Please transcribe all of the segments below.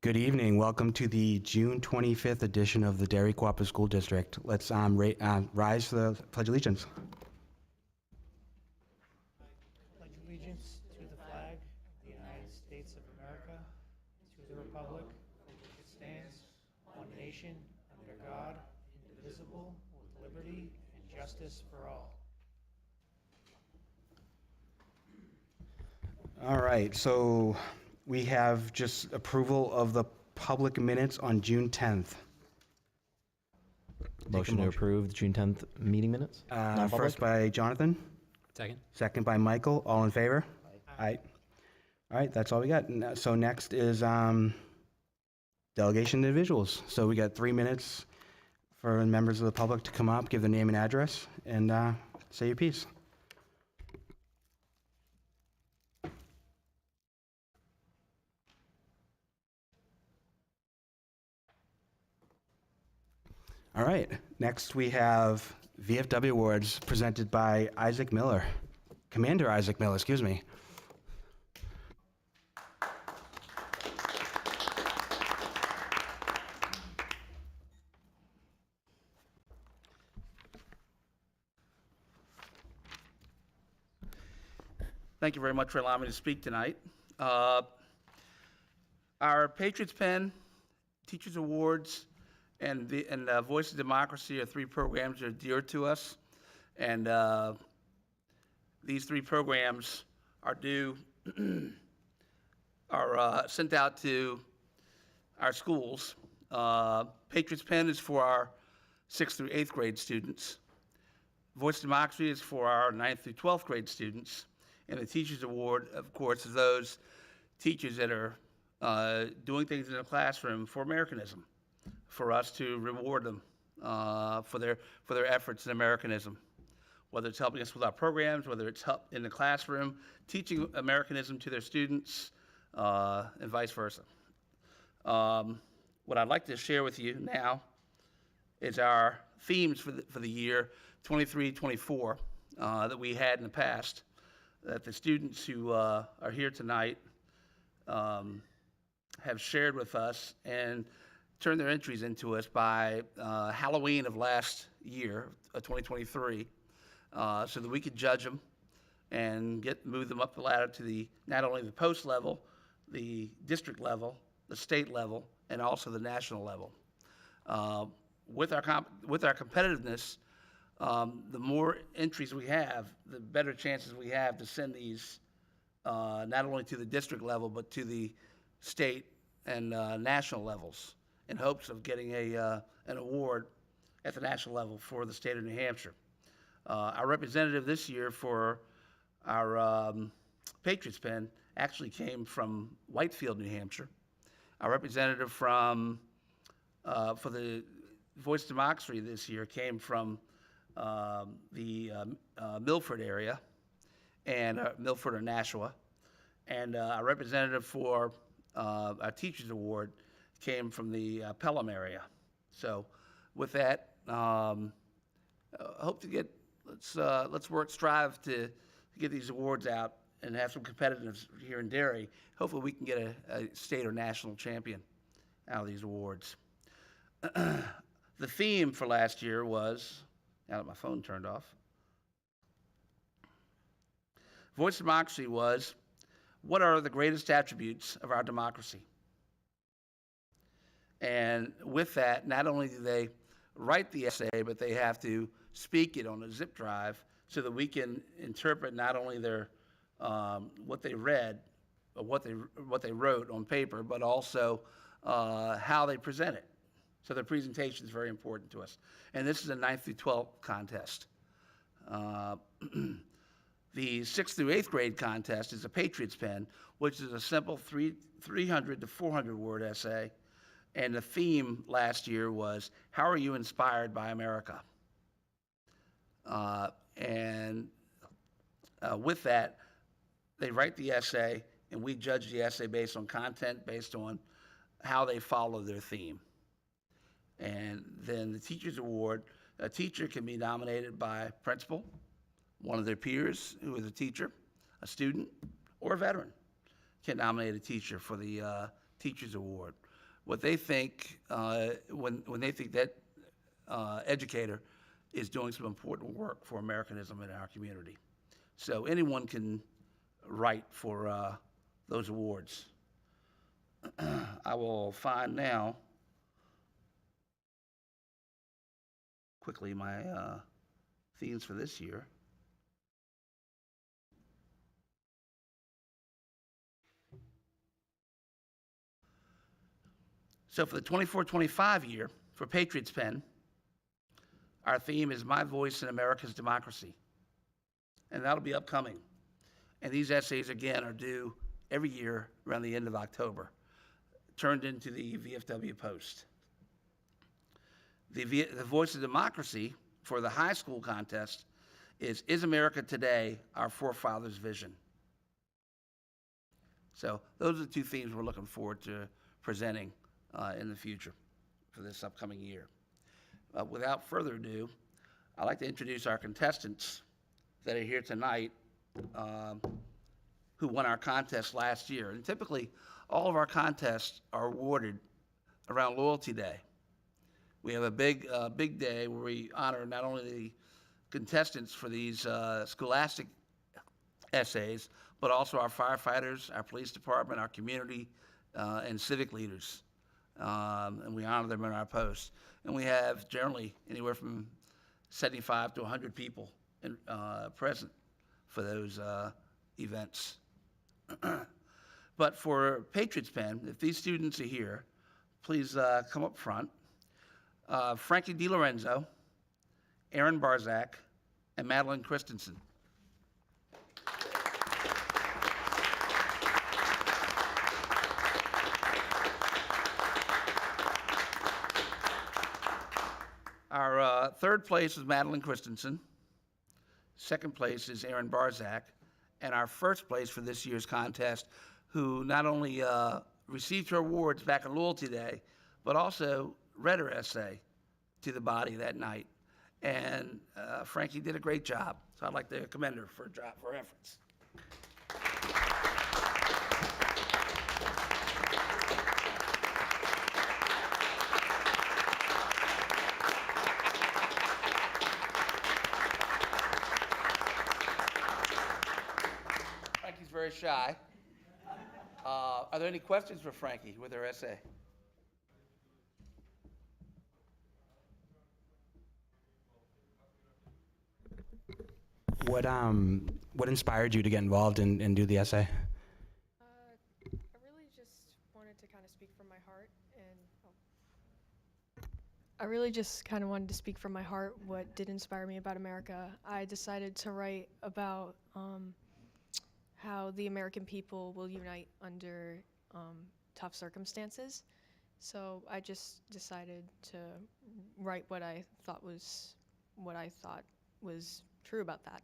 Good evening. Welcome to the June 25th edition of the Derry Cooperative School District. Let's rise for the Pledge of Allegiance. Pledge allegiance to the flag of the United States of America, to the republic for which it stands, one nation, under God, indivisible, with liberty and justice for all. All right, so we have just approval of the public minutes on June 10th. Motion to approve the June 10th meeting minutes? Non-public? First by Jonathan, Second. second by Michael. All in favor? Aye. All right, that's all we got. So next is delegation to individuals. So we got 3 minutes for members of the public to come up, give their name and address, and say your piece. All right, next we have VFW Awards presented by Isaac Miller. Commander Isaac Miller, excuse me. Thank you very much for allowing me to speak tonight. Our Patriots Pen, Teachers Awards, and Voice of Democracy are 3 programs that are dear to us. And these 3 programs are sent out to our schools. Patriots Pen is for our 6th through 8th grade students. Voice of Democracy is for our 9th through 12th grade students. And the Teachers Award, of course, is those teachers that are doing things in the classroom for Americanism, for us to reward them for their efforts in Americanism, whether it's helping us with our programs, whether it's help in the classroom, teaching Americanism to their students, and vice versa. What I'd like to share with you now is our themes for the year 23-24 that we had in the past, that the students who are here tonight have shared with us and turned their entries into us by Halloween of last year, 2023, so that we could judge them and move them up the ladder to not only the post level, the district level, the state level, and also the national level. With our competitiveness, the more entries we have, the better chances we have to send these not only to the district level, but to the state and national levels, in hopes of getting an award at the national level for the state of New Hampshire. Our representative this year for our Patriots Pen actually came from Whitefield, New Hampshire. Our representative for the Voice of Democracy this year came from the Milford area, and Milford or Nashua. And our representative for our Teachers Award came from the Pelham area. So with that, hope to get, let's strive to get these awards out and have some competitiveness here in Derry. Hopefully we can get a state or national champion out of these awards. The theme for last year was, now that my phone turned off, Voice of Democracy was, what are the greatest attributes of our democracy? And with that, not only do they write the essay, but they have to speak it on a zip drive so that we can interpret not only their what they read, or what they wrote on paper, but also how they present it. So their presentation is very important to us. And this is a 9th through 12th contest. The 6th through 8th grade contest is a Patriots Pen, which is a simple 300 to 400 word essay. And the theme last year was, how are you inspired by America? With that, they write the essay, and we judge the essay based on content, based on how they follow their theme. And then the Teachers Award, a teacher can be nominated by principal, one of their peers who is a teacher, a student, or a veteran can nominate a teacher for the Teachers Award. what they think when they think that educator is doing some important work for Americanism in our community. So anyone can write for those awards. I will find now quickly my themes for this year. So for the 24-25 year, for Patriots Pen, our theme is My Voice in America's Democracy. And that'll be upcoming. And these essays, again, are due every year around the end of October, turned into the VFW Post. The Voice of Democracy for the high school contest is America Today our forefathers' vision? So those are the two themes we're looking forward to presenting in the future for this upcoming year. Without further ado, I'd like to introduce our contestants that are here tonight who won our contest last year. And typically, all of our contests are awarded around Loyalty Day. We have a big day where we honor not only the contestants for these scholastic essays, but also our firefighters, our police department, our community, and civic leaders. And we honor them in our posts. And we have generally anywhere from 75 to 100 people present for those events. But for Patriots Pen, if these students are here, please come up front. Frankie DiLorenzo, Aaron Barzak, and Madeline Christensen. Our third place is Madeline Christensen. Second place is Aaron Barzak. And our first place for this year's contest, who not only received her awards back on Loyalty Day, but also read her essay to the body that night. And Frankie did a great job. So I'd like to commend her for her efforts. Frankie's very shy. Are there any questions for Frankie with her essay? What inspired you to get involved and do the essay? I really just wanted to kind of speak from my heart, and I really just kind of wanted to speak from my heart what did inspire me about America. I decided to write about how the American people will unite under tough circumstances. So I just decided to write what I thought was true about that.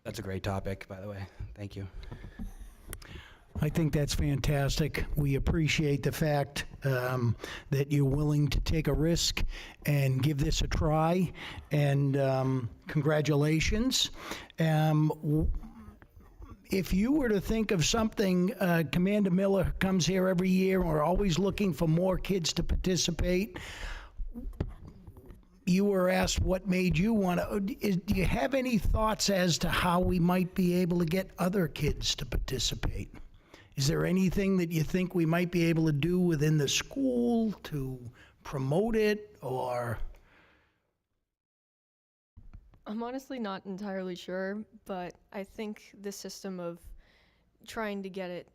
That's a great topic, by the way. Thank you. I think that's fantastic. We appreciate the fact that you're willing to take a risk and give this a try, and congratulations. If you were to think of something, Commander Miller comes here every year, and we're always looking for more kids to participate. You were asked what made you want to. Do you have any thoughts as to how we might be able to get other kids to participate? Is there anything that you think we might be able to do within the school to promote it, or? I'm honestly not entirely sure, but I think the system of trying to get it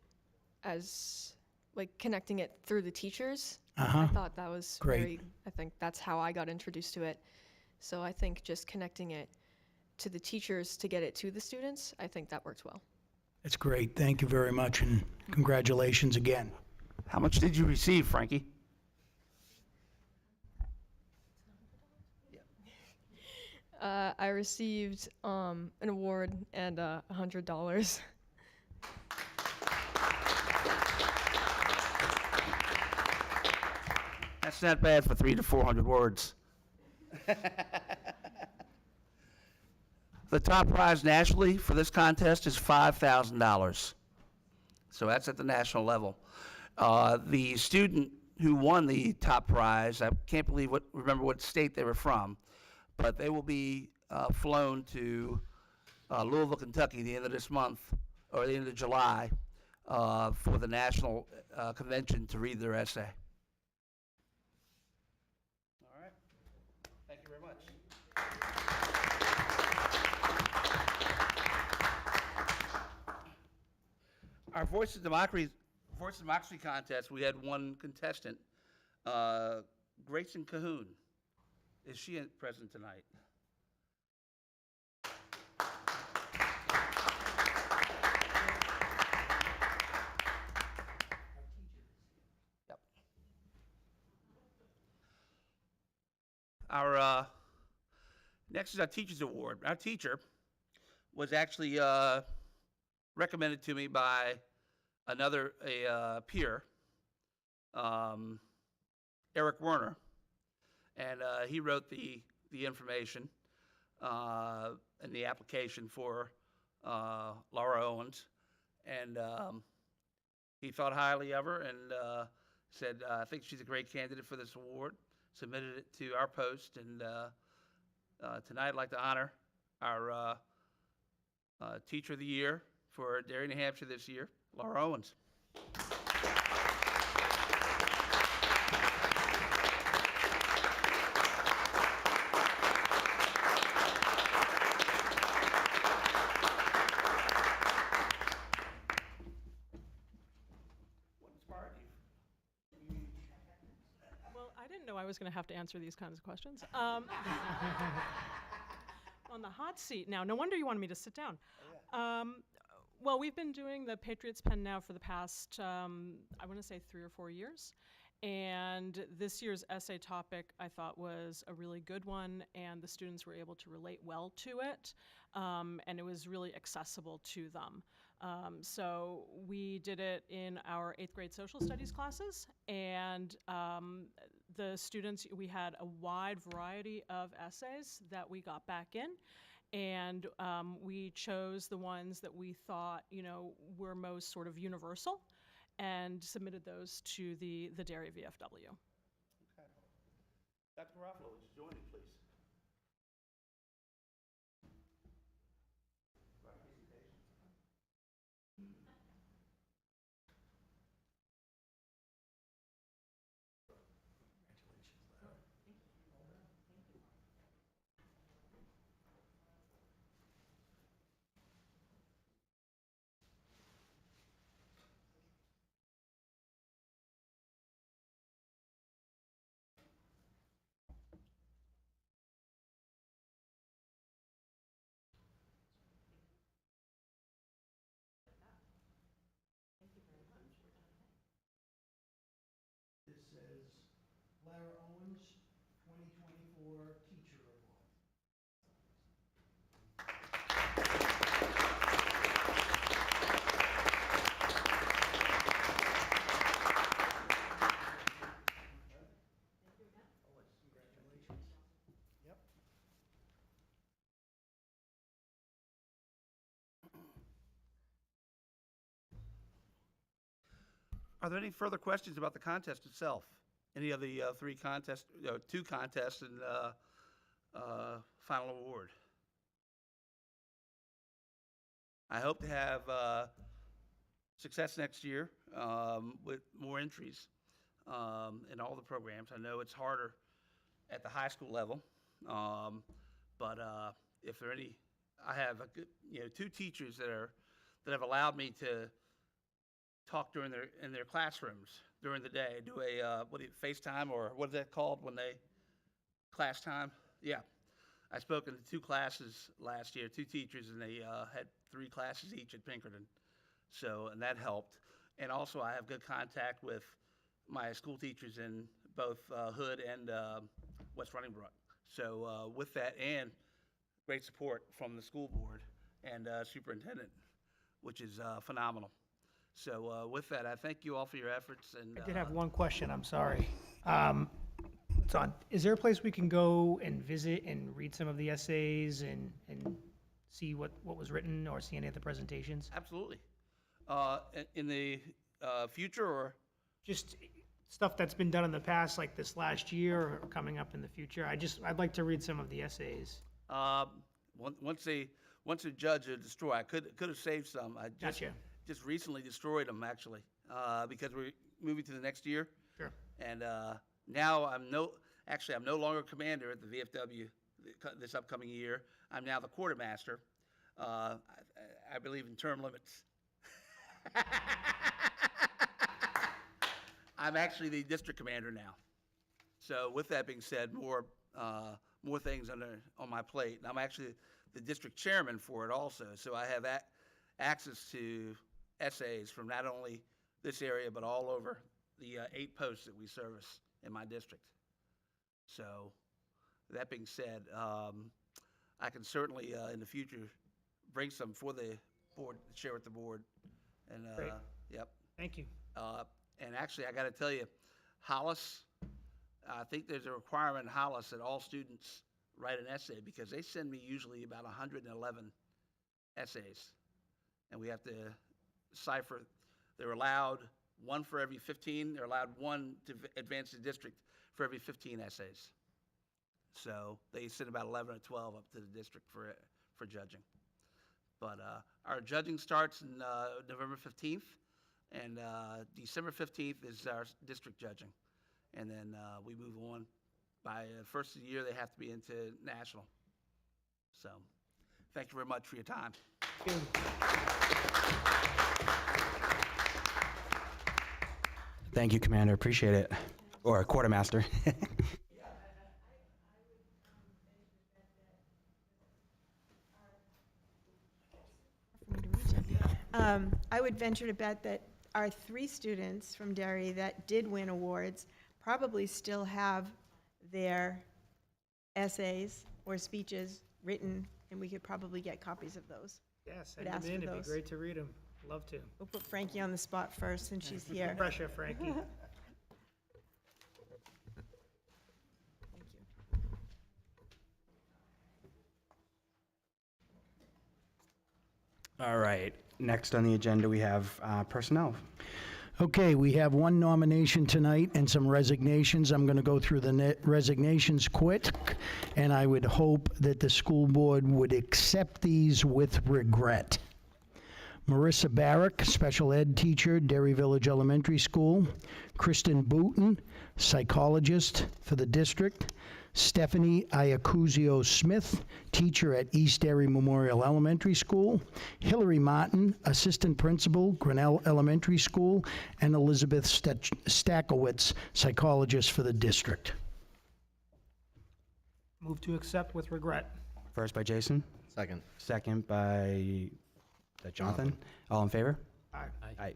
as, like, connecting it through the teachers, I thought that was Great. I think that's how I got introduced to it. So I think just connecting it to the teachers to get it to the students, I think that works well. That's great. Thank you very much, and congratulations again. How much did you receive, Frankie? I received an award and $100. That's not bad for 300 to 400 words. The top prize nationally for this contest is $5,000. So that's at the national level. The student who won the top prize, I can't remember what state they were from, but they will be flown to Louisville, Kentucky, the end of this month, or the end of July, for the national convention to read their essay. All right. Thank you very much. Our Voice of Democracy contest, we had one contestant, Grayson Cahoon. Is she present tonight? Yep. Our next is our Teacher's Award. Our teacher was actually recommended to me by another peer, Eric Werner, and he wrote the information and the application for Laura Owens, and he thought highly of her and said, I think she's a great candidate for this award, submitted it to our post, and tonight I'd like to honor our Teacher of the Year for Derry, New Hampshire this year, Laura Owens. What inspired you? Well, I didn't know I was going to have to answer these kinds of questions. On the hot seat now. No wonder you wanted me to sit down. Well, we've been doing the Patriots Pen now for the past, I want to say 3 or 4 years. And this year's essay topic, I thought, was a really good one, and the students were able to relate well to it, and it was really accessible to them. So we did it in our 8th grade social studies classes, and the students, we had a wide variety of essays that we got back in, and we chose the ones that we thought, were most sort of universal, and submitted those to the Derry VFW. Okay. Dr. Garofalo, would you join me, please? This says Lara Owens, 2024 Teacher Award. Congratulations. Yep. Are there any further questions about the contest itself? Any of the 2 contests and final award? I hope to have success next year with more entries in all the programs. I know it's harder at the high school level, but if there are any, I have a good, 2 teachers that have allowed me to talk in their classrooms during the day, do a FaceTime, or what is that called when they class time? Yeah, I spoke in 2 classes last year, 2 teachers, and they had 3 classes each at Pinkerton, and that helped. And also, I have good contact with my school teachers in both Hood and West Running Brook. So with that, and great support from the school board and superintendent, which is phenomenal. So with that, I thank you all for your efforts. And I did have one question, I'm sorry. It's on. Is there a place we can go and visit and read some of the essays and see what was written, or see any of the presentations? Absolutely. In the future, or just stuff that's been done in the past, like this last year or coming up in the future. I'd like to read some of the essays. Once they judge or destroy, I could have saved some. I Gotcha. just recently destroyed them actually, because we're moving to the next year. Sure. And now I'm no longer commander at the VFW this upcoming year. I'm now the quartermaster. I believe in term limits. I'm actually the district commander now. So with that being said, more things on my plate. And I'm actually the district chairman for it also. So I have access to essays from not only this area, but all over the 8 posts that we service in my district. So that being said, I can certainly in the future bring some for the board, share with the board. And Great. yep. Thank you. And actually, I got to tell you, Hollis, I think there's a requirement in Hollis that all students write an essay, because they send me usually about 111 essays. And we have to cipher. They're allowed one for every 15. They're allowed one to advance the district for every 15 essays. So they send about 11 or 12 up to the district for judging. But our judging starts in November 15th. And December 15th is our district judging. And then we move on. By the first of the year, they have to be into national. So thank you very much for your time. Thank you. Thank you, Commander. Appreciate it. Or Quartermaster. I would venture to bet that our 3 students from Derry that did win awards probably still have their essays or speeches written, and we could probably get copies of those. Yes, Would send ask them in. for It'd be those. great to read them. Love to. We'll put Frankie on the spot first since she's here. Pressure, Frankie. Thank you. All right. Next on the agenda, we have personnel. Okay, we have one nomination tonight and some resignations. I'm going to go through the resignations quick, and I would hope that the school board would accept these with regret. Marissa Barrick, special ed teacher, Derry Village Elementary School. Kristen Booton, psychologist for the district. Stephanie Iacuzio Smith, teacher at East Derry Memorial Elementary School. Hillary Martin, assistant principal, Grinnell Elementary School. And Elizabeth Stakowitz, psychologist for the district. Move to accept with regret. First by Jason, Second. second by Jonathan. All in favor? Aye. Aye.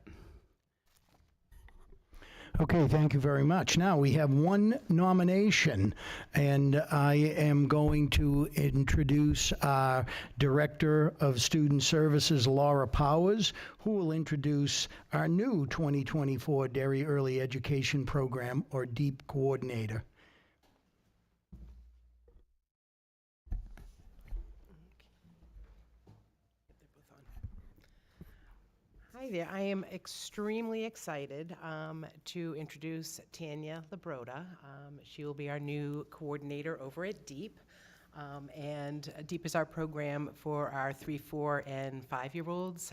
Okay, thank you very much. Now, we have one nomination, and I am going to introduce our Director of Student Services, Laura Powers, who will introduce our new 2024 Derry Early Education Program, or DEEP Coordinator. Hi there. I am extremely excited to introduce Tanya Labroda. She will be our new coordinator over at DEEP. And DEEP is our program for our 3, 4, and 5-year-olds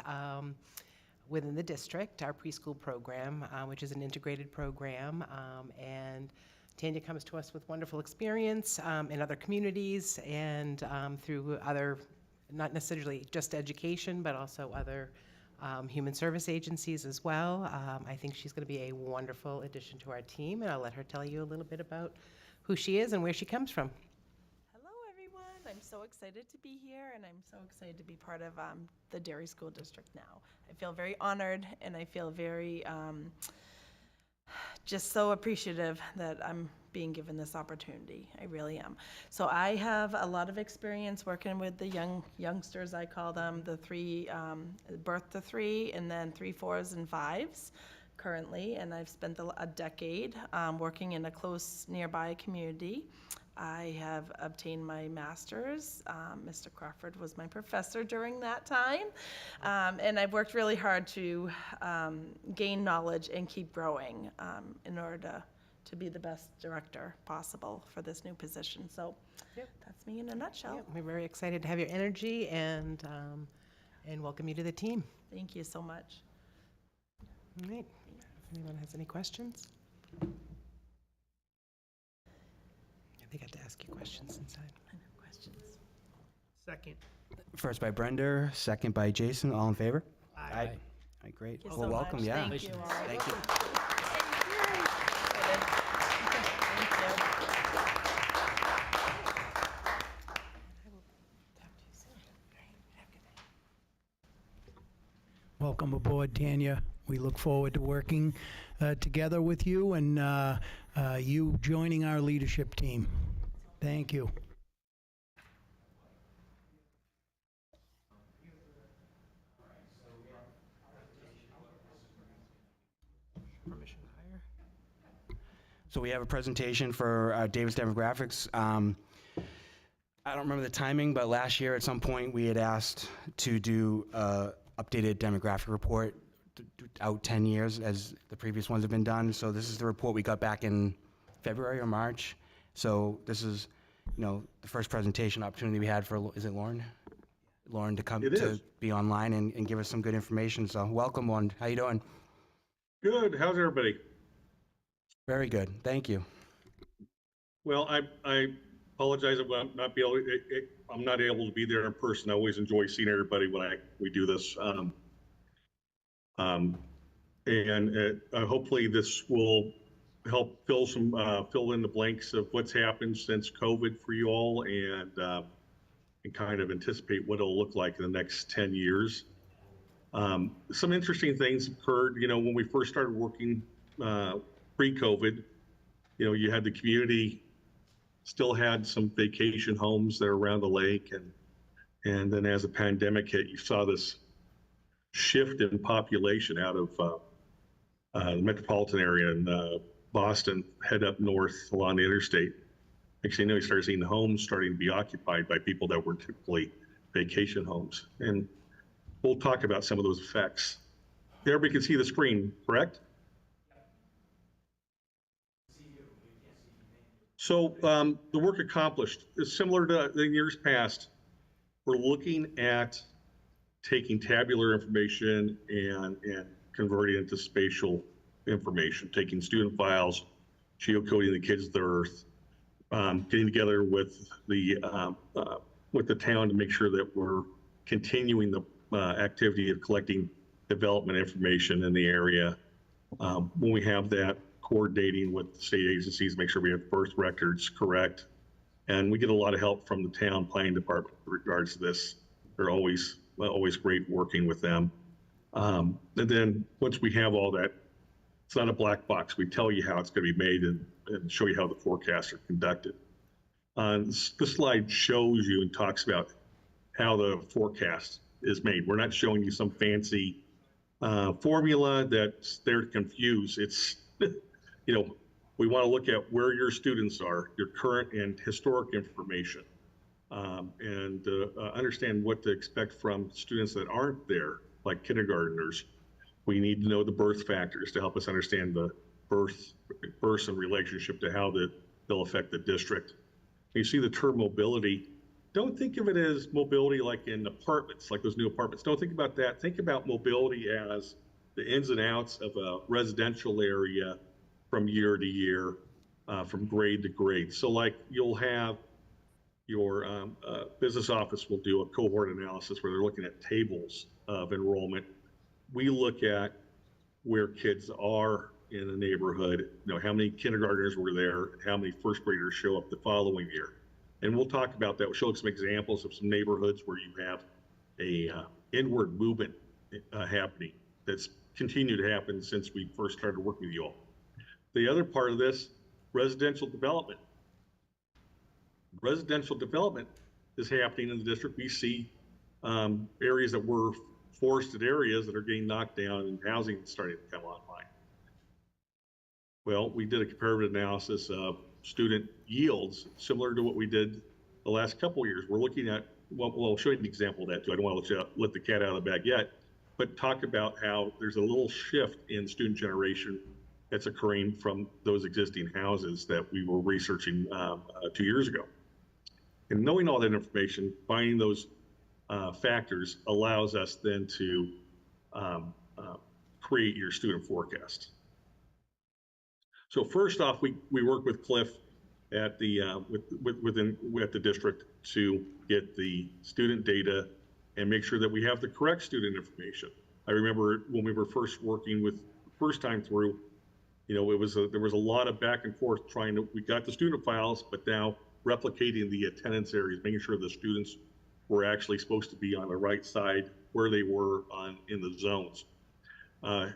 within the district, our preschool program, which is an integrated program. And Tanya comes to us with wonderful experience in other communities and through other, not necessarily just education, but also other human service agencies as well. I think she's going to be a wonderful addition to our team, and I'll let her tell you a little bit about who she is and where she comes from. Hello, everyone. I'm so excited to be here, and I'm so excited to be part of the Derry School District now. I feel very honored, and I feel very just so appreciative that I'm being given this opportunity. I really am. So I have a lot of experience working with the youngsters, I call them, the 3, birth to 3, and then 3, 4s, and 5s currently, and I've spent a decade working in a close nearby community. I have obtained my master's. Mr. Crawford was my professor during that time. And I've worked really hard to gain knowledge and keep growing in order to be the best director possible for this new position. So that's me in a nutshell. Yep, we're very excited to have your energy and welcome you to the team. Thank you so much. All right. If anyone has any questions? They got to ask you questions inside. I have questions. Second. First by Brenda, second by Jason. All in favor? Aye. All right, great. Thank you Well, so welcome. much. Yeah. Thank you all. Thank you. Welcome aboard, Tanya. We look forward to working together with you and you joining our leadership team. Thank you. So we have a presentation for Davis Demographics. I don't remember the timing, but last year at some point we had asked to do a updated demographic report out 10 years as the previous ones have been done. So this is the report we got back in February or March. So this is, you know, the first presentation opportunity we had for, is it Lauren? Lauren to come to be online and give us some good information. So welcome, Lauren. How you doing? Good. How's everybody? Very good. Thank you. Well, I apologize if I'm not able to be there in person. I always enjoy seeing everybody when we do this. Hopefully this will help fill in the blanks of what's happened since COVID for you all and kind of anticipate what it'll look like in the next 10 years. Some interesting things occurred, you know, when we first started working pre-COVID. You know, you had the community still had some vacation homes that are around the lake, and then as the pandemic hit, you saw this shift in population out of the metropolitan area in Boston, head up north along the interstate. Actually, you know, you started seeing the homes starting to be occupied by people that were typically vacation homes, and we'll talk about some of those effects. Everybody can see the screen, correct? So the work accomplished is similar to the years past. We're looking at taking tabular information and converting it into spatial information, taking student files, geocoding the kids of the earth, getting together with the town to make sure that we're continuing the activity of collecting development information in the area. When we have that, coordinating with the state agencies, make sure we have birth records correct. And we get a lot of help from the town planning department in regards to this. They're always great working with them. And then once we have all that, it's not a black box. We tell you how it's going to be made and show you how the forecasts are conducted. This slide shows you and talks about how the forecast is made. We're not showing you some fancy formula that's there to confuse. It's, you know, we want to look at where your students are, your current and historic information, and understand what to expect from students that aren't there, like kindergartners. We need to know the birth factors to help us understand the births in relationship to how they'll affect the district. You see the term mobility. Don't think of it as mobility like in apartments, like those new apartments. Don't think about that. Think about mobility as the ins and outs of a residential area from year to year, from grade to grade. So like you'll have your business office will do a cohort analysis where they're looking at tables of enrollment. We look at where kids are in the neighborhood, you know, how many kindergartners were there, and how many first graders show up the following year. And we'll talk about that. We'll show some examples of some neighborhoods where you have a inward movement happening that's continued to happen since we first started working with you all. The other part of this, residential development. Residential development is happening in the district. We see areas that were forested areas that are getting knocked down and housing starting to come online. Well, we did a comparative analysis of student yields, similar to what we did the last couple of years. We're looking at, well, I'll show you an example of that too. I don't want to let the cat out of the bag yet, but talk about how there's a little shift in student generation that's occurring from those existing houses that we were researching 2 years ago. And knowing all that information, finding those factors allows us then to create your student forecast. So first off, we work with Cliff at the at the district to get the student data and make sure that we have the correct student information. I remember when we were first working with the first time through, you know, there was a lot of back and forth we got the student files, but now replicating the attendance areas, making sure the students were actually supposed to be on the right side where they were in the zones.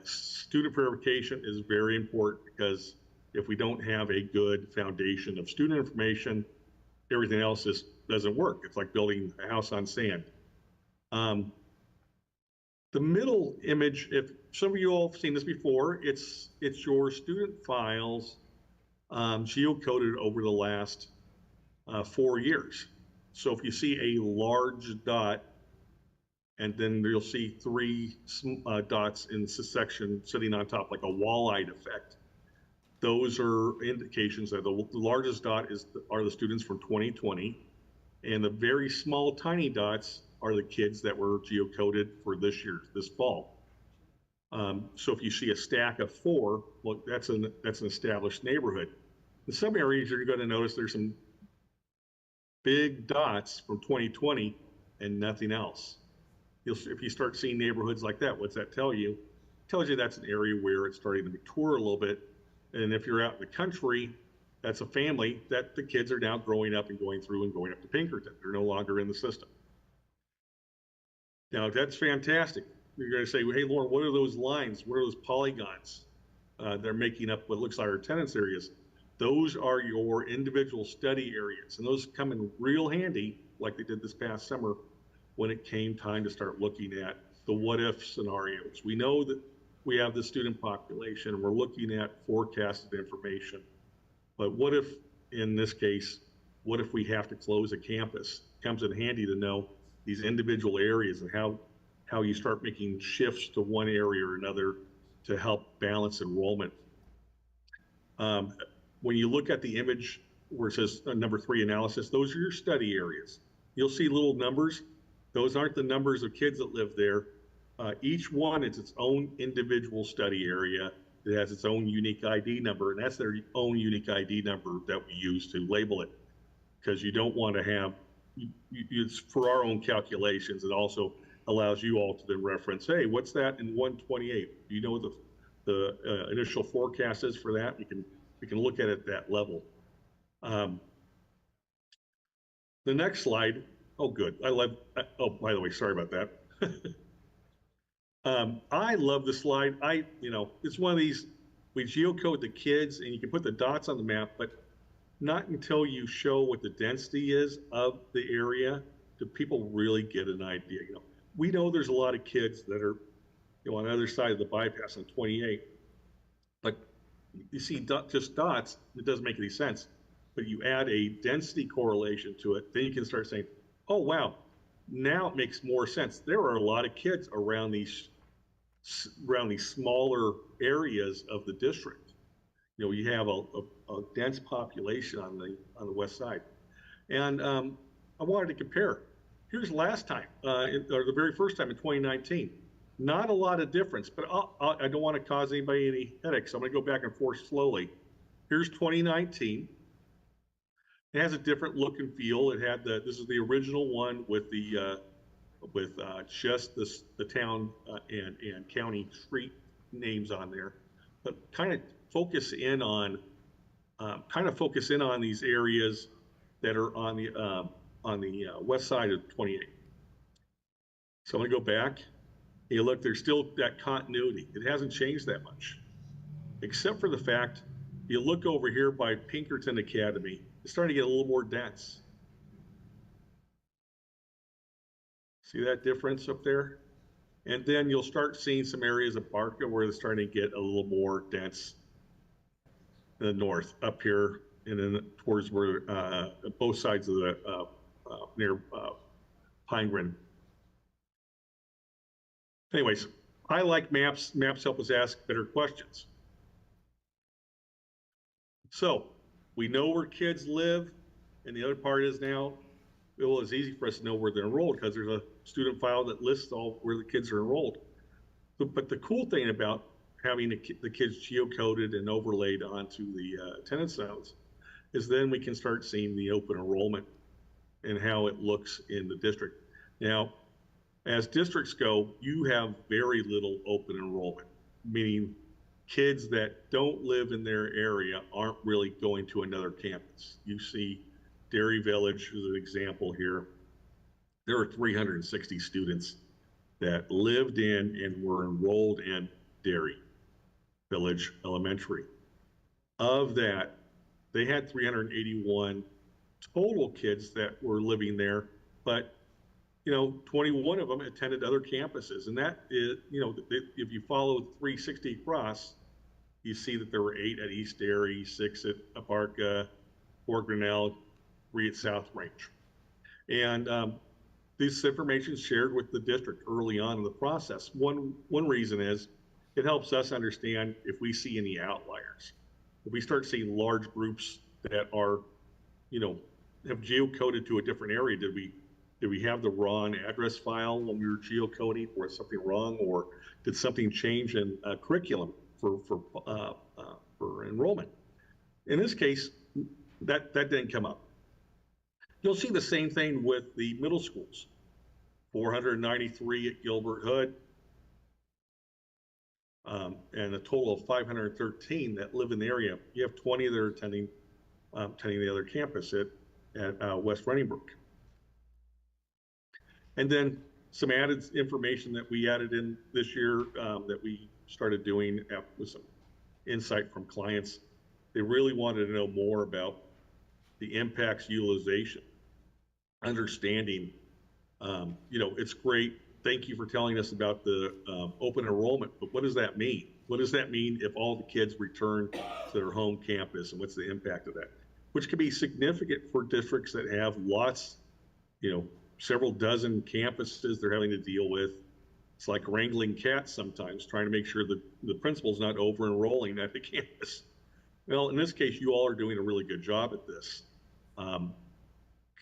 Student verification is very important because if we don't have a good foundation of student information, everything else just doesn't work. It's like building a house on sand. The middle image, if some of you all have seen this before, it's your student files geocoded over the last 4 years. So if you see a large dot, and then you'll see 3 dots in section sitting on top like a walleye effect. Those are indications that the largest dot are the students from 2020, and the very small tiny dots are the kids that were geocoded for this fall. So if you see a stack of 4, well, that's an established neighborhood. In some areas, you're going to notice there's some big dots from 2020 and nothing else. If you start seeing neighborhoods like that, what's that tell you? It tells you that's an area where it's starting to mature a little bit. And if you're out in the country, that's a family that the kids are now growing up and going through and going up to Pinkerton. They're no longer in the system. Now, that's fantastic. You're going to say, hey, Lauren, what are those lines? What are those polygons? They're making up what looks like our attendance areas. Those are your individual study areas. And those come in real handy, like they did this past summer, when it came time to start looking at the what if scenarios. We know that we have the student population, and we're looking at forecasted information. But what if, in this case, what if we have to close a campus? It comes in handy to know these individual areas and how you start making shifts to one area or another to help balance enrollment. When you look at the image where it says number 3 analysis, those are your study areas. You'll see little numbers. Those aren't the numbers of kids that live there. Each one is its own individual study area. It has its own unique ID number, and that's their own unique ID number that we use to label it. Because you don't want to have, it's for our own calculations. It also allows you all to then reference, hey, what's that in 128? Do you know what the initial forecast is for that? We can look at it at that level. The next slide, oh good, oh, by the way, sorry about that. I love the slide. It's one of these, we geocode the kids and you can put the dots on the map, but not until you show what the density is of the area do people really get an idea. We know there's a lot of kids that are on the other side of the bypass on 28, but you see just dots, it doesn't make any sense. But you add a density correlation to it, then you can start saying, oh wow, now it makes more sense. There are a lot of kids around these smaller areas of the district. You have a dense population on the west side. And I wanted to compare. Here's last time, or the very first time in 2019. Not a lot of difference, but I don't want to cause anybody any headaches, so I'm going to go back and forth slowly. Here's 2019. It has a different look and feel. It had this is the original one with the just the town and county street names on there, but kind of focus in on these areas that are on the west side of 28. So I'm gonna go back. You look, there's still that continuity. It hasn't changed that much, except for the fact you look over here by Pinkerton Academy. It's starting to get a little more dense. See that difference up there? And then you'll start seeing some areas of Barca where it's starting to get a little more dense in the north. Up here, and then towards where both sides of the near Pine Glen. Anyways, I like maps. Maps help us ask better questions. So we know where kids live, and the other part is now, well, it's easy for us to know where they're enrolled because there's a student file that lists all where the kids are enrolled. But the cool thing about having the kids geocoded and overlaid onto the attendance zones is then we can start seeing the open enrollment and how it looks in the district. Now, as districts go, you have very little open enrollment, meaning kids that don't live in their area aren't really going to another campus. You see Derry Village as an example here. There are 360 students that lived in and were enrolled in Derry Village Elementary. Of that, they had 381 total kids that were living there, but 21 of them attended other campuses. And that is, if you follow 360 across, you see that there were 8 at East Derry, 6 at Abarca, 4 Grinnell, 3 at South Range. And this information is shared with the district early on in the process. One reason is it helps us understand if we see any outliers. If we start seeing large groups that are, have geocoded to a different area, did we have the wrong address file when we were geocoding, or was something wrong, or did something change in curriculum for enrollment? In this case, that didn't come up. You'll see the same thing with the middle schools. 493 at Gilbert Hood, and a total of 513 that live in the area. You have 20 that are attending the other campus at West Running Brook. And then some added information that we added in this year that we started doing with some insight from clients. They really wanted to know more about the impacts utilization, understanding, it's great. Thank you for telling us about the open enrollment, but what does that mean? What does that mean if all the kids return to their home campus, and what's the impact of that? Which can be significant for districts that have lots, several dozen campuses they're having to deal with. It's like wrangling cats sometimes, trying to make sure that the principal's not over enrolling at the campus. Well, in this case, you all are doing a really good job at this.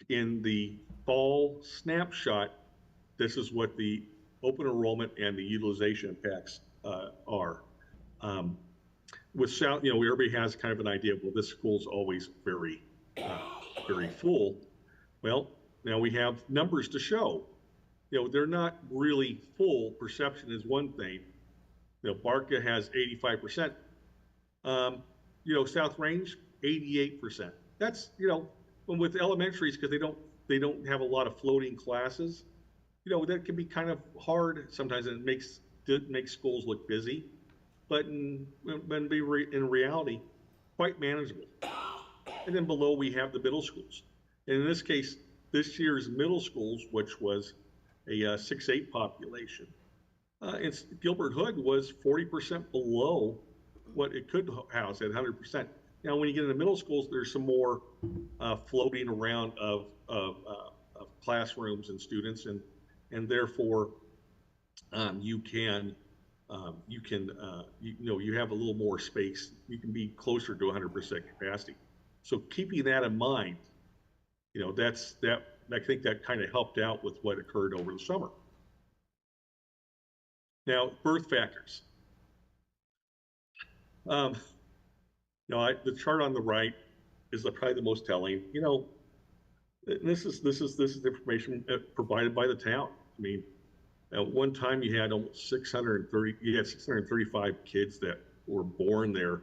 In the fall snapshot, this is what the open enrollment and the utilization impacts are. With South, everybody has kind of an idea, well, this school's always very, very full. Well, now we have numbers to show. They're not really full. Perception is one thing. Barca has 85%. South Range, 88%. That's, with elementaries, because they don't have a lot of floating classes, that can be kind of hard sometimes, and it makes schools look busy, but in reality, quite manageable. And then below we have the middle schools. And in this case, this year's middle schools, which was a 6-8 population, Gilbert Hood was 40% below what it could house at 100%. Now, when you get into middle schools, there's some more floating around of classrooms and students, and therefore you have a little more space. You can be closer to 100% capacity. So keeping that in mind, I think that kind of helped out with what occurred over the summer. Now, birth factors. The chart on the right is probably the most telling. This is information provided by the town. I mean, at one time you had almost 635 kids that were born there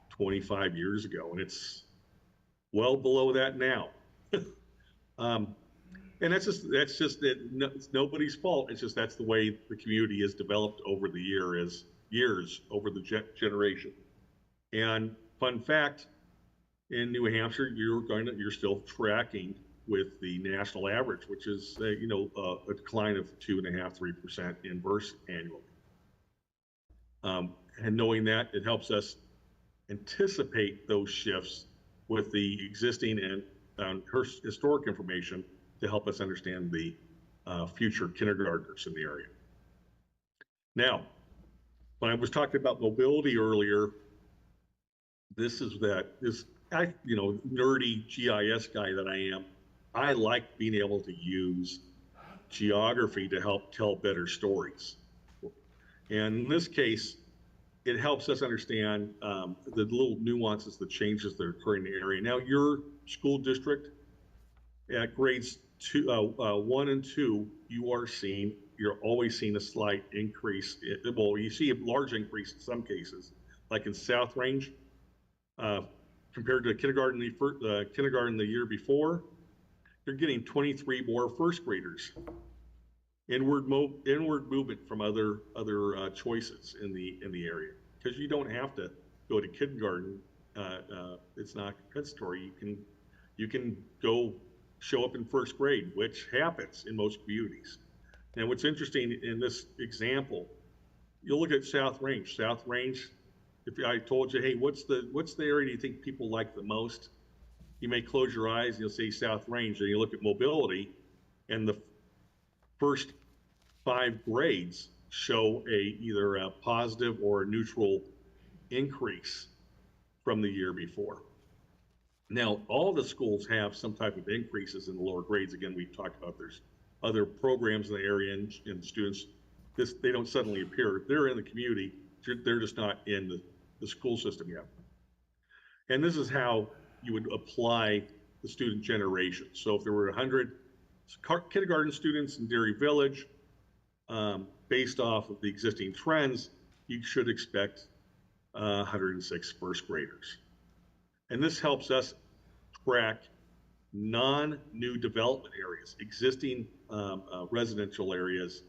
25 years ago, and it's well below that now. And that's just it's nobody's fault. It's just that's the way the community has developed over the years over the generation. And fun fact, in New Hampshire, you're still tracking with the national average, which is a decline of 2.5–3% in births annually. And knowing that, it helps us anticipate those shifts with the existing and historic information to help us understand the future kindergartners in the area. Now, when I was talking about mobility earlier, this nerdy GIS guy that I am, I like being able to use geography to help tell better stories. And in this case, it helps us understand the little nuances, the changes that are occurring in the area. Now, your school district at grades 1 and 2, you're always seeing a slight increase. Well, you see a large increase in some cases, like in South Range, compared to kindergarten the year before, you're getting 23 more first graders. Inward movement from other choices in the area, because you don't have to go to kindergarten. It's not compensatory. You can go show up in first grade, which happens in most communities. Now, what's interesting in this example, you'll look at South Range. South Range, if I told you, hey, what's the area do you think people like the most? You may close your eyes and you'll say South Range, and you look at mobility, and the first 5 grades show either a positive or a neutral increase from the year before. Now, all the schools have some type of increases in the lower grades. Again, we talked about there's other programs in the area, and students, they don't suddenly appear. They're in the community, they're just not in the school system yet. And this is how you would apply the student generation. So if there were 100 kindergarten students in Derry Village, based off of the existing trends, you should expect 106 first graders. And this helps us track non-new development areas, existing residential areas.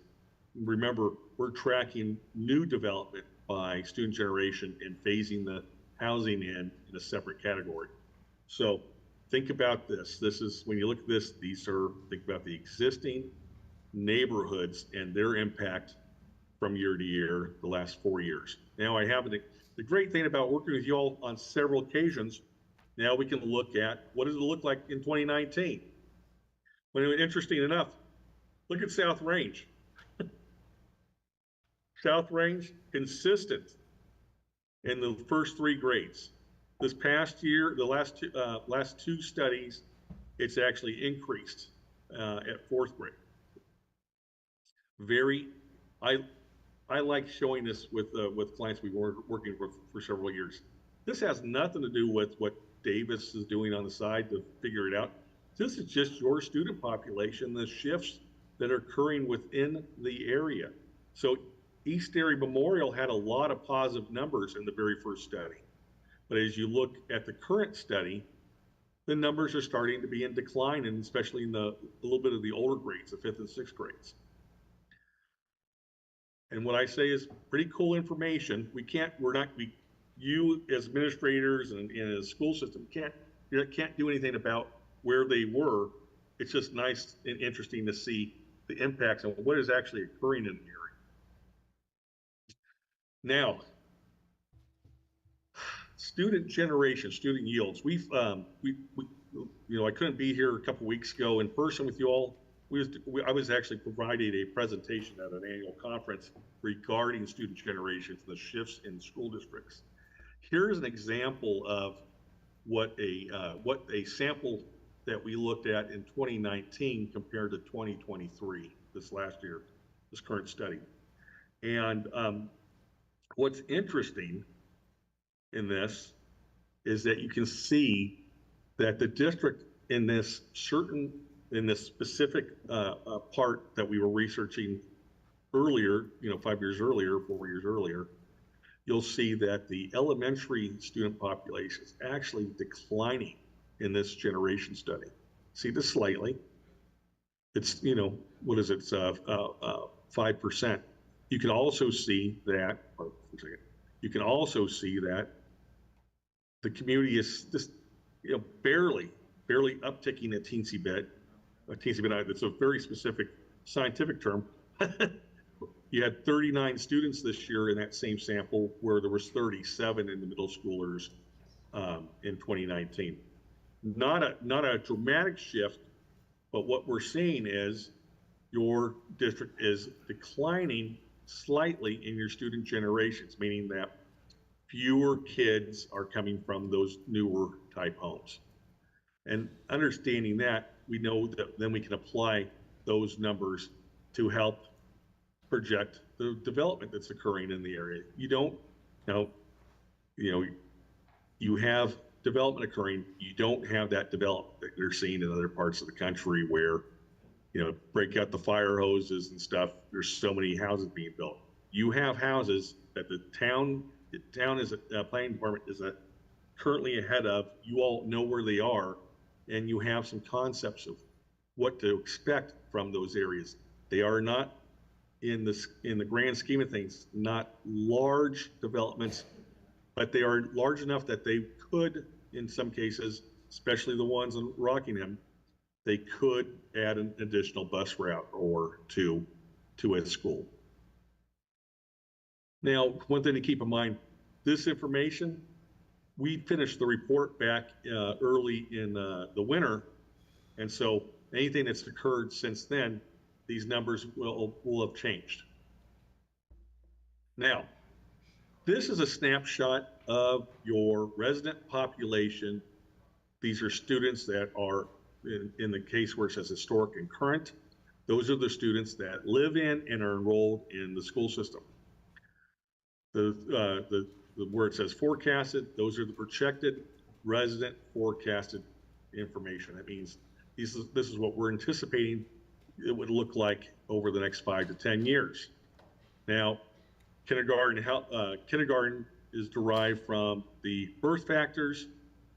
Remember, we're tracking new development by student generation and phasing the housing in a separate category. So think about this. This is, when you look at this, think about the existing neighborhoods and their impact from year to year, the last 4 years. Now the great thing about working with you all on several occasions, now we can look at what does it look like in 2019. Well, interesting enough, look at South Range. South Range, consistent in the first 3 grades. This past year, the last two studies, it's actually increased at 4th grade. I like showing this with clients we've been working with for several years. This has nothing to do with what Davis is doing on the side to figure it out. This is just your student population, the shifts that are occurring within the area. So East Derry Memorial had a lot of positive numbers in the very first study. But as you look at the current study, the numbers are starting to be in decline, and especially in a little bit of the older grades, the 5th and 6th grades. And what I say is pretty cool information. You as administrators and as school system can't do anything about where they were. It's just nice and interesting to see the impacts on what is actually occurring in the area. Now, student generation, student yields. I couldn't be here a couple weeks ago in person with you all. I was actually providing a presentation at an annual conference regarding student generations and the shifts in school districts. Here's an example of what a sample that we looked at in 2019 compared to 2023, this last year, this current study. And what's interesting in this is that you can see that the district in this specific part that we were researching earlier, 5 years earlier, 4 years earlier, you'll see that the elementary student population is actually declining in this generation study. See this slightly. It's, what is it, 5%. You can also see that, the community is just, barely upticking a teensy bit. It's a very specific scientific term. You had 39 students this year in that same sample, where there was 37 in the middle schoolers in 2019. not a dramatic shift, but what we're seeing is your district is declining slightly in your student generations, meaning that fewer kids are coming from those newer type homes. And understanding that, we know that then we can apply those numbers to help project the development that's occurring in the area. You don't, you have development occurring, you don't have that development that you're seeing in other parts of the country where, break out the fire hoses and stuff, there's so many houses being built. You have houses that the town is a planning department is currently ahead of, you all know where they are, and you have some concepts of what to expect from those areas. They are not, in the grand scheme of things, not large developments, but they are large enough that they could, in some cases, especially the ones in Rockingham, they could add an additional bus route or two to a school. Now, one thing to keep in mind, this information, we finished the report back early in the winter, and so anything that's occurred since then, these numbers will have changed. Now, this is a snapshot of your resident population. These are students that are, in the case where it says historic and current, those are the students that live in and are enrolled in the school system. Where it says forecasted, those are the projected resident forecasted information. That means this is what we're anticipating it would look like over the next 5 to 10 years. Now, kindergarten is derived from the birth factors.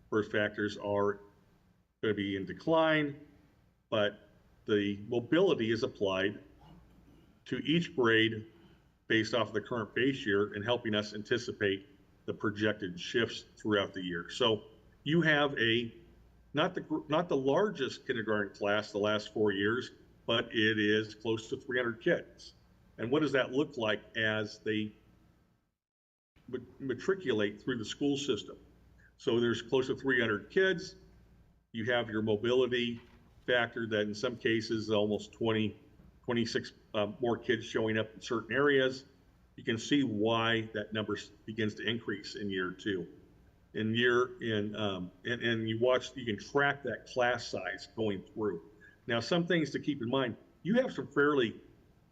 Birth factors are going to be in decline, but the mobility is applied to each grade based off of the current base year and helping us anticipate the projected shifts throughout the year. So you have not the largest kindergarten class the last 4 years, but it is close to 300 kids. And what does that look like as they matriculate through the school system? So there's close to 300 kids. You have your mobility factor that in some cases almost 26 more kids showing up in certain areas. You can see why that number begins to increase in year 2. And you can track that class size going through. Now, some things to keep in mind, you have some fairly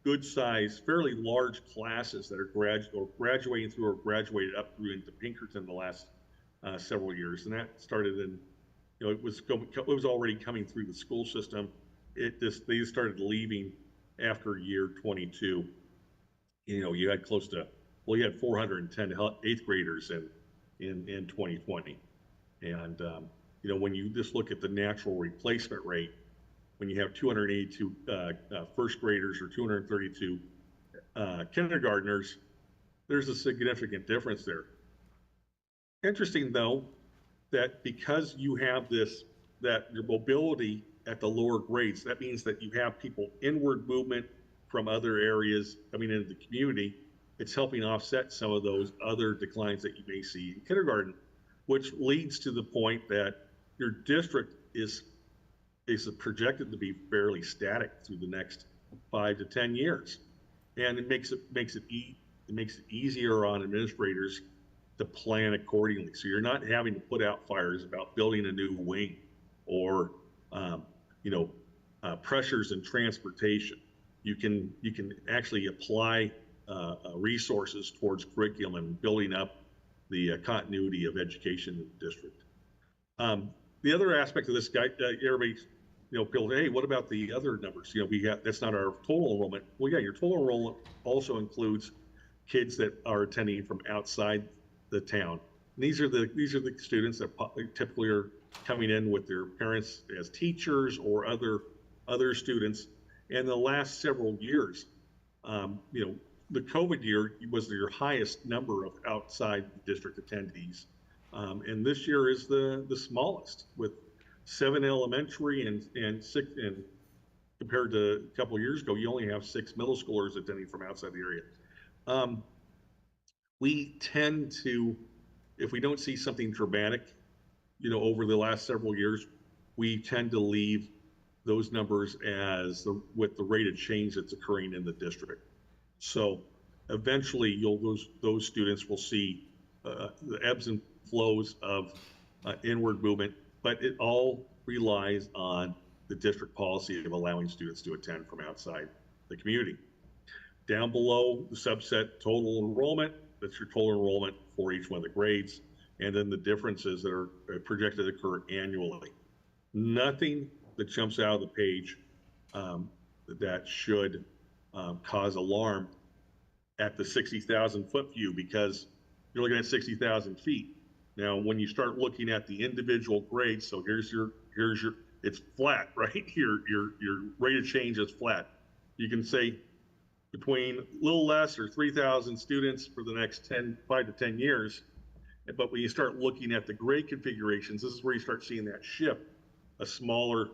good size, fairly large classes that are graduating through or graduated up through into Pinkerton the last several years. And that started in, it was already coming through the school system. They started leaving after year 22. You had you had 410 eighth graders in 2020. And, when you just look at the natural replacement rate, when you have 282 first graders or 232 kindergartners, there's a significant difference there. Interesting though, that because you have that your mobility at the lower grades, that means that you have people inward movement from other areas coming into the community. It's helping offset some of those other declines that you may see in kindergarten, which leads to the point that your district is projected to be fairly static through the next 5 to 10 years. And it makes it easier on administrators to plan accordingly. So you're not having to put out fires about building a new wing or pressures in transportation. You can actually apply resources towards curriculum and building up the continuity of education in the district. The other aspect of this guy, everybody, people, hey, what about the other numbers? That's not our total enrollment. Well, yeah, your total enrollment also includes kids that are attending from outside the town. And these are the students that typically are coming in with their parents as teachers or other students. And the last several years, the COVID year was your highest number of outside district attendees. And this year is the smallest, with 7 elementary and 6, and compared to a couple of years ago, you only have 6 middle schoolers attending from outside the area. We tend to, if we don't see something dramatic, over the last several years, we tend to leave those numbers as with the rate of change that's occurring in the district. So eventually those students will see the ebbs and flows of inward movement, but it all relies on the district policy of allowing students to attend from outside the community. Down below the subset total enrollment, that's your total enrollment for each one of the grades, and then the differences that are projected to occur annually. Nothing that jumps out of the page that should cause alarm at the 60,000 foot view, because you're looking at 60,000 feet. Now, when you start looking at the individual grades, so here's your, it's flat, right? Your rate of change is flat. You can say between a little less or 3,000 students for the next 5 to 10 years. But when you start looking at the grade configurations, this is where you start seeing that shift, a smaller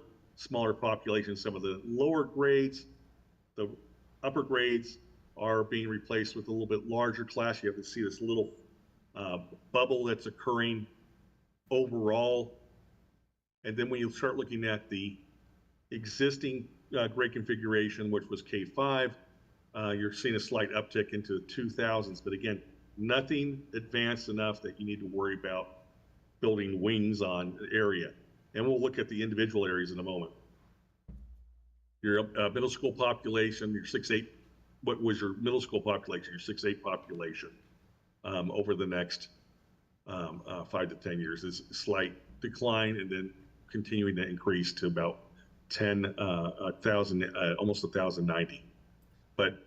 population. Some of the lower grades, the upper grades are being replaced with a little bit larger class. You have to see this little bubble that's occurring overall. And then when you start looking at the existing grade configuration, which was K5, you're seeing a slight uptick into the 2000s. But again, nothing advanced enough that you need to worry about building wings on the area. And we'll look at the individual areas in a moment. Your middle school population, your 6-8, what was your middle school population, your 6-8 population over the next 5 to 10 years is a slight decline, and then continuing to increase to about 10,000, almost 1,090. But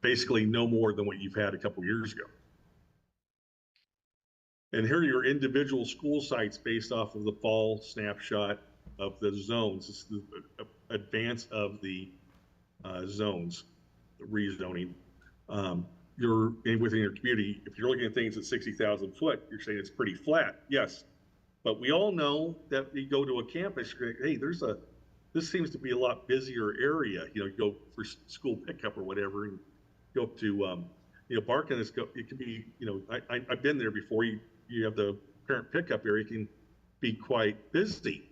basically no more than what you've had a couple years ago. And here are your individual school sites based off of the fall snapshot of the zones. This is the advance of the zones, the rezoning. You're within your community. If you're looking at things at 60,000 foot, you're saying it's pretty flat. Yes, but we all know that you go to a campus, you're like, hey, this seems to be a lot busier area. You go for school pickup or whatever, and go up to Barkin. It can be, I've been there before. You have the parent pickup area, can be quite busy.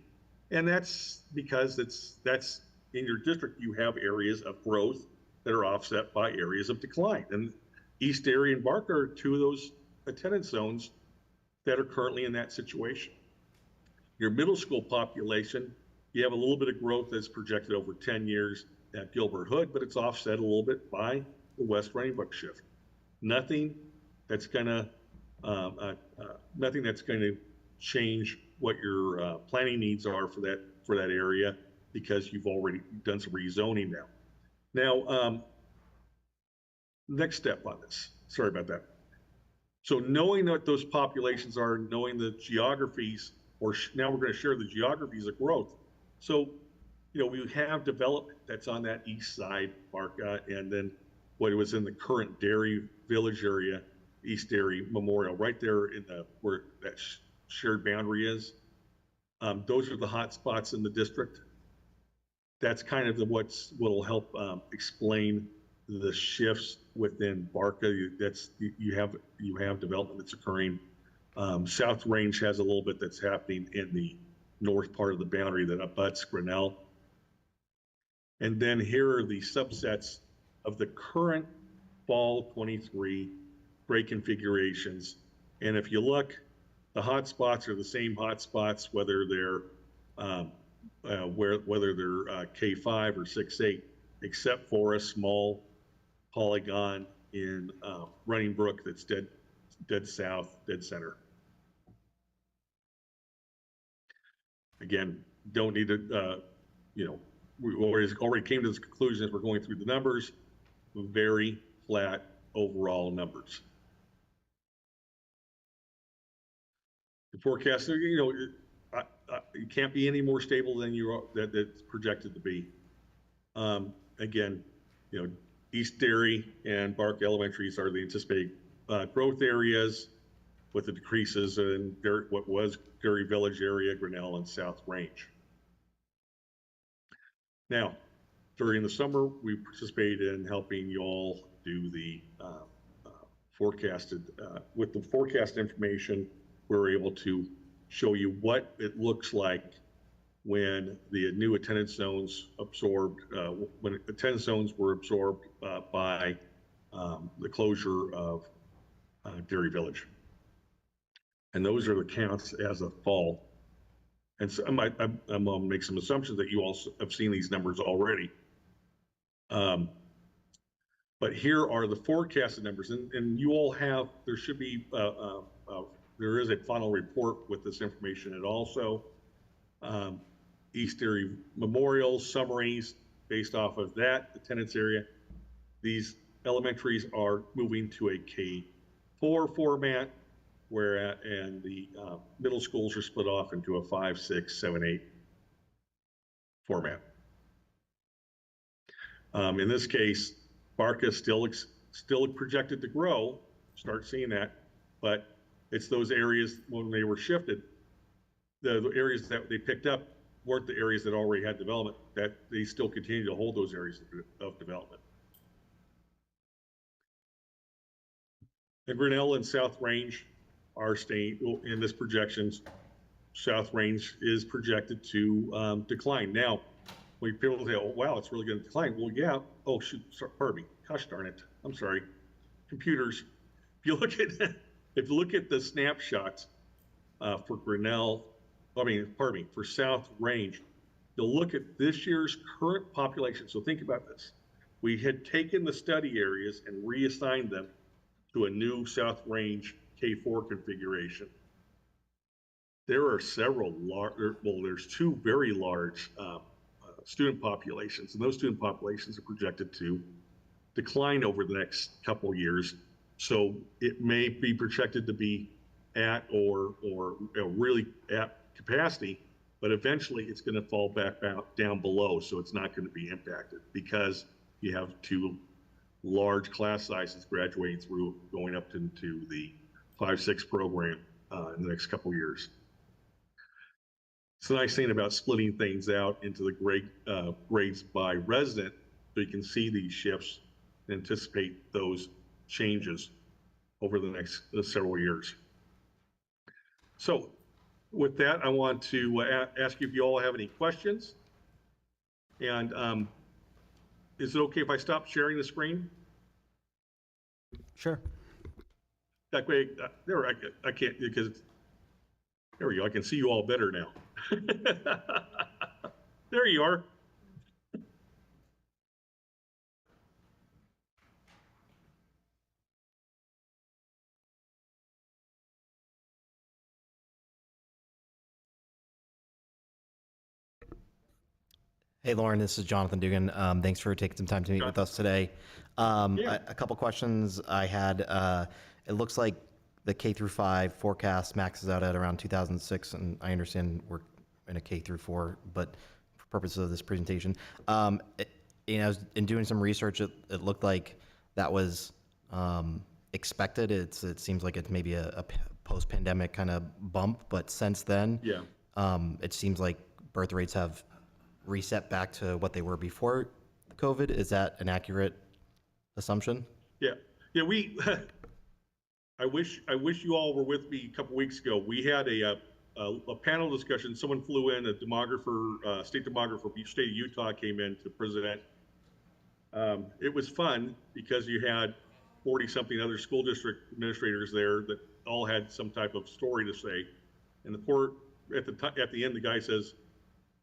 And that's because that's in your district, you have areas of growth that are offset by areas of decline. And East Area and Barker are two of those attendance zones that are currently in that situation. Your middle school population, you have a little bit of growth that's projected over 10 years at Gilbert Hood, but it's offset a little bit by the West Running Book shift. Nothing that's gonna change what your planning needs are for that area, because you've already done some rezoning now. Now, next step on this. Sorry about that. So knowing what those populations are, knowing the geographies, now we're going to share the geographies of growth. So, we have development that's on that east side, Barca, and then what was in the current Derry Village area, East Derry Memorial, right there in where that shared boundary is. Those are the hot spots in the district. That's kind of what'll help explain the shifts within Barca. You have development that's occurring. South Range has a little bit that's happening in the north part of the boundary that abuts Grinnell. And then here are the subsets of the current fall 23 grade configurations. And if you look, the hot spots are the same hot spots, whether they're K5 or 6-8, except for a small polygon in Running Brook that's dead south, dead center. Again, don't need to, we already came to this conclusion as we're going through the numbers, very flat overall numbers. The forecast, it can't be any more stable than that's projected to be. Again, East Derry and Bark Elementaries are the anticipated growth areas, with the decreases in what was Derry Village area, Grinnell, and South Range. Now, during the summer, we participated in helping you all do the forecasted, with the forecast information, we were able to show you what it looks like when the new attendance zones when attendance zones were absorbed by the closure of Derry Village. And those are the counts as of fall. And so I'm gonna make some assumptions that you all have seen these numbers already. But here are the forecasted numbers, and you all have, there should be, there is a final report with this information, and also East Derry Memorial summaries based off of that attendance area. These elementaries are moving to a K4 format, and the middle schools are split off into a 5, 6, 7, 8 format. In this case, Barca is still projected to grow, start seeing that, but it's those areas when they were shifted, the areas that they picked up weren't the areas that already had development, that they still continue to hold those areas of development. The Grinnell and South Range are staying in this projections. South Range is projected to decline. Now, when people say, oh, wow, it's really going to decline. Well, yeah. Oh, shoot, sorry, pardon me. Gosh darn it. I'm sorry. Computers. If you look at the snapshots for Grinnell, for South Range, you'll look at this year's current population. So think about this. We had taken the study areas and reassigned them to a new South Range K4 configuration. There are several large, there's two very large student populations, and those student populations are projected to decline over the next couple of years. So it may be projected to be at or really at capacity, but eventually it's going to fall back down below, so it's not going to be impacted because you have two large class sizes graduating through, going up into the 5-6 program in the next couple of years. It's a nice thing about splitting things out into the grades by resident, so you can see these shifts and anticipate those changes over the next several years. So with that, I want to ask you if you all have any questions. And is it okay if I stop sharing the screen? Sure. That way, I can't, because there we go. I can see you all better now. There you are. Hey, Lauren, this is Jonathan Dugan. Thanks for taking some time to meet with us today. Yeah. A couple questions I had. It looks like the K through 5 forecast maxes out at around 2006, and I understand we're in a K through 4, but for purposes of this presentation, in doing some research, it looked like that was expected. It seems like it's maybe a post-pandemic kind of bump, but since then, Yeah. It seems like birth rates have reset back to what they were before COVID. Is that an accurate assumption? Yeah. We. I wish you all were with me a couple weeks ago. We had a panel discussion. Someone flew in, a demographer, state demographer from the state of Utah came in to present. It was fun because you had 40-something other school district administrators there that all had some type of story to say. And at the end, the guy says,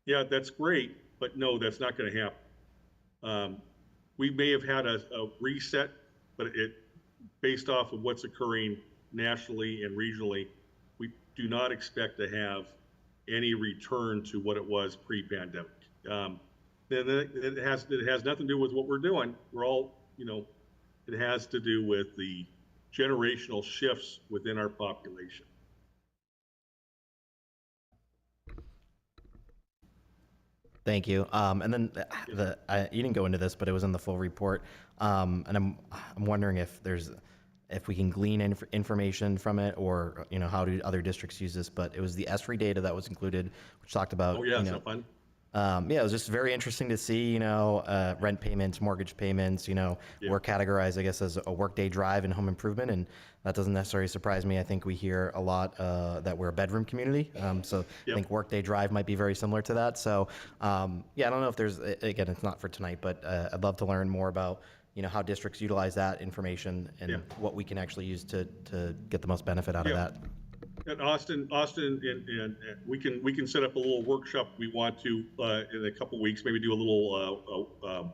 "Yeah, that's great, but no, that's not going to happen." We may have had a reset, but based off of what's occurring nationally and regionally, we do not expect to have any return to what it was pre-pandemic. It has nothing to do with what we're doing. We're all, it has to do with the generational shifts within our population. Thank you. And then you didn't go into this, but it was in the full report. And I'm wondering if we can glean information from it, or how do other districts use this? But it was the ESRI data that was included, which talked about Oh yeah, so fun. Yeah, it was just very interesting to see, rent payments, mortgage payments, we're categorized, I guess, as a workday drive and home improvement, and that doesn't necessarily surprise me. I think we hear a lot that we're a bedroom community, so I think workday drive might be very similar to that. So, yeah, I don't know if there's, again, it's not for tonight, but I'd love to learn more about, how districts utilize that information and what we can actually use to get the most benefit out of that. And Austin, and we can set up a little workshop if we want to in a couple weeks. Maybe do a little.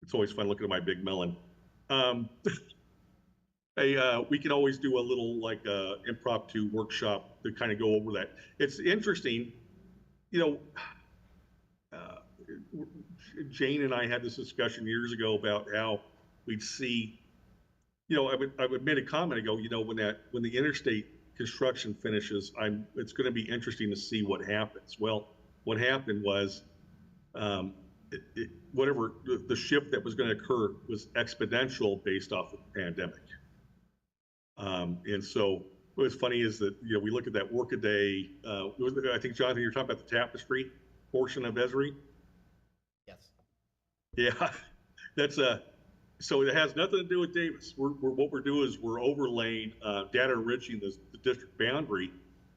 It's always fun looking at my big melon. We can always do a little like impromptu workshop to kind of go over that. It's interesting, Jane and I had this discussion years ago about how we'd see. I would made a comment ago, when the interstate construction finishes, it's going to be interesting to see what happens. Well, what happened was, whatever the shift that was going to occur was exponential based off of the pandemic. And so what's funny is that, we look at that workaday, I think, Jonathan, you're talking about the tapestry portion of Esri. Yes. Yeah, that's so it has nothing to do with Davis. What we're doing is we're overlaying, data enriching the district boundary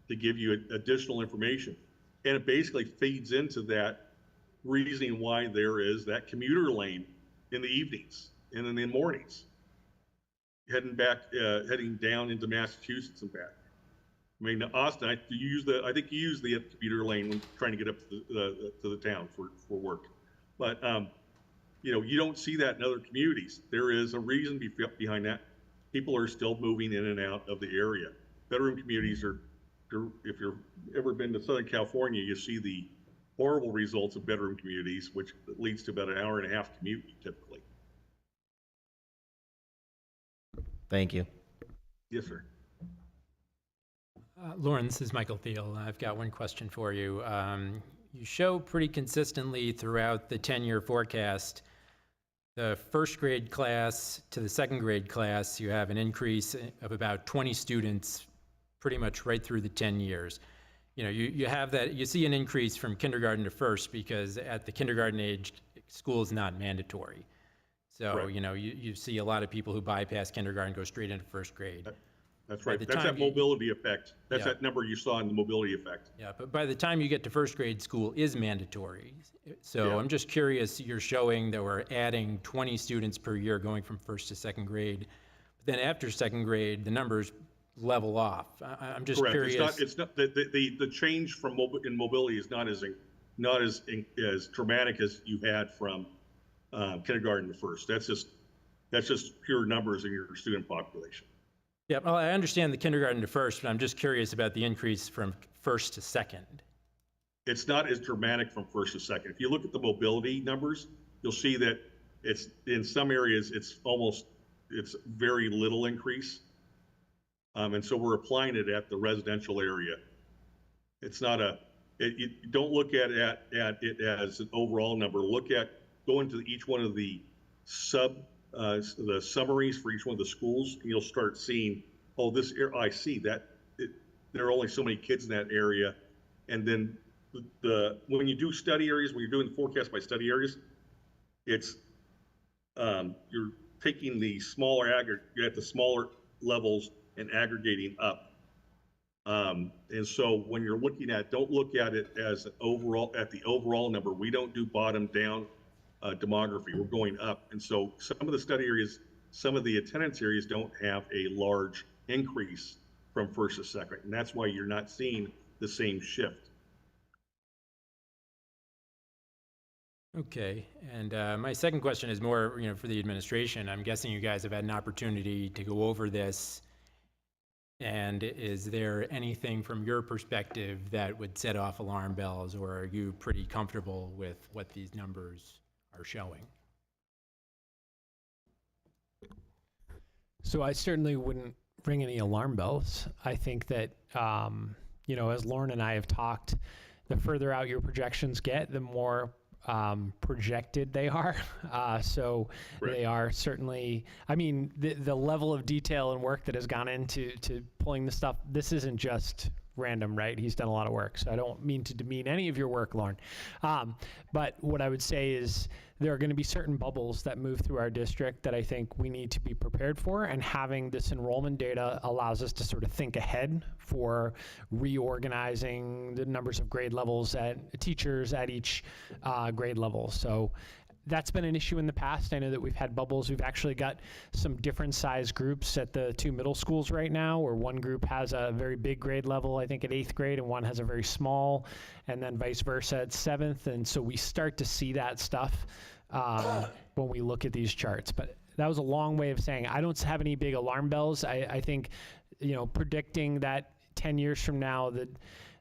to give you additional information. And it basically feeds into that reasoning why there is that commuter lane in the evenings and in the mornings, heading down into Massachusetts and back. I mean, Austin, I think you use the commuter lane when trying to get up to the town for work. But, you don't see that in other communities. There is a reason behind that. People are still moving in and out of the area. Bedroom communities if you've ever been to Southern California, you see the horrible results of bedroom communities, which leads to about an hour and a half commute typically. Thank you. Yes, sir. Lauren, this is Michael Thiel. I've got one question for you. You show pretty consistently throughout the 10-year forecast, the first grade class to the second grade class, you have an increase of about 20 students pretty much right through the 10 years. You have that, you see an increase from kindergarten to first because at the kindergarten age, school is not mandatory. So, right. You see a lot of people who bypass kindergarten, go straight into first grade. That's right. That's that mobility effect. That's Yeah. that number you saw in the mobility effect. Yeah, but by the time you get to first grade, school is mandatory. So Yeah. I'm just curious, you're showing that we're adding 20 students per year going from first to second grade. But then after second grade, the numbers level off. I'm just Correct. curious. It's not the change from in mobility is not as dramatic as you had from kindergarten to first. That's just pure numbers in your student population. Yeah, well, I understand the kindergarten to first, but I'm just curious about the increase from first to second. It's not as dramatic from first to second. If you look at the mobility numbers, you'll see that it's in some areas it's very little increase. And so we're applying it at the residential area. It's not don't look at it as an overall number. Go into each one of the the summaries for each one of the schools, and you'll start seeing, I see that there are only so many kids in that area. And then when you do study areas, when you're doing the forecast by study areas, it's, you're taking the smaller levels and aggregating up. And so when you're looking don't look at it as the overall number. We don't do bottom down demography. We're going up. And so some of the study areas, some of the attendance areas don't have a large increase from first to second. And that's why you're not seeing the same shift. Okay, and my second question is more, for the administration. I'm guessing you guys have had an opportunity to go over this. And is there anything from your perspective that would set off alarm bells, or are you pretty comfortable with what these numbers are showing? So I certainly wouldn't ring any alarm bells. I think that, as Lauren and I have talked, the further out your projections get, the more projected they are. So Right. They are certainly, the level of detail and work that has gone into pulling this stuff, this isn't just random, right? He's done a lot of work, so I don't mean to demean any of your work, Lauren. But what I would say is there are going to be certain bubbles that move through our district that I think we need to be prepared for, and having this enrollment data allows us to sort of think ahead for reorganizing the numbers of grade levels at teachers at each grade level. So that's been an issue in the past. I know that we've had bubbles. We've actually got some different size groups at the 2 middle schools right now, where one group has a very big grade level, I think at 8th grade, and one has a very small, and then vice versa at 7th. And so we start to see that stuff when we look at these charts. But that was a long way of saying I don't have any big alarm bells. I think, predicting that 10 years from now that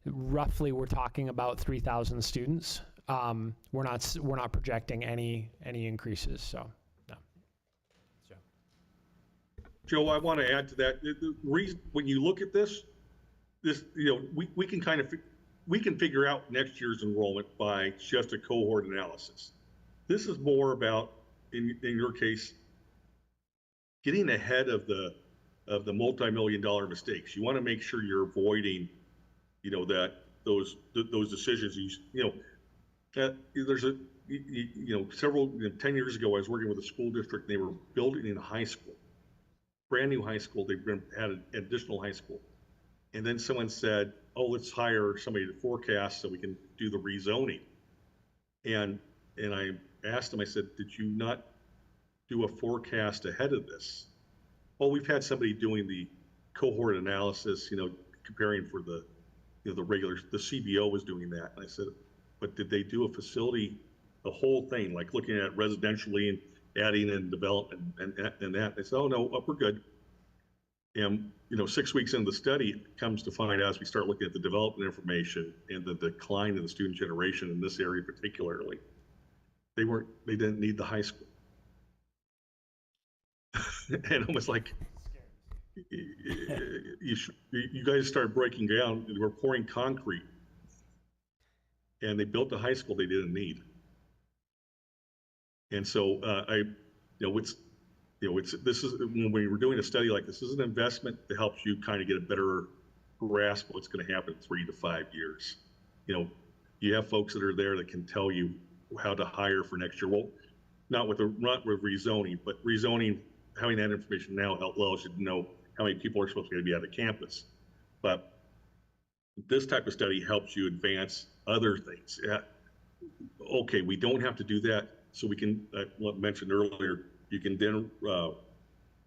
roughly we're talking about 3,000 students. We're not projecting any increases, so no. Joe, I want to add to that. The reason, when you look at this, we can figure out next year's enrollment by just a cohort analysis. This is more about, in your case, getting ahead of the multi-million-dollar mistakes. You want to make sure you're avoiding, that those decisions. There's several 10 years ago, I was working with a school district. They were building in a high school, brand new high school. They've had an additional high school, and then someone said, "Oh, let's hire somebody to forecast so we can do the rezoning." And I asked them. I said, "Did you not do a forecast ahead of this?" "Oh, we've had somebody doing the cohort analysis, comparing for the CBO was doing that." And I said, "But did they do a facility, the whole thing, like looking at residentially and adding in development and that?" They said, "Oh, no, we're good." And, 6 weeks into the study, it comes to find out as we start looking at the development information and the decline in the student generation in this area particularly, they didn't need the high school. And it was like, you guys start breaking down, we're pouring concrete. And they built a high school they didn't need. And so this is when we were doing a study like this is an investment that helps you kind of get a better grasp of what's going to happen in 3 to 5 years. You have folks that are there that can tell you how to hire for next year. Well, not with rezoning, but rezoning, having that information now allows you to know how many people are supposed to be out of campus. But this type of study helps you advance other things. Okay, we don't have to do that, so we can, what I mentioned earlier, you can then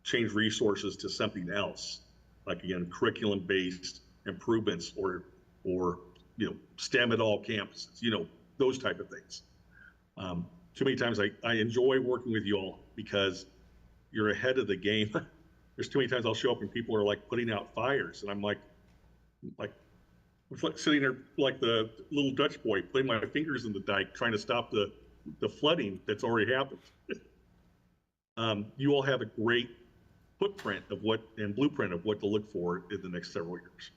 change resources to something else, like again, curriculum-based improvements or STEM at all campuses, those type of things. Too many times I enjoy working with you all because you're ahead of the game. There's too many times I'll show up and people are like putting out fires, and I'm like sitting there like the little Dutch boy, putting my fingers in the dike, trying to stop the flooding that's already happened. You all have a great footprint of blueprint of what to look for in the next several years.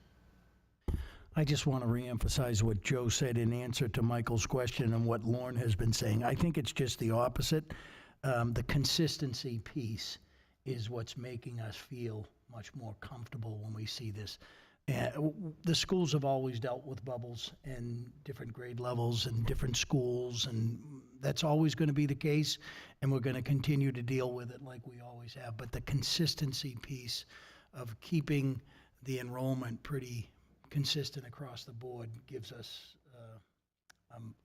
I just want to reemphasize what Joe said in answer to Michael's question and what Lauren has been saying. I think it's just the opposite. The consistency piece is what's making us feel much more comfortable when we see this. The schools have always dealt with bubbles and different grade levels and different schools, and that's always going to be the case, and we're going to continue to deal with it like we always have. But the consistency piece of keeping the enrollment pretty consistent across the board gives us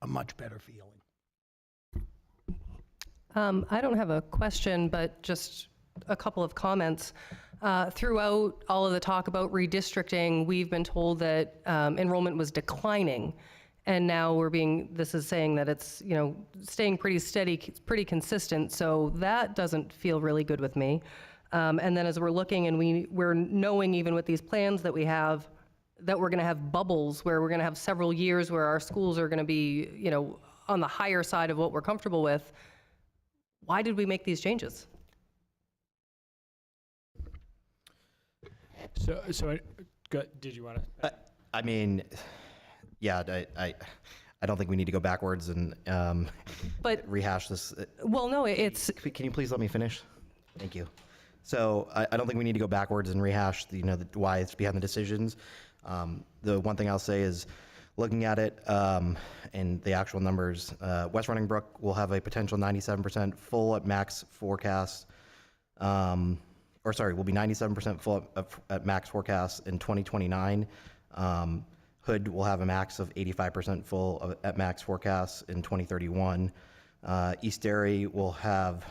a much better feeling. I don't have a question, but just a couple of comments. Throughout all of the talk about redistricting, we've been told that enrollment was declining, and now this is saying that it's, staying pretty steady, pretty consistent, so that doesn't feel really good with me. And then as we're looking and we're knowing even with these plans that we have, that we're gonna have bubbles where we're gonna have several years where our schools are gonna be, on the higher side of what we're comfortable with. Why did we make these changes? So did you want to? I mean, yeah, I don't think we need to go backwards and but rehash this. Well, no, it's. Can you please let me finish? Thank you. So I don't think we need to go backwards and rehash why it's behind the decisions. The one thing I'll say is, looking at it and the actual numbers, West Running Brook will have a potential 97% full at max forecast, will be 97% full at max forecast in 2029. Hood will have a max of 85% full at max forecast in 2031. East Derry will have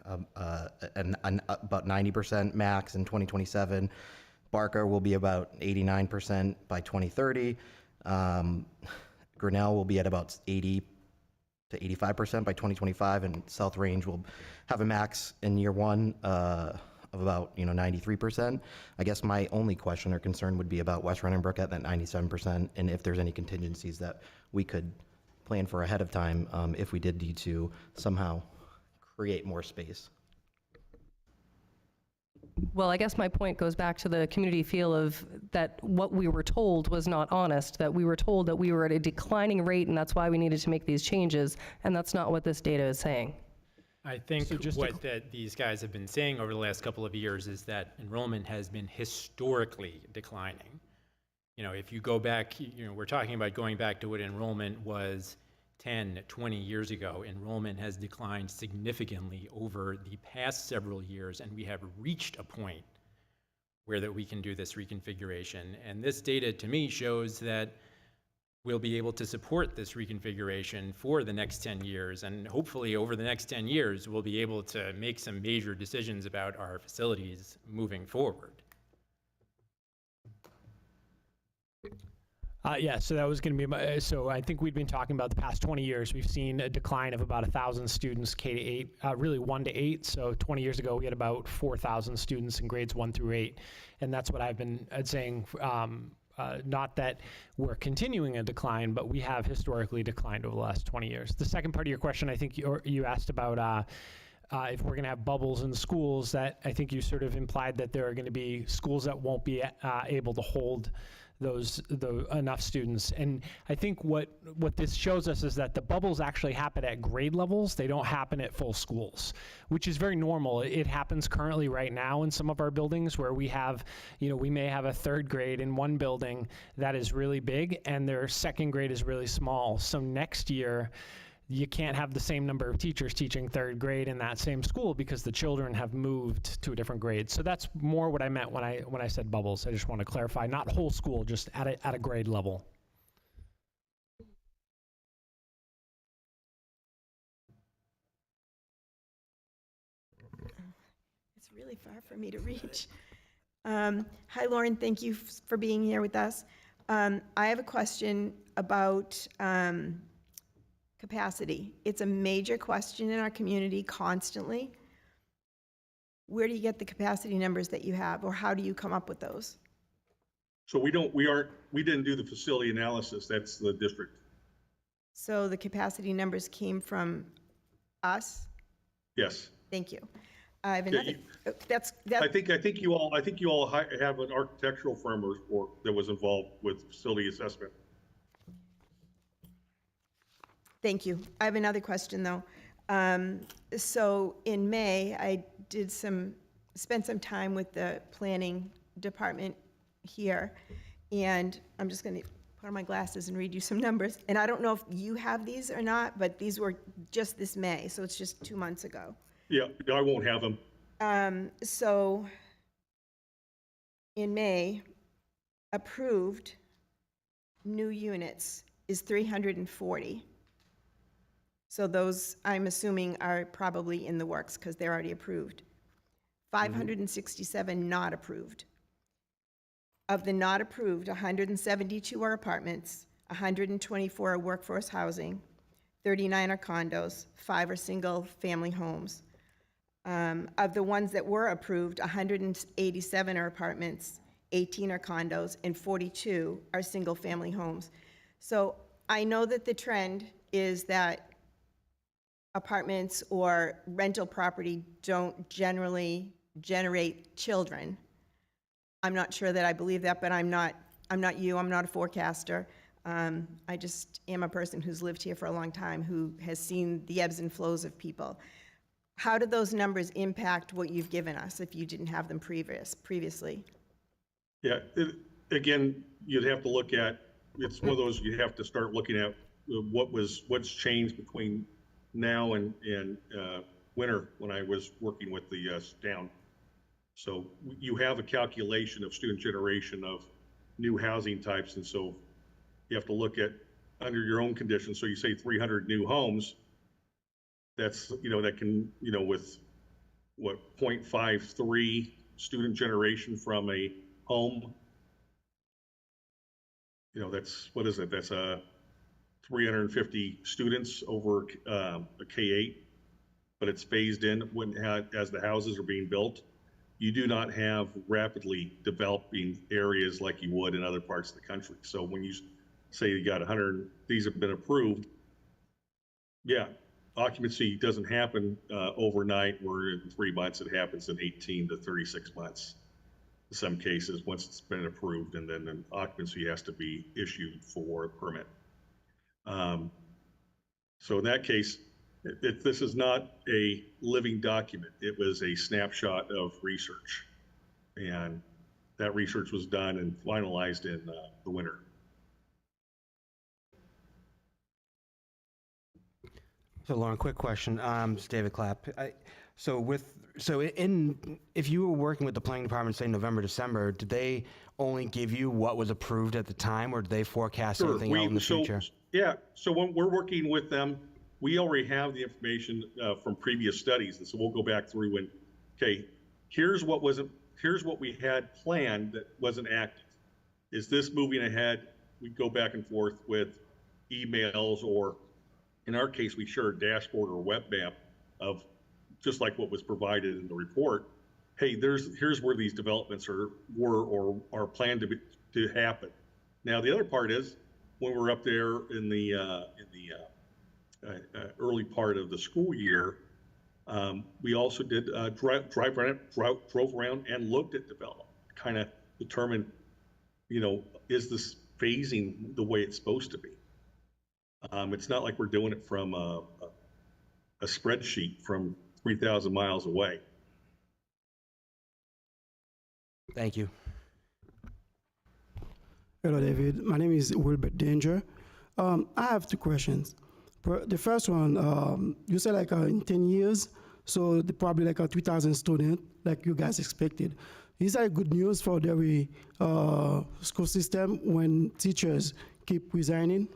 about 90% max in 2027. Barker will be about 89% by 2030. Grinnell will be at about 80 to 85% by 2025, and South Range will have a max in year one of about 93%. I guess my only question or concern would be about West Running Brook at that 97%, and if there's any contingencies that we could plan for ahead of time if we did need to somehow create more space. Well, I guess my point goes back to the community feel of that what we were told was not honest, that we were told that we were at a declining rate and that's why we needed to make these changes, and that's not what this data is saying. I think that these guys have been saying over the last couple of years is that enrollment has been historically declining. If you go back, we're talking about going back to what enrollment was 10, 20 years ago. Enrollment has declined significantly over the past several years, and we have reached a point where that we can do this reconfiguration. And this data, to me, shows that we'll be able to support this reconfiguration for the next 10 years, and hopefully over the next 10 years, we'll be able to make some major decisions about our facilities moving forward. Yeah, so that was going to be so I think we've been talking about the past 20 years. We've seen a decline of about 1,000 students, K-8, really 1 to 8. So 20 years ago, we had about 4,000 students in grades 1 through 8. And that's what I've been saying, not that we're continuing a decline, but we have historically declined over the last 20 years. The second part of your question, I think you asked about if we're going to have bubbles in schools, that I think you sort of implied that there are going to be schools that won't be able to hold enough students. And I think what this shows us is that the bubbles actually happen at grade levels. They don't happen at full schools, which is very normal. It happens currently right now in some of our buildings where we have, we may have a third grade in one building that is really big and their second grade is really small. So next year, you can't have the same number of teachers teaching third grade in that same school because the children have moved to a different grade. So that's more what I meant when I said bubbles. I just want to clarify, not whole school, just at a grade level. It's really far for me to reach. Hi, Lauren. Thank you for being here with us. I have a question about capacity. It's a major question in our community constantly. Where do you get the capacity numbers that you have, or how do you come up with those? So we didn't do the facility analysis. That's the district. So the capacity numbers came from us? Yes. Thank you. I have another. I think you all have an architectural firm or that was involved with facility assessment. Thank you. I have another question, though. So in May, I spent some time with the planning department here, and I'm just going to put on my glasses and read you some numbers. And I don't know if you have these or not, but these were just this May, so it's just 2 months ago. Yeah, I won't have them. So in May, approved new units is 340. So those, I'm assuming, are probably in the works because they're already approved. 567 not approved. Of the not approved, 172 are apartments, 124 are workforce housing, 39 are condos, 5 are single-family homes. Of the ones that were approved, 187 are apartments, 18 are condos, and 42 are single-family homes. So I know that the trend is that apartments or rental property don't generally generate children. I'm not sure that I believe that, but I'm not you, I'm not a forecaster. I just am a person who's lived here for a long time, who has seen the ebbs and flows of people. How do those numbers impact what you've given us if you didn't have them previously? Yeah, again, you'd have to look at, it's one of those, you have to start looking at what's changed between now and winter when I was working with the town. So you have a calculation of student generation of new housing types, and so you have to look at under your own conditions. So you say 300 new homes, that's, that can, with what, 0.53 student generation from a home, that's, what is it? That's 350 students over a K-8, but it's phased in as the houses are being built. You do not have rapidly developing areas like you would in other parts of the country. So when you say you got 100, these have been approved, yeah, occupancy doesn't happen overnight, where in 3 months, it happens in 18 to 36 months. In some cases, once it's been approved, and then an occupancy has to be issued for a permit. So in that case, this is not a living document. It was a snapshot of research. And that research was done and finalized in the winter. So Lauren, quick question. It's David Clapp. If you were working with the planning department, say November, December, did they only give you what was approved at the time, or did they forecast anything out in the future? Yeah, so when we're working with them, we already have the information from previous studies, and so we'll go back through and, okay, here's what we had planned that wasn't active. Is this moving ahead? We go back and forth with emails, or in our case, we share a dashboard or web map of just like what was provided in the report. Hey, here's where these developments were or are planned to happen. Now, the other part is when we're up there in the early part of the school year, we also did drove around and looked at development, kind of determine, is this phasing the way it's supposed to be? It's not like we're doing it from a spreadsheet from 3,000 miles away. Thank you. Hello, David. My name is Wilbert Danger. I have two questions. The first one, you said like in 10 years, so probably like 3,000 students, like you guys expected. Is that good news for the school system when teachers keep resigning?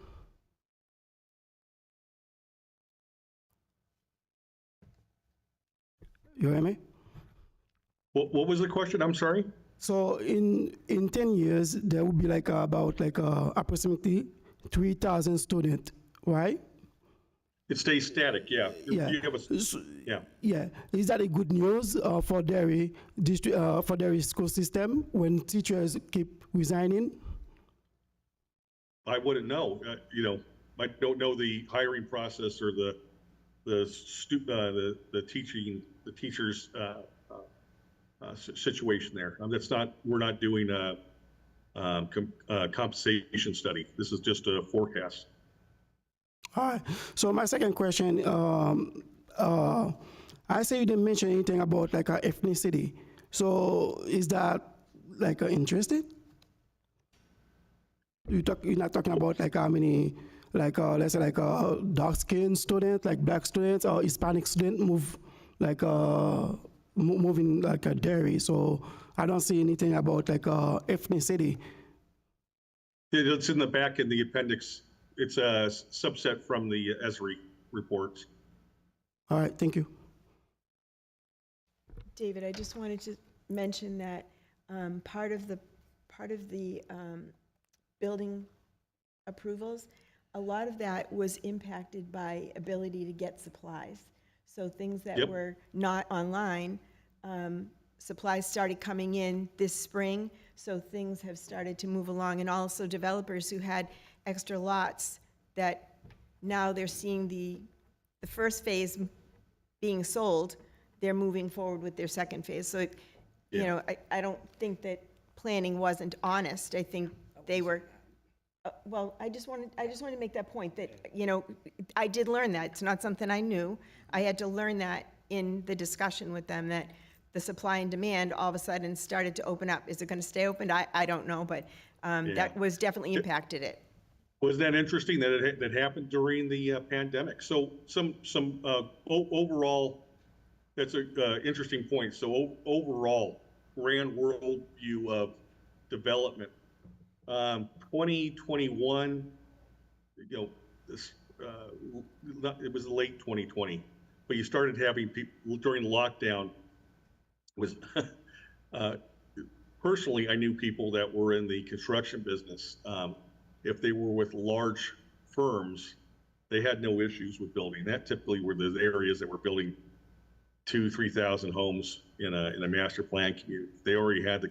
You hear me? What was the question? I'm sorry. So in 10 years, there will be like about like approximately 3,000 students, right? It stays static, yeah. Yeah. You have yeah. Yeah. Is that a good news for Derry school system when teachers keep resigning? I wouldn't know. I don't know the hiring process or the teachers' situation there. We're not doing a compensation study. This is just a forecast. All right. So my second question, I say you didn't mention anything about like ethnicity. So is that like interested? You're not talking about like how many, like let's say like dark-skinned students, like black students or Hispanic students moving like a Derry. So I don't see anything about like ethnicity. It's in the back in the appendix. It's a subset from the ESRI reports. All right, thank you. David, I just wanted to mention that part of the building approvals, a lot of that was impacted by ability to get supplies. So things that Yep. were not online, supplies started coming in this spring, so things have started to move along. And also developers who had extra lots that now they're seeing the first phase being sold, they're moving forward with their second phase. So, I don't think that planning wasn't honest. I think they were, I just wanted to make that point that, I did learn that. It's not something I knew. I had to learn that in the discussion with them, that the supply and demand all of a sudden started to open up. Is it going to stay open? I don't know, but that was definitely impacted it. Was that interesting that that happened during the pandemic? So overall, that's a interesting point. So overall, grand world view of development. 2021, you know, this it was late 2020, but you started having people during lockdown. Was personally, I knew people that were in the construction business. If they were with large firms, they had no issues with building. That typically were the areas that were building 2,000-3,000 homes in a master plan community. They already had the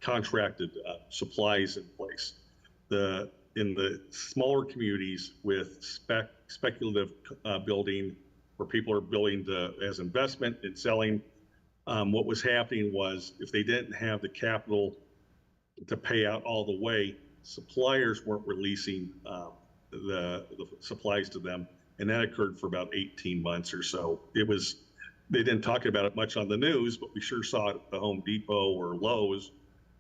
contracted supplies in place. In the smaller communities with speculative building, where people are building as investment and selling, what was happening was if they didn't have the capital to pay out all the way, suppliers weren't releasing the supplies to them, and that occurred for about 18 months or so. They didn't talk about it much on the news, but we sure saw it at the Home Depot or Lowe's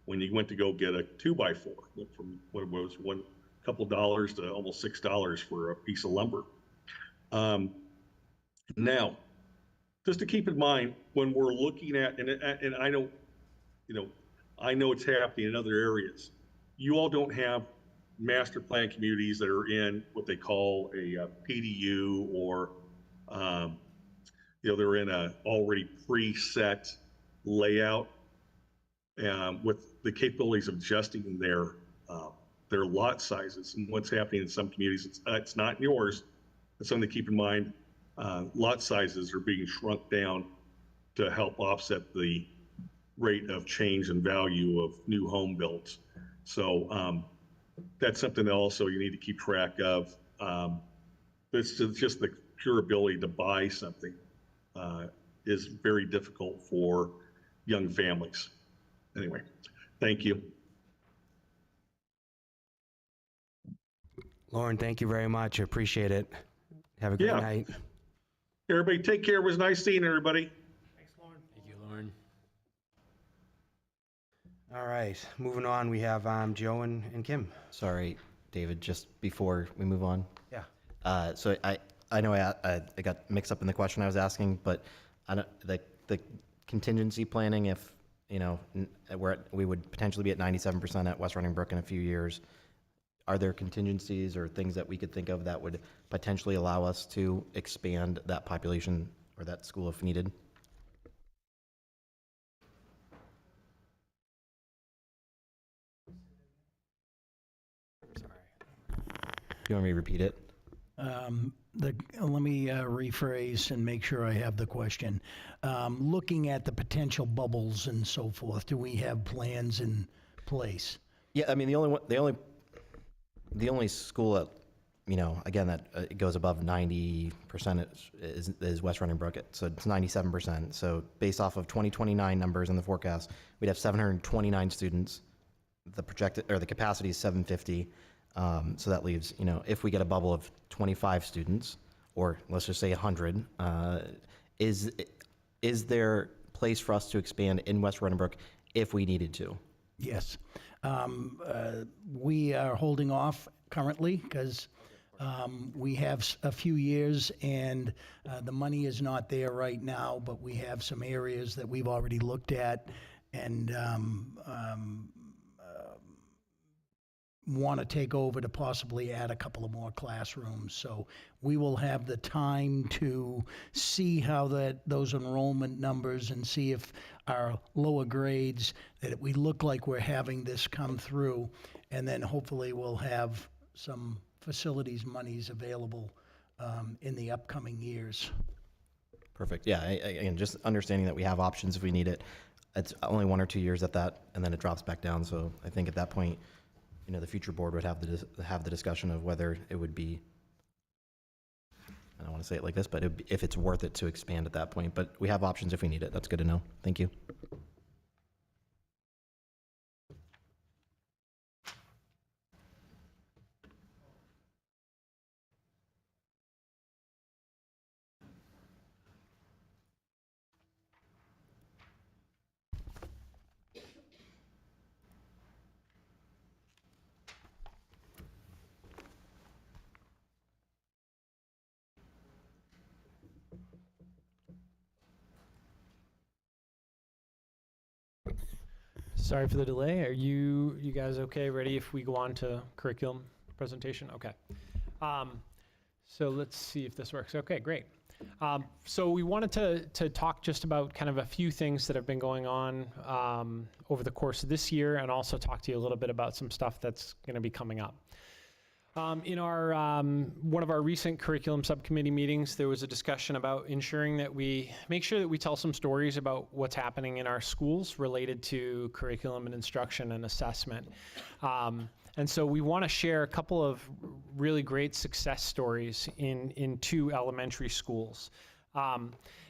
when you went to go get a 2x4 from what was a couple dollars to almost $6 for a piece of lumber. Now, just to keep in mind when we're looking at, and I don't, I know it's happening in other areas. You all don't have master plan communities that are in what they call a PDU, or they're in a already preset layout with the capabilities of adjusting their lot sizes. And what's happening in some communities, it's not in yours, but something to keep in mind. Lot sizes are being shrunk down to help offset the rate of change in value of new home builds. So that's something that also you need to keep track of. It's just the pure ability to buy something is very difficult for young families. Anyway, thank you. Lauren, thank you very much. I appreciate it. Have a great night. Everybody take care. It was nice seeing everybody. Thanks, Lauren. Thank you, Lauren. All right, moving on, we have Joe and Kim. Sorry, David, just before we move on. Yeah. So I know I got mixed up in the question I was asking, but I don't, the contingency planning, if, we would potentially be at 97% at West Running Brook in a few years. Are there contingencies or things that we could think of that would potentially allow us to expand that population or that school if needed? Sorry. Do you want me to repeat it? Let me rephrase and make sure I have the question. Looking at the potential bubbles and so forth, do we have plans in place? Yeah, I mean, the only school that, again, that it goes above 90% is West Running Brook. So it's 97%. So based off of 2029 numbers in the forecast, we'd have 729 students. The projected, or the capacity is 750. So that leaves, if we get a bubble of 25 students, or let's just say 100, is there place for us to expand in West Running Brook if we needed to? Yes. We are holding off currently because we have a few years and the money is not there right now, but we have some areas that we've already looked at and want to take over to possibly add a couple of more classrooms. So we will have the time to see how those enrollment numbers and see if our lower grades, that we look like we're having this come through, and then hopefully we'll have some facilities monies available in the upcoming years. Perfect. Yeah, again, just understanding that we have options if we need it. It's only 1 or 2 years at that, and then it drops back down. So I think at that point, the future board would have the discussion of whether it would be, I don't want to say it like this, but if it's worth it to expand at that point. But we have options if we need it. That's good to know. Thank you. Sorry for the delay. Are you guys okay? Ready if we go on to curriculum presentation? Okay. So let's see if this works. Okay, great. So we wanted to talk just about kind of a few things that have been going on over the course of this year, and also talk to you a little bit about some stuff that's going to be coming up. In our one of our recent curriculum subcommittee meetings, there was a discussion about ensuring that we make sure that we tell some stories about what's happening in our schools related to curriculum and instruction and assessment. And so we want to share a couple of really great success stories in 2 elementary schools.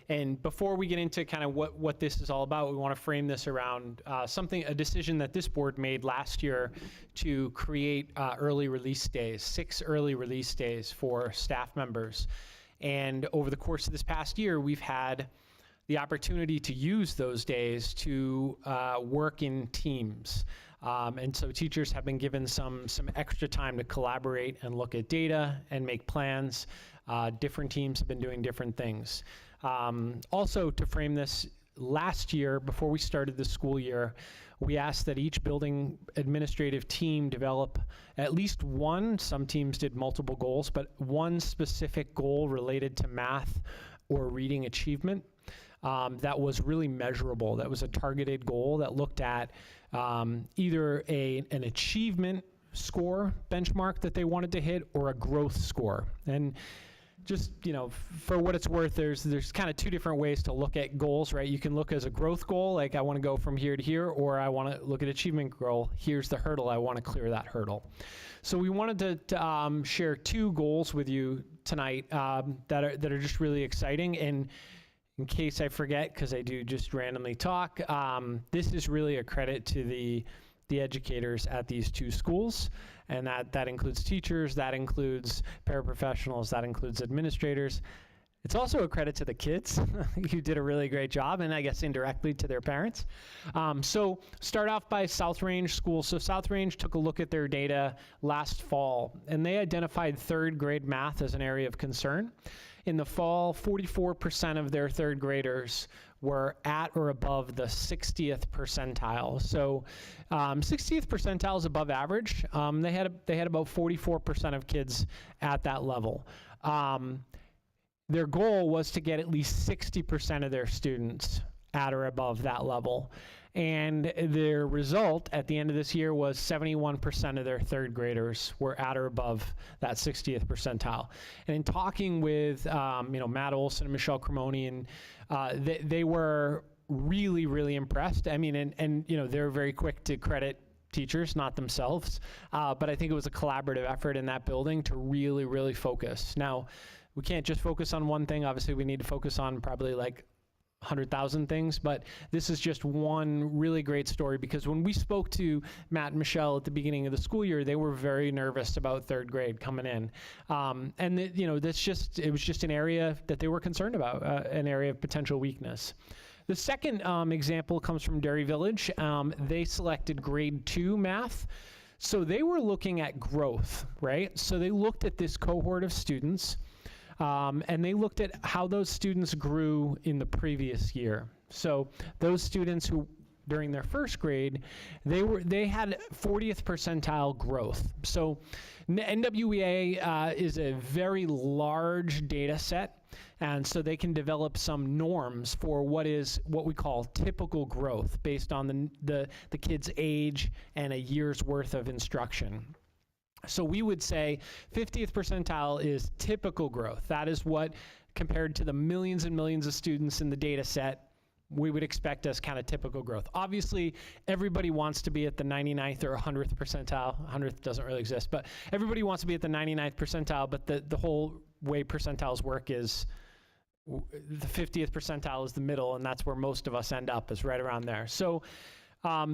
And before we get into kind of what this is all about, we want to frame this around a decision that this board made last year to create early release days, 6 early release days for staff members. And over the course of this past year, we've had the opportunity to use those days to work in teams. And so teachers have been given some extra time to collaborate and look at data and make plans. Different teams have been doing different things. Also, to frame this, last year, before we started the school year, we asked that each building administrative team develop at least one, some teams did multiple goals, but one specific goal related to math or reading achievement that was really measurable. That was a targeted goal that looked at either an achievement score benchmark that they wanted to hit or a growth score. And just, for what it's worth, there's kind of 2 different ways to look at goals, right? You can look as a growth goal, like I want to go from here to here, or I want to look at achievement goal. Here's the hurdle. I want to clear that hurdle. So we wanted to share 2 goals with you tonight that are just really exciting. And in case I forget, because I do just randomly talk, this is really a credit to the educators at these 2 schools, and that includes teachers, that includes paraprofessionals, that includes administrators. It's also a credit to the kids who did a really great job, and I guess indirectly to their parents. So start off by South Range School. So South Range took a look at their data last fall, and they identified 3rd grade math as an area of concern. In the fall, 44% of their 3rd graders were at or above the 60th percentile. So 60th percentile is above average. They had about 44% of kids at that level. Their goal was to get at least 60% of their students at or above that level. And their result at the end of this year was 71% of their 3rd graders were at or above that 60th percentile. And in talking with Matt Olson and Michelle Cremoni, and they were really, really impressed. I mean, and they're very quick to credit teachers, not themselves. But I think it was a collaborative effort in that building to really, really focus. Now, we can't just focus on one thing. Obviously, we need to focus on probably like 100,000 things, but this is just one really great story, because when we spoke to Matt and Michelle at the beginning of the school year, they were very nervous about 3rd grade coming in. And it was just an area that they were concerned about, an area of potential weakness. The second example comes from Derry Village. They selected grade 2 math. So they were looking at growth, right? So they looked at this cohort of students, and they looked at how those students grew in the previous year. So those students who, during their 1st grade, they had 40th percentile growth. So NWEA is a very large data set, and so they can develop some norms for what we call typical growth based on the kid's age and a year's worth of instruction. So we would say 50th percentile is typical growth. That is what, compared to the millions and millions of students in the data set, we would expect as kind of typical growth. Obviously, everybody wants to be at the 99th or 100th percentile. 100th doesn't really exist, but everybody wants to be at the 99th percentile, but the whole way percentiles work is the 50th percentile is the middle, and that's where most of us end up, is right around there. So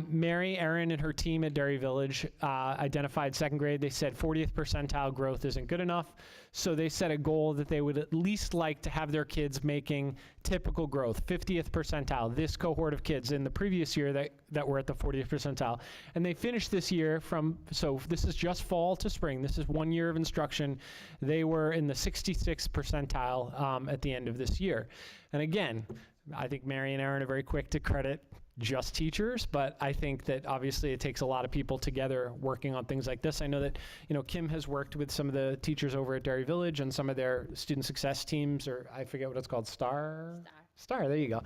Mary, Erin, and her team at Derry Village identified 2nd grade. They said 40th percentile growth isn't good enough. So they set a goal that they would at least like to have their kids making typical growth, 50th percentile, this cohort of kids in the previous year that were at the 40th percentile. And they finished this year so this is just fall to spring. This is 1 year of instruction. They were in the 66th percentile at the end of this year. And again, I think Mary and Erin are very quick to credit just teachers, but I think that obviously it takes a lot of people together working on things like this. I know that, Kim has worked with some of the teachers over at Derry Village and some of their student success teams, or I forget what it's called, Star, there you go.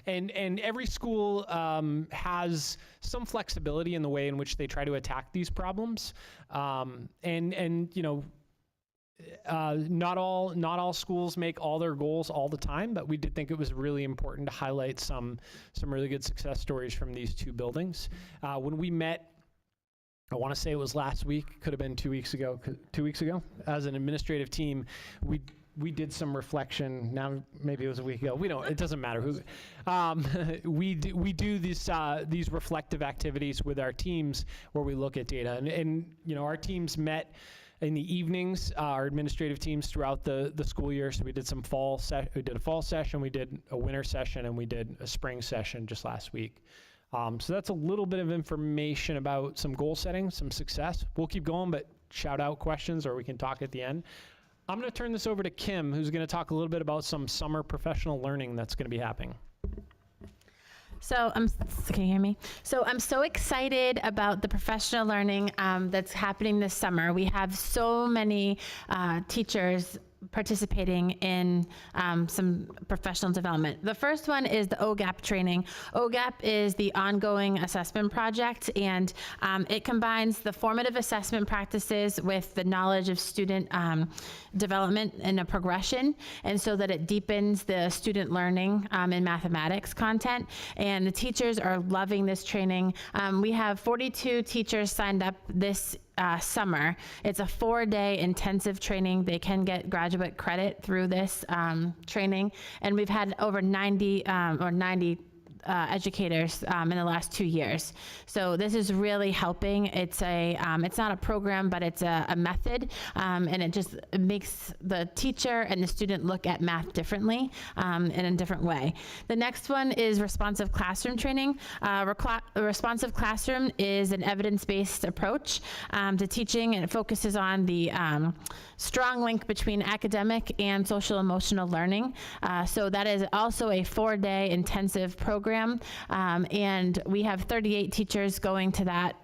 And every school has some flexibility in the way in which they try to attack these problems. Not all schools make all their goals all the time, but we did think it was really important to highlight some really good success stories from these two buildings. When we met, I want to say it was last week, could have been 2 weeks ago, as an administrative team, we did some reflection. Now maybe it was a week ago. It doesn't matter who. We do these reflective activities with our teams where we look at data, and our teams met in the evenings, our administrative teams throughout the school year. So we did we did a fall session, we did a winter session, and we did a spring session just last week. So that's a little bit of information about some goal setting, some success. We'll keep going, but shout out questions, or we can talk at the end. I'm going to turn this over to Kim, who's going to talk a little bit about some summer professional learning that's going to be happening. So can you hear me? So I'm so excited about the professional learning that's happening this summer. We have so many teachers participating in some professional development. The first one is the OGAP training. OGAP is the ongoing assessment project, and it combines the formative assessment practices with the knowledge of student development and a progression, and so that it deepens the student learning in mathematics content. And the teachers are loving this training. We have 42 teachers signed up this summer. It's a 4-day intensive training. They can get graduate credit through this training, and we've had over 90 educators in the last 2 years. So this is really helping. It's not a program, but it's a method, and it makes the teacher and the student look at math differently in a different way. The next one is responsive classroom training. Responsive classroom is an evidence-based approach to teaching, and it focuses on the strong link between academic and social emotional learning. So that is also a 4-day intensive program. And we have 38 teachers going to that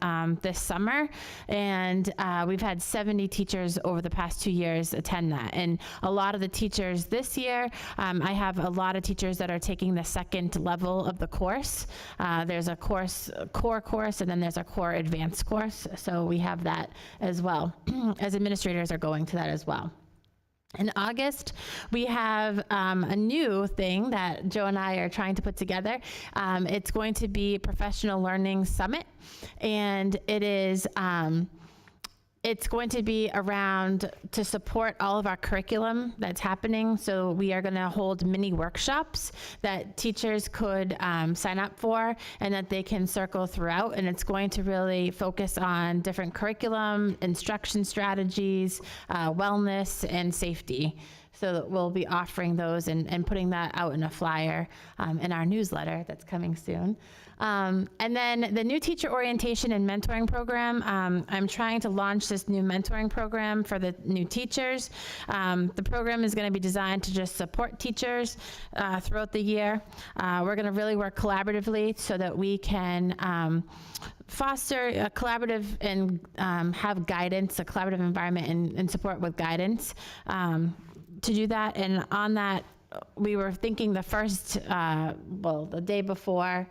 this summer, and we've had 70 teachers over the past 2 years attend that. And a lot of the teachers this year, I have a lot of teachers that are taking the second level of the course. There's a core course, and then there's a core advanced course. So we have that as well. As administrators are going to that as well. In August, we have a new thing that Joe and I are trying to put together. It's going to be Professional Learning Summit, and it's going to be around to support all of our curriculum that's happening. So we are going to hold mini workshops that teachers could sign up for and that they can circle throughout. And it's going to really focus on different curriculum, instruction strategies, wellness, and safety. So that we'll be offering those and putting that out in a flyer in our newsletter that's coming soon. And then the new teacher orientation and mentoring program. I'm trying to launch this new mentoring program for the new teachers. The program is going to be designed to just support teachers throughout the year. We're going to really work collaboratively so that we can foster a collaborative and have guidance, a collaborative environment and support with guidance to do that. And on that, we were thinking the day before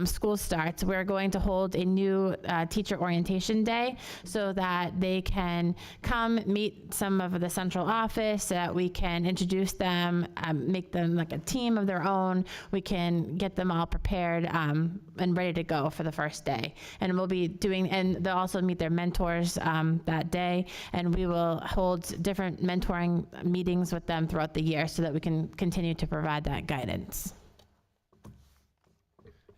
school starts, we're going to hold a new teacher orientation day so that they can come meet some of the central office, so that we can introduce them, make them like a team of their own. We can get them all prepared and ready to go for the first day. And we'll be and they'll also meet their mentors that day, and we will hold different mentoring meetings with them throughout the year so that we can continue to provide that guidance.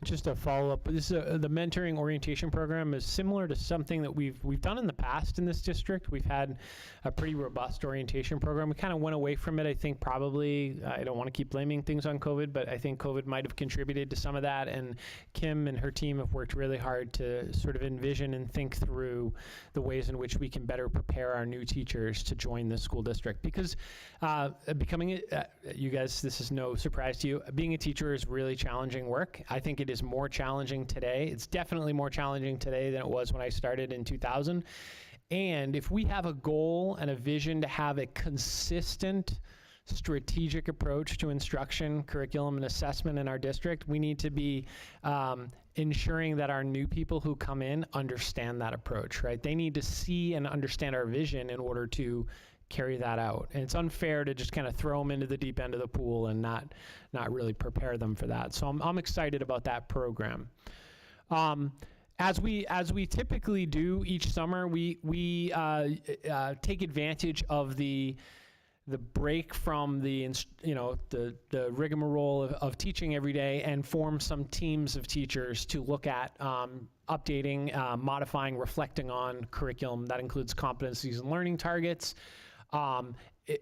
Just a follow-up, the mentoring orientation program is similar to something that we've done in the past in this district. We've had a pretty robust orientation program. We kind of went away from it, I think probably, I don't want to keep blaming things on COVID, but I think COVID might have contributed to some of that, and Kim and her team have worked really hard to sort of envision and think through the ways in which we can better prepare our new teachers to join the school district. Because you guys, this is no surprise to you, being a teacher is really challenging work. I think it is more challenging today. It's definitely more challenging today than it was when I started in 2000. And if we have a goal and a vision to have a consistent strategic approach to instruction, curriculum, and assessment in our district, we need to be ensuring that our new people who come in understand that approach, right? They need to see and understand our vision in order to carry that out. And it's unfair to just kind of throw them into the deep end of the pool and not really prepare them for that. So I'm excited about that program. As we typically do each summer, we take advantage of the break from the rigmarole of teaching every day and form some teams of teachers to look at updating, modifying, reflecting on curriculum. That includes competencies and learning targets.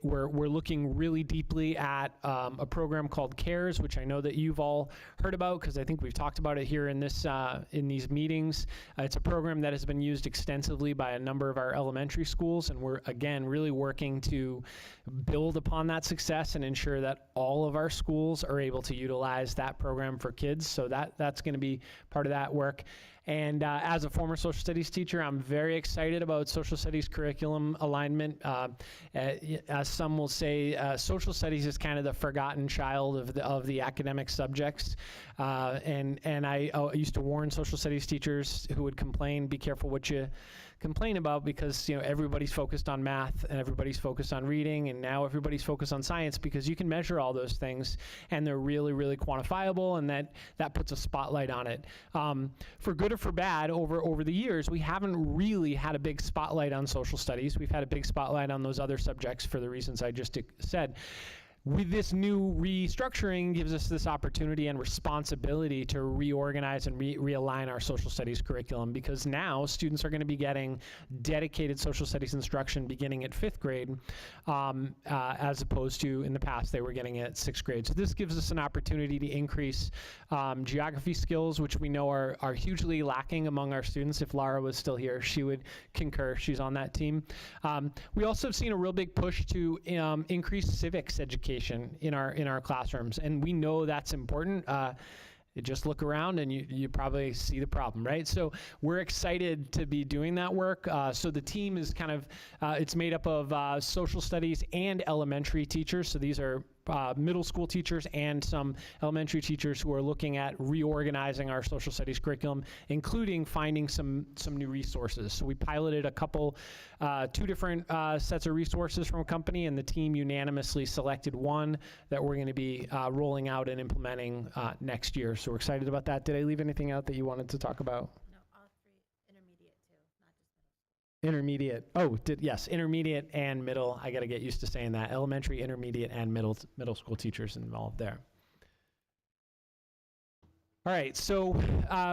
We're looking really deeply at a program called CARES, which I know that you've all heard about because I think we've talked about it here in these meetings. It's a program that has been used extensively by a number of our elementary schools, and we're, again, really working to build upon that success and ensure that all of our schools are able to utilize that program for kids. So that's going to be part of that work. And as a former social studies teacher, I'm very excited about social studies curriculum alignment. As some will say, social studies is kind of the forgotten child of the academic subjects. And I used to warn social studies teachers who would complain, be careful what you complain about, because everybody's focused on math and everybody's focused on reading, and now everybody's focused on science because you can measure all those things and they're really, really quantifiable, and that puts a spotlight on it. For good or for bad, over the years, we haven't really had a big spotlight on social studies. We've had a big spotlight on those other subjects for the reasons I just said. With this new restructuring gives us this opportunity and responsibility to reorganize and realign our social studies curriculum, because now students are going to be getting dedicated social studies instruction beginning at 5th grade, as opposed to in the past they were getting it at 6th grade. So this gives us an opportunity to increase geography skills, which we know are hugely lacking among our students. If Laura was still here, she would concur. She's on that team. We also have seen a real big push to increase civics education in our classrooms, and we know that's important. You just look around and you probably see the problem, right? So we're excited to be doing that work. So the team is kind of, it's made up of social studies and elementary teachers. So these are middle school teachers and some elementary teachers who are looking at reorganizing our social studies curriculum, including finding some new resources. So we piloted a couple, 2 different sets of resources from a company, and the team unanimously selected one that we're going to be rolling out and implementing next year. So we're excited about that. Did I leave anything out that you wanted to talk about? No, all 3, intermediate too, not just Intermediate. Oh, yes, intermediate and middle. I got to get used to saying that. Elementary, intermediate, and middle school teachers involved there. All right, so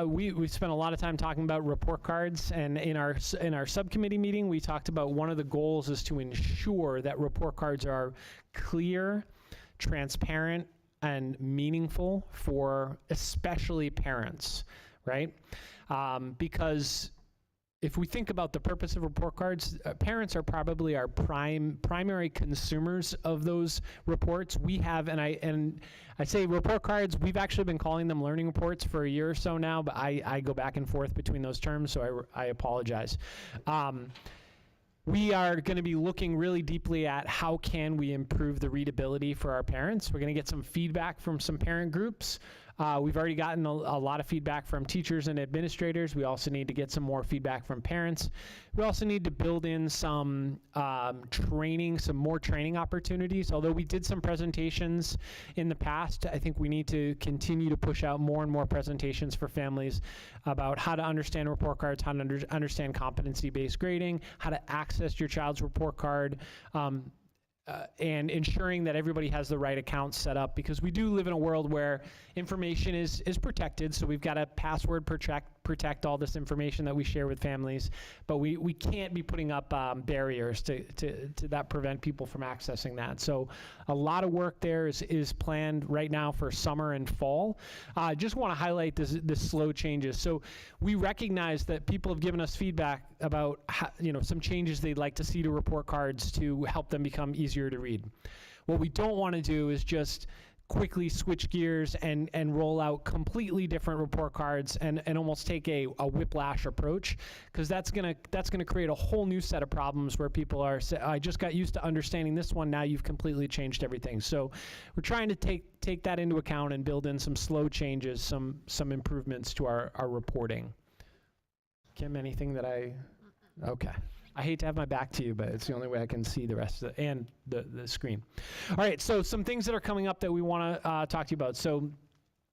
we spent a lot of time talking about report cards, and in our subcommittee meeting, we talked about one of the goals is to ensure that report cards are clear, transparent, and meaningful for especially parents, right? Because if we think about the purpose of report cards, parents are probably our primary consumers of those reports. We have, and I say report cards, we've actually been calling them learning reports for a year or so now, but I go back and forth between those terms, so I apologize. We are going to be looking really deeply at how can we improve the readability for our parents. We're going to get some feedback from some parent groups. We've already gotten a lot of feedback from teachers and administrators. We also need to get some more feedback from parents. We also need to build in some training, some more training opportunities. Although we did some presentations in the past, I think we need to continue to push out more and more presentations for families about how to understand report cards, how to understand competency-based grading, how to access your child's report card, and ensuring that everybody has the right account set up, because we do live in a world where information is protected, so we've got to password protect all this information that we share with families, but we can't be putting up barriers to that prevent people from accessing that. So a lot of work there is planned right now for summer and fall. I just want to highlight the slow changes. So we recognize that people have given us feedback about how, some changes they'd like to see to report cards to help them become easier to read. What we don't want to do is just quickly switch gears and roll out completely different report cards and almost take a whiplash approach, because that's gonna create a whole new set of problems where people are I just got used to understanding this one, now you've completely changed everything. So we're trying to take that into account and build in some slow changes, some improvements to our reporting. Kim, anything that okay. I hate to have my back to you, but it's the only way I can see the rest of and the screen. All right, so some things that are coming up that we want to talk to you about. So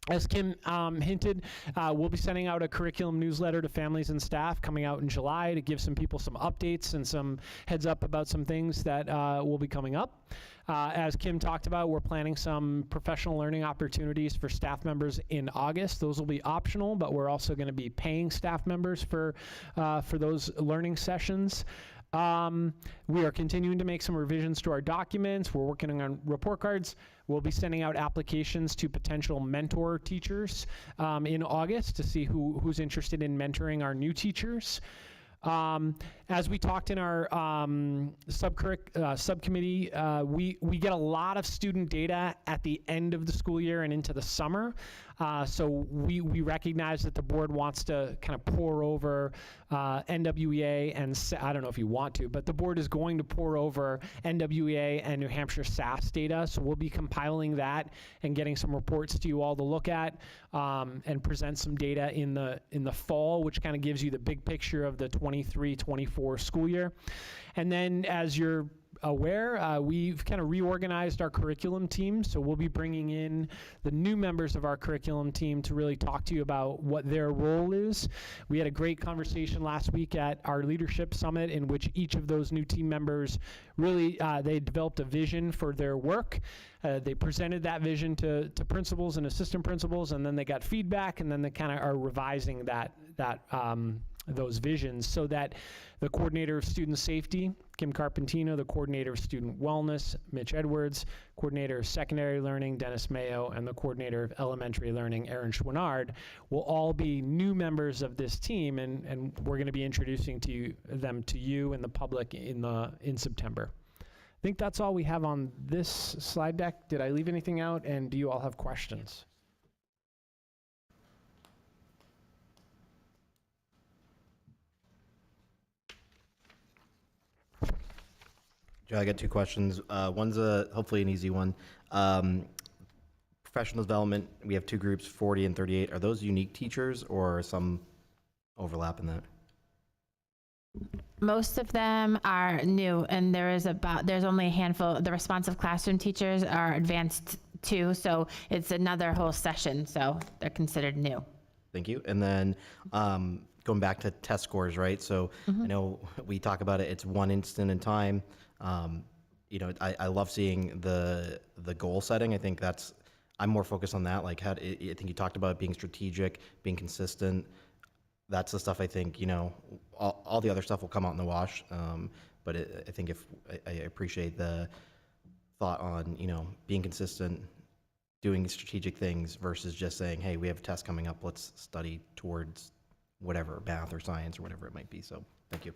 as Kim hinted, we'll be sending out a curriculum newsletter to families and staff coming out in July to give some people some updates and some heads up about some things that will be coming up. As Kim talked about, we're planning some professional learning opportunities for staff members in August. Those will be optional, but we're also going to be paying staff members for those learning sessions. We are continuing to make some revisions to our documents. We're working on report cards. We'll be sending out applications to potential mentor teachers in August to see who's interested in mentoring our new teachers. As we talked in our subcommittee, we get a lot of student data at the end of the school year and into the summer. So we recognize that the board wants to kind of pour over NWEA and I don't know if you want to, but the board is going to pour over NWEA and New Hampshire SAS data. So we'll be compiling that and getting some reports to you all to look at and present some data in the fall, which kind of gives you the big picture of the 23-24 school year. And then, as you're aware, we've kind of reorganized our curriculum team, so we'll be bringing in the new members of our curriculum team to really talk to you about what their role is. We had a great conversation last week at our leadership summit in which each of those new team members really, they developed a vision for their work. They presented that vision to principals and assistant principals, and then they got feedback, and then they kind of are revising those visions so that the coordinator of student safety, Kim Carpentino, the coordinator of student wellness, Mitch Edwards, coordinator of secondary learning, Dennis Mayo, and the coordinator of elementary learning, Aaron Schwinnard, will all be new members of this team, and we're going to be introducing them to you and the public in September. I think that's all we have on this slide deck. Did I leave anything out, and do you all have questions? Joe, I got two questions. One's hopefully an easy one. Professional development, we have two groups, 40 and 38. Are those unique teachers or some overlap in that? Most of them are new, and there's only a handful. The responsive classroom teachers are advanced too, so it's another whole session, so they're considered new. Thank you. And then going back to test scores, right? So I know we talk about it, it's one instant in time. I love seeing the goal setting. I think I'm more focused on that. Like I think you talked about being strategic, being consistent. That's the stuff I think, all the other stuff will come out in the wash. But I think I appreciate the thought on, being consistent, doing strategic things versus just saying, hey, we have a test coming up, let's study towards whatever, math or science or whatever it might be. So thank you.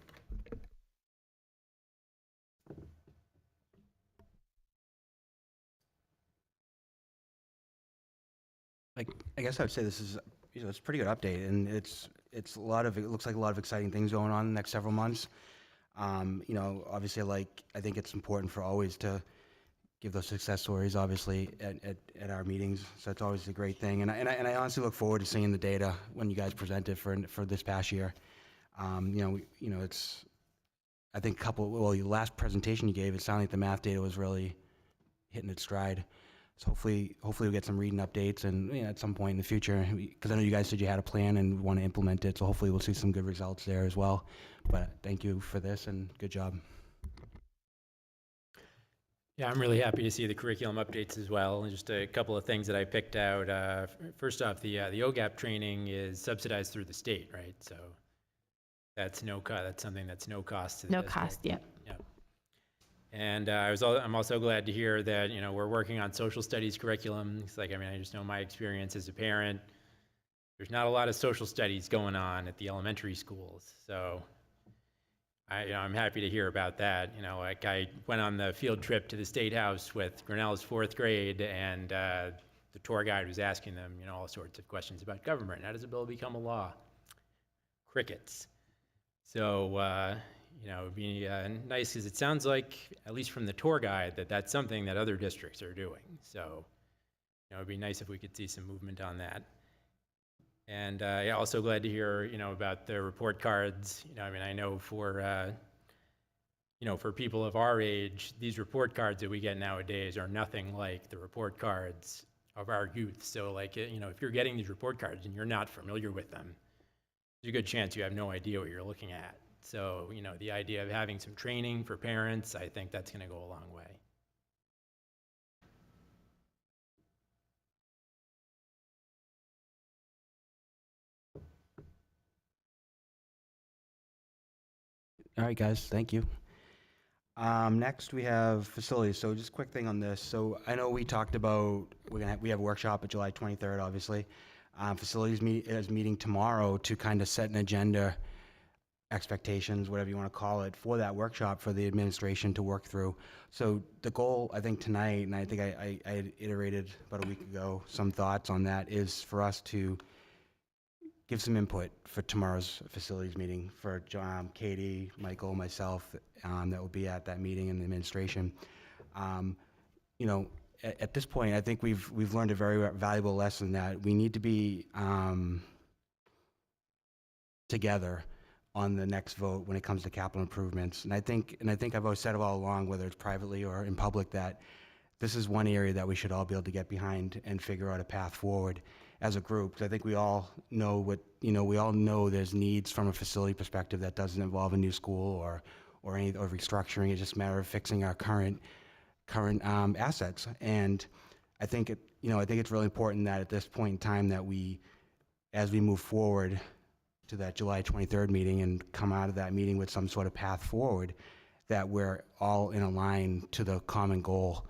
I guess I would say this is, it's a pretty good update, and it looks like a lot of exciting things going on in the next several months. Obviously, I think it's important for always to give those success stories, obviously, at our meetings. So it's always a great thing, and I honestly look forward to seeing the data when you guys present it for this past year. It's, I think your last presentation you gave, it sounded like the math data was really hitting its stride. So hopefully we'll get some reading updates and at some point in the future, because I know you guys said you had a plan and want to implement it. So hopefully we'll see some good results there as well. But thank you for this and good job. Yeah, I'm really happy to see the curriculum updates as well. And just a couple of things that I picked out. First off, the OGAP training is subsidized through the state, right? So that's that's something that's no cost to the district. No cost, yep. Yep. And I'm also glad to hear that we're working on social studies curriculum. It's I just know my experience as a parent. There's not a lot of social studies going on at the elementary schools, so I'm happy to hear about that. Like I went on the field trip to the State House with Grinnell's 4th grade, and the tour guide was asking them, all sorts of questions about government. How does a bill become a law? Crickets. So, it'd be nice, because it sounds like, at least from the tour guide, that that's something that other districts are doing. So, it'd be nice if we could see some movement on that. And yeah, also glad to hear, about the report cards. I know for, for people of our age, these report cards that we get nowadays are nothing like the report cards of our youth. So like, if you're getting these report cards and you're not familiar with them, there's a good chance you have no idea what you're looking at. So, the idea of having some training for parents, I think that's going to go a long way. All right, guys, thank you. Next, we have facilities. So just a quick thing on this. So I know we talked about, we have a workshop at July 23rd, obviously. Facilities is meeting tomorrow to kind of set an agenda, expectations, whatever you want to call it, for that workshop for the administration to work through. So the goal, I think tonight, and I think I had iterated about a week ago, some thoughts on that, is for us to give some input for tomorrow's facilities meeting for Katie, Michael, myself, that will be at that meeting in the administration. At this point, I think we've learned a very valuable lesson that we need to be together on the next vote when it comes to capital improvements. And I think I've always said it all along, whether it's privately or in public, that this is one area that we should all be able to get behind and figure out a path forward as a group. 'Cause I think we all know there's needs from a facility perspective that doesn't involve a new school or restructuring. It's just a matter of fixing our current assets. And I think it's really important that at this point in time that as we move forward to that July 23rd meeting and come out of that meeting with some sort of path forward, that we're all in a line to the common goal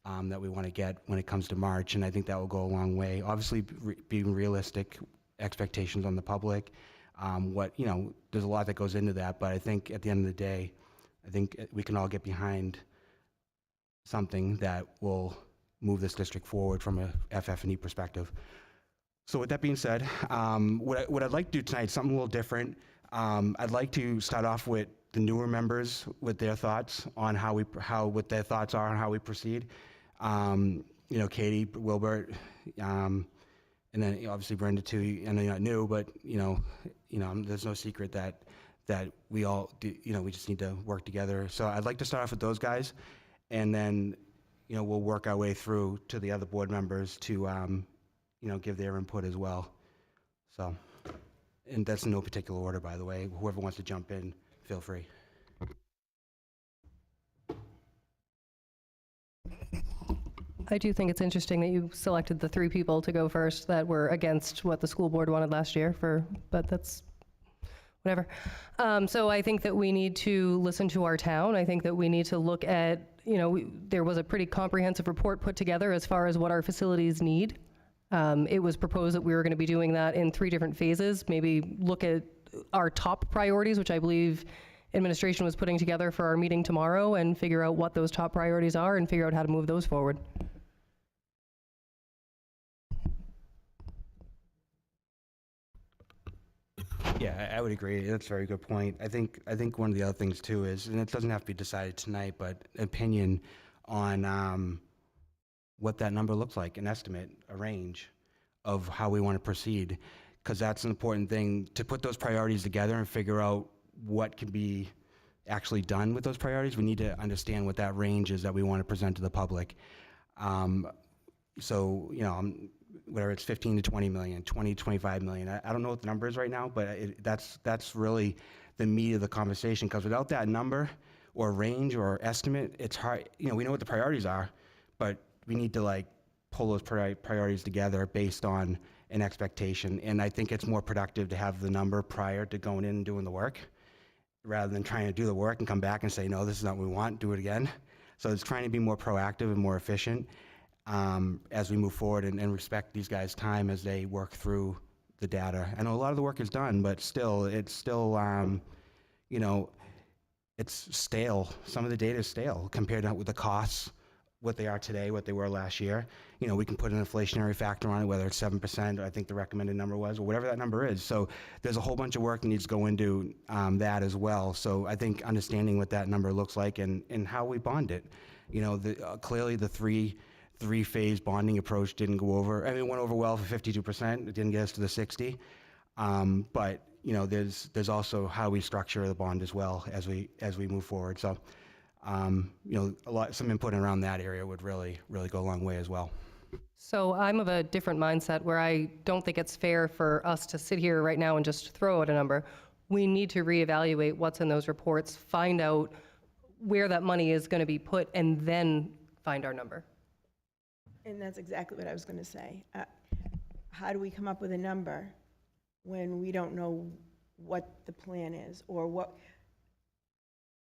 that we want to get when it comes to March. And I think that will go a long way. Obviously, being realistic expectations on the public. There's a lot that goes into that, but I think at the end of the day, I think we can all get behind something that will move this district forward from a FF&E perspective. So with that being said, what I'd like to do tonight is something a little different. I'd like to start off with the newer members with their thoughts on what their thoughts are on how we proceed. Katie, Wilbert, and then obviously Brenda too. I know you're not new, but there's no secret that we all do. We just need to work together. So I'd like to start off with those guys, and then we'll work our way through to the other board members to give their input as well. So, and that's in no particular order, by the way. Whoever wants to jump in, feel free. I do think it's interesting that you selected the 3 people to go first that were against what the school board wanted last year, but that's whatever. So I think that we need to listen to our town. I think that we need to look at, there was a pretty comprehensive report put together as far as what our facilities need. It was proposed that we were going to be doing that in 3 different phases, maybe look at our top priorities, which I believe administration was putting together for our meeting tomorrow, and figure out what those top priorities are and figure out how to move those forward. Yeah, I would agree. That's a very good point. I think one of the other things too is, and it doesn't have to be decided tonight, but opinion on what that number looks like, an estimate, a range of how we want to proceed, because that's an important thing to put those priorities together and figure out what can be actually done with those priorities. We need to understand what that range is that we want to present to the public. So, whether it's 15 to 20 million, 20 to 25 million. I don't know what the number is right now, but that's really the meat of the conversation, because without that number or range or estimate, it's hard. We know what the priorities are, but we need to pull those priorities together based on an expectation. And I think it's more productive to have the number prior to going in and doing the work, rather than trying to do the work and come back and say, no, this is not what we want, do it again. So it's trying to be more proactive and more efficient as we move forward, and respect these guys' time as they work through the data. I know a lot of the work is done, but still, it's still, it's stale. Some of the data is stale compared to with the costs, what they are today, what they were last year. You know, we can put an inflationary factor on it, whether it's 7%, or I think the recommended number was, or whatever that number is. So there's a whole bunch of work that needs to go into that as well. So I think understanding what that number looks like and how we bond it. You know, clearly the three-phase bonding approach didn't go over. I mean, it went over well for 52%. It didn't get us to the 60. But you know, there's also how we structure the bond as well as we move forward. So, you know, some input around that area would really go a long way as well. So I'm of a different mindset where I don't think it's fair for us to sit here right now and just throw out a number. We need to reevaluate what's in those reports, find out where that money is going to be put, and then find our number. And that's exactly what I was going to say. How do we come up with a number when we don't know what the plan is or what,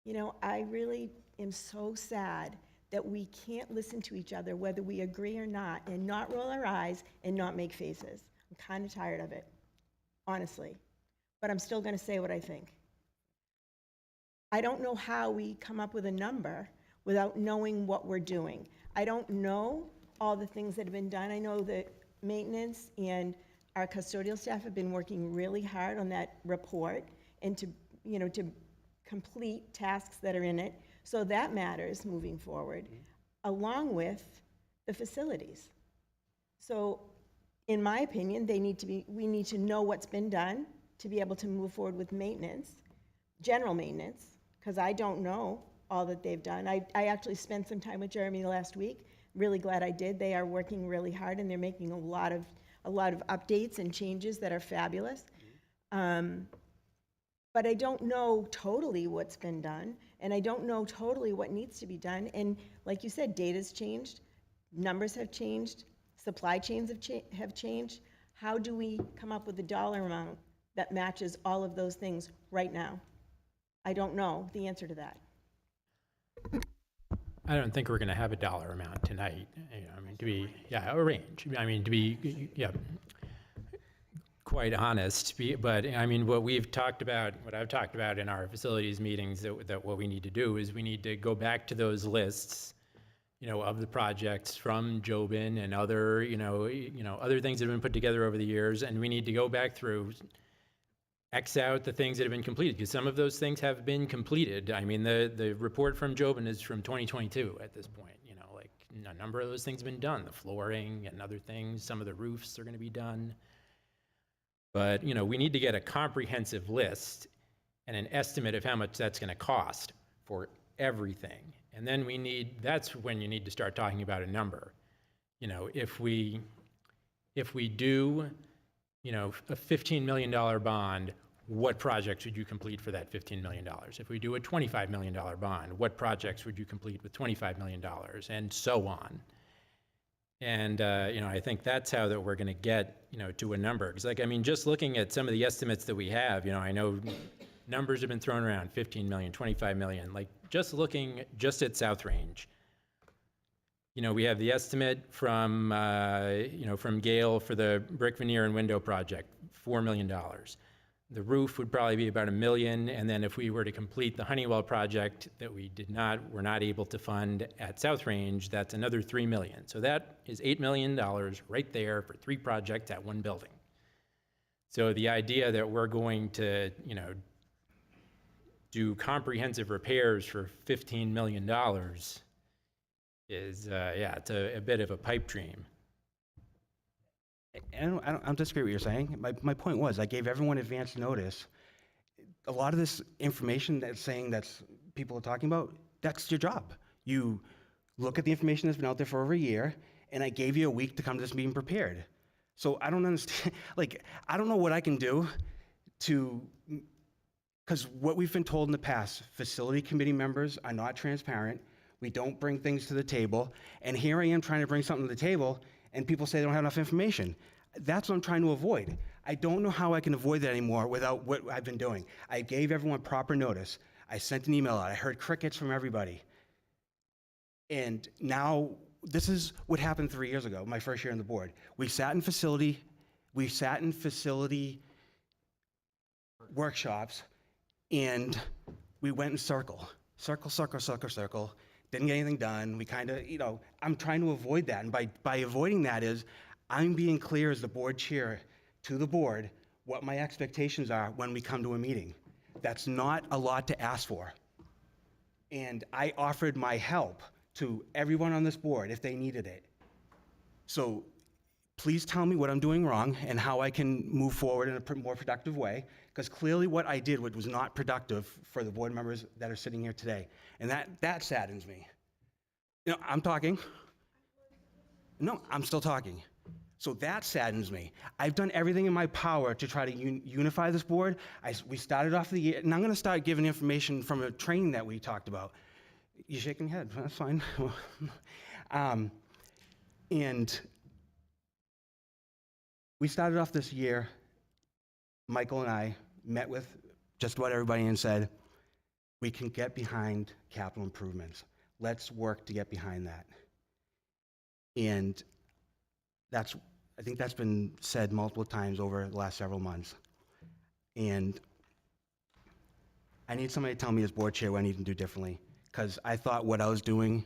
you know, I really am so sad that we can't listen to each other, whether we agree or not, and not roll our eyes and not make faces. I'm kind of tired of it, honestly. But I'm still going to say what I think. I don't know how we come up with a number without knowing what we're doing. I don't know all the things that have been done. I know that maintenance and our custodial staff have been working really hard on that report and to, you know, to complete tasks that are in it. So that matters moving forward, along with the facilities. So in my opinion, we need to know what's been done to be able to move forward with maintenance, general maintenance, because I don't know all that they've done. I actually spent some time with Jeremy last week. Really glad I did. They are working really hard and they're making a lot of updates and changes that are fabulous. But I don't know totally what's been done, and I don't know totally what needs to be done. And like you said, data's changed, numbers have changed, supply chains have changed. How do we come up with a dollar amount that matches all of those things right now? I don't know the answer to that. I don't think we're going to have a dollar amount tonight. You know, I mean, to be, yeah, a range. I mean, to be, yeah, quite honest. But I mean, what I've talked about in our facilities meetings, that what we need to do is we need to go back to those lists, you know, of the projects from Jobin and other, you know, other things that have been put together over the years, and we need to go back through, X out the things that have been completed, because some of those things have been completed. I mean, the report from Jobin is from 2022 at this point. You know, like a number of those things have been done, the flooring and other things. Some of the roofs are going to be done. But, you know, we need to get a comprehensive list and an estimate of how much that's going to cost for everything. And then that's when you need to start talking about a number. You know, if we do, you know, a $15 million bond, what projects would you complete for that $15 million? If we do a $25 million bond, what projects would you complete with $25 million? And so on. And, you know, I think that's how that we're going to get, you know, to a number. Because, like, I mean, just looking at some of the estimates that we have, you know, I know numbers have been thrown around, 15 million, 25 million. Like, just looking just at South Range, you know, we have the estimate from, you know, from Gale for the brick veneer and window project, $4 million. The roof would probably be about $1 million, and then if we were to complete the Honeywell project that were not able to fund at South Range, that's another $3 million. So that is $8 million right there for 3 projects at one building. So the idea that we're going to, you know, do comprehensive repairs for $15 million is, yeah, it's a bit of a pipe dream. And I don't disagree with what you're saying. My point was, I gave everyone advance notice. A lot of this information that's people are talking about, that's your job. You look at the information that's been out there for over a year, and I gave you a week to come to this meeting prepared. So I don't understand, like, I don't know what I can do because what we've been told in the past, facility committee members are not transparent. We don't bring things to the table. And here I am trying to bring something to the table, and people say they don't have enough information. That's what I'm trying to avoid. I don't know how I can avoid that anymore without what I've been doing. I gave everyone proper notice. I sent an email out. I heard crickets from everybody. And now, this is what happened 3 years ago, my first year on the board. We sat in facility workshops, and we went in circle, circle, didn't get anything done. We kind of, I'm trying to avoid that. And by avoiding that is, I'm being clear as the board chair to the board what my expectations are when we come to a meeting. That's not a lot to ask for. And I offered my help to everyone on this board if they needed it. So please tell me what I'm doing wrong and how I can move forward in a more productive way, because clearly what I did was not productive for the board members that are sitting here today. And that saddens me. I'm talking. No, I'm still talking. So that saddens me. I've done everything in my power to try to unify this board. We started off the year, and I'm going to start giving information from a training that we talked about. You're shaking your head. That's fine. And we started off this year, Michael and I met with just about everybody and said, we can get behind capital improvements. Let's work to get behind that. And I think that's been said multiple times over the last several months. And I need somebody to tell me as board chair what I need to do differently, because I thought what I was doing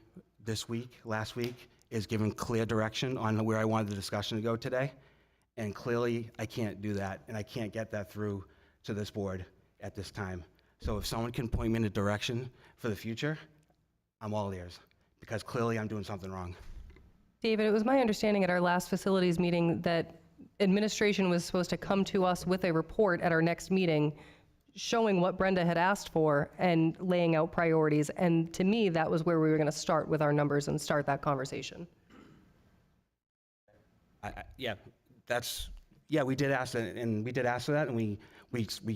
last week, is giving clear direction on where I wanted the discussion to go today. And clearly, I can't do that, and I can't get that through to this board at this time. So if someone can point me in a direction for the future, I'm all ears, because clearly I'm doing something wrong. David, it was my understanding at our last facilities meeting that administration was supposed to come to us with a report at our next meeting showing what Brenda had asked for and laying out priorities. And to me, that was where we were going to start with our numbers and start that conversation. We did ask that, and we did ask for that, and we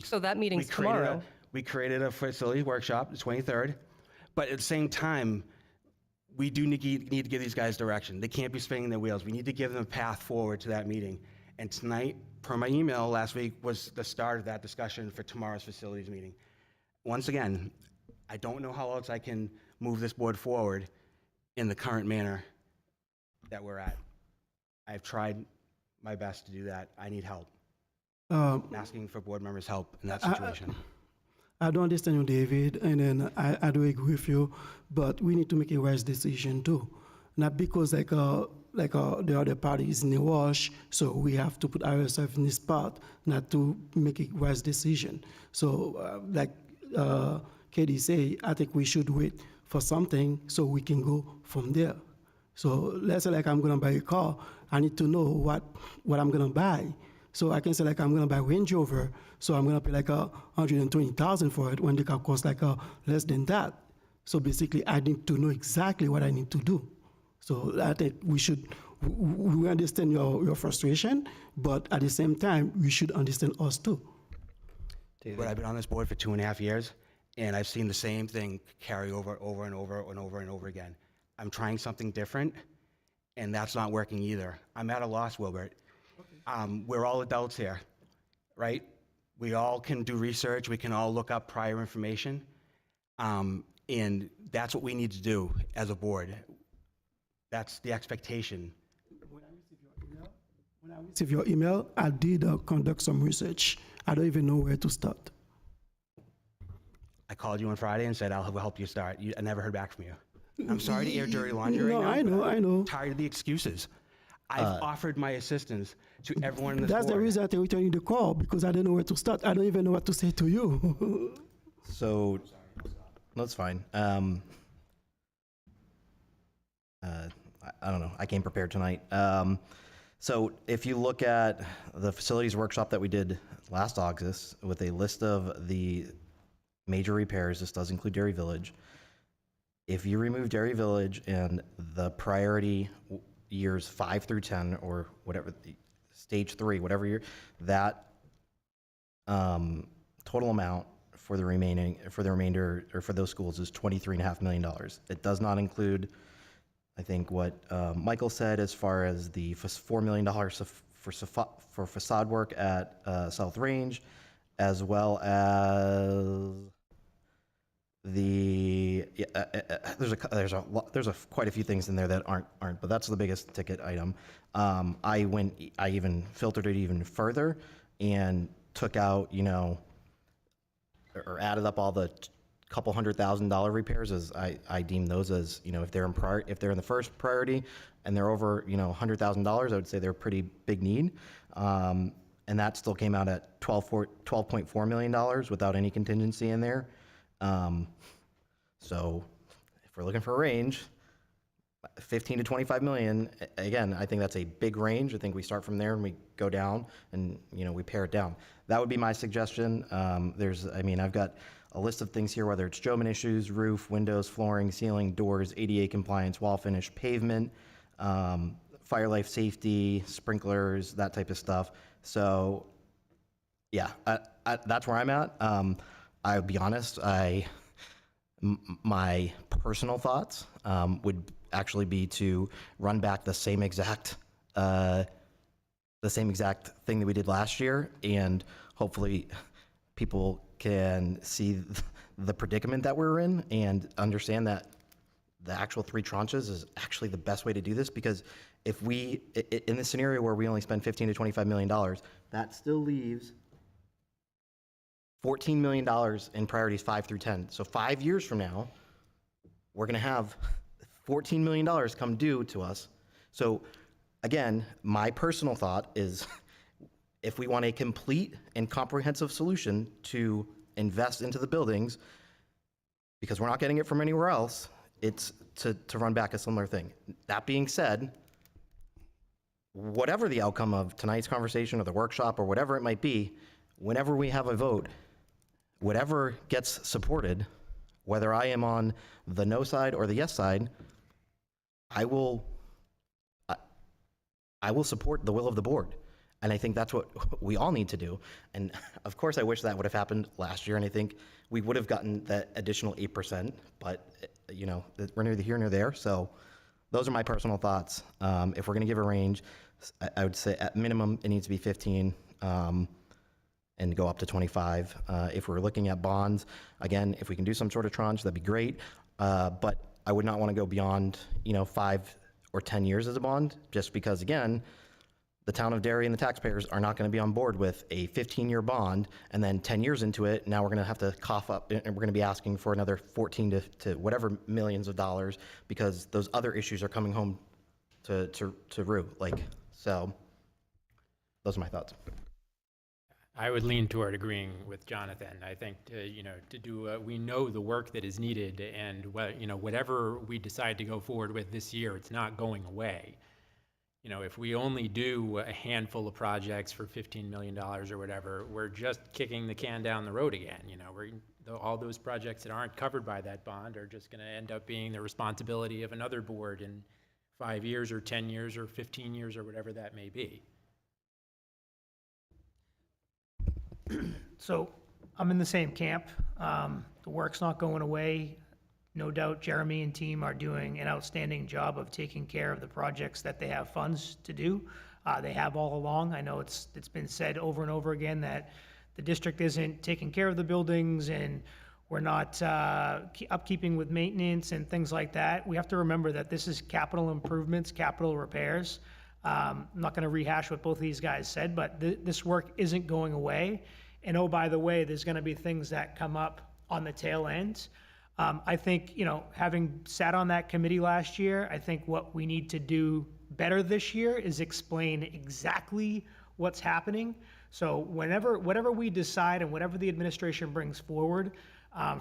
So that meeting's tomorrow. We created a facilities workshop, the 23rd, but at the same time, we do need to give these guys direction. They can't be spinning their wheels. We need to give them a path forward to that meeting. And tonight, per my email last week, was the start of that discussion for tomorrow's facilities meeting. Once again, I don't know how else I can move this board forward in the current manner that we're at. I've tried my best to do that. I need help. I'm asking for board members' help in that situation. I don't understand you, David, and then I do agree with you, but we need to make a wise decision too. Not because the other party is in a wash, so we have to put ourselves in this spot, not to make a wise decision. So Katie say, I think we should wait for something so we can go from there. So let's say I'm gonna buy a car, I need to know what I'm gonna buy. So I can say I'm gonna buy Range Rover, so I'm gonna pay $120,000 for it when the car costs less than that. So basically, I need to know exactly what I need to do. So I think we understand your frustration, but at the same time, we should understand us too. But I've been on this board for 2.5 years, and I've seen the same thing carry over and over again. I'm trying something different, and that's not working either. I'm at a loss, Wilbert. We're all adults here, right? We all can do research. We can all look up prior information. And that's what we need to do as a board. That's the expectation. When I received your email, I did conduct some research. I don't even know where to start. I called you on Friday and said, I'll help you start. I never heard back from you. I'm sorry to air dirty laundry right now. I know. I'm tired of the excuses. I've offered my assistance to everyone in this That's board. the reason I returned you the call, because I don't know where to start. I don't even know what to say to you. So, that's fine. I don't know. I came prepared tonight. So if you look at the facilities workshop that we did last August with a list of the major repairs, this does include Derry Village. If you remove Derry Village and the priority years 5 through 10, or whatever, stage 3, whatever year, that total amount for the remainder, or for those schools, is $23.5 million. It does not include, I think, what Michael said as far as the $4 million for facade work at South Range, as well as there's quite a few things in there that aren't, but that's the biggest ticket item. I even filtered it even further and took out, or added up all the couple $100,000 repairs, as I deem those as, if they're in the first priority and they're over, $100,000, I would say they're a pretty big need. And that still came out at $12.4 million without any contingency in there. So if we're looking for a range, 15 to 25 million, again, I think that's a big range. I think we start from there and we go down and, we pare it down. That would be my suggestion. I've got a list of things here, whether it's Joman issues, roof, windows, flooring, ceiling, doors, ADA compliance, wall finish, pavement, fire life safety, sprinklers, that type of stuff. So yeah, that's where I'm at. I'll be honest, my personal thoughts would actually be to run back the same exact thing that we did last year, and hopefully people can see the predicament that we're in and understand that the actual 3 tranches is actually the best way to do this, because if we, in this scenario where we only spend $15 to $25 million, that still leaves $14 million in priorities 5 through 10. So 5 years from now, we're going to have $14 million come due to us. So again, my personal thought is if we want a complete and comprehensive solution to invest into the buildings, because we're not getting it from anywhere else, it's to run back a similar thing. That being said, whatever the outcome of tonight's conversation or the workshop or whatever it might be, whenever we have a vote, whatever gets supported, whether I am on the no side or the yes side, I will support the will of the board. And I think that's what we all need to do. And of course, I wish that would have happened last year. And I think we would have gotten that additional 8%, but we're neither here nor there. So those are my personal thoughts. If we're going to give a range, I would say at minimum, it needs to be 15 and go up to 25. If we're looking at bonds, again, if we can do some sort of tranche, that'd be great. But I would not want to go beyond, 5 or 10 years as a bond, just because, again, the town of Derry and the taxpayers are not going to be on board with a 15-year bond, and then 10 years into it, now we're going to have to cough up, and we're going to be asking for another 14 to whatever millions of dollars, because those other issues are coming home to rue. So those are my thoughts. I would lean toward agreeing with Jonathan. I think, we know the work that is needed, and whatever we decide to go forward with this year, it's not going away. If we only do a handful of projects for $15 million or whatever, we're just kicking the can down the road again. All those projects that aren't covered by that bond are just going to end up being the responsibility of another board in 5 years or 10 years or 15 years or whatever that may be. So I'm in the same camp. The work's not going away. No doubt Jeremy and team are doing an outstanding job of taking care of the projects that they have funds to do. They have all along. I know it's been said over and over again that the district isn't taking care of the buildings and we're not upkeeping with maintenance and things like that. We have to remember that this is capital improvements, capital repairs. I'm not going to rehash what both of these guys said, but this work isn't going away. And oh, by the way, there's going to be things that come up on the tail end. I think, having sat on that committee last year, I think what we need to do better this year is explain exactly what's happening. So whatever we decide and whatever the administration brings forward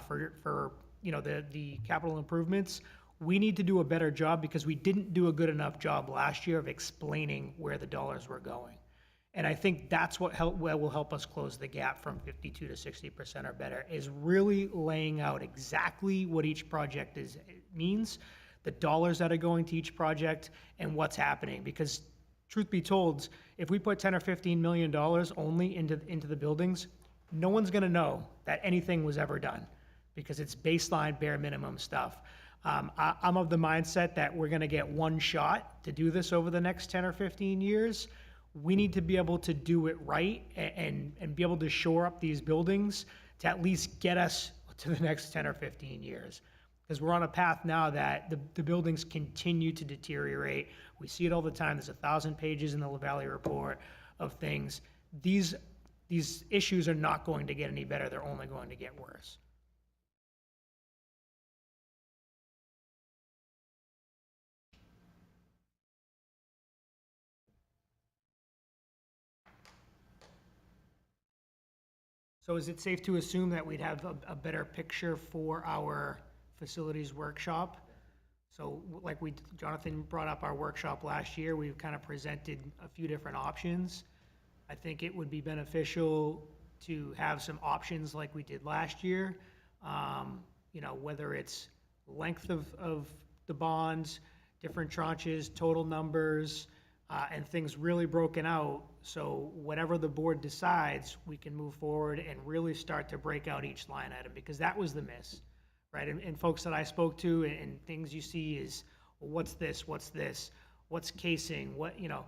for the capital improvements, we need to do a better job, because we didn't do a good enough job last year of explaining where the dollars were going. And I think that's what will help us close the gap from 52 to 60% or better, is really laying out exactly what each project means, the dollars that are going to each project, and what's happening. Because truth be told, if we put 10 or 15 million dollars only into the buildings, no one's going to know that anything was ever done, because it's baseline bare minimum stuff. I'm of the mindset that we're going to get one shot to do this over the next 10 or 15 years. We need to be able to do it right and be able to shore up these buildings to at least get us to the next 10 or 15 years. Because we're on a path now that the buildings continue to deteriorate. We see it all the time. There's 1,000 pages in the LaValle report of things. These issues are not going to get any better. They're only going to get worse. So is it safe to assume that we'd have a better picture for our facilities workshop? So like Jonathan brought up our workshop last year, we've kind of presented a few different options. I think it would be beneficial to have some options like we did last year. You know, whether it's length of the bonds, different tranches, total numbers, and things really broken out. So whatever the board decides, we can move forward and really start to break out each line item, because that was the miss, right? And folks that I spoke to and things you see is, well, what's this, what's casing, what, you know,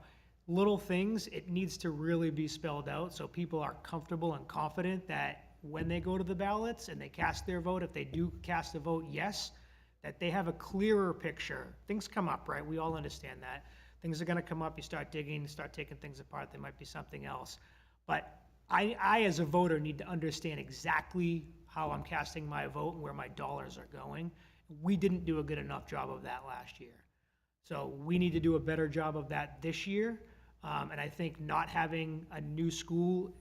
little things. It needs to really be spelled out so people are comfortable and confident that when they go to the ballots and they cast their vote, if they do cast a vote yes, that they have a clearer picture. Things come up, right? We all understand that. Things are gonna come up, you start digging, start taking things apart, there might be something else. But I as a voter need to understand exactly how I'm casting my vote and where my dollars are going. We didn't do a good enough job of that last year. So we need to do a better job of that this year. And I think not having a new school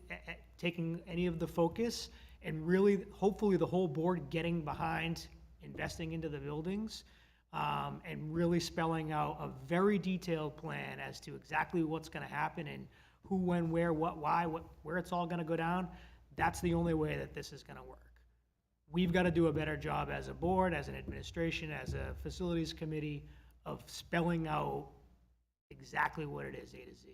taking any of the focus, and really, hopefully the whole board getting behind investing into the buildings, and really spelling out a very detailed plan as to exactly what's gonna happen and who, when, where, what, why, where it's all gonna go down. That's the only way that this is gonna work. We've gotta do a better job as a board, as an administration, as a facilities committee, of spelling out exactly what it is, A to Z.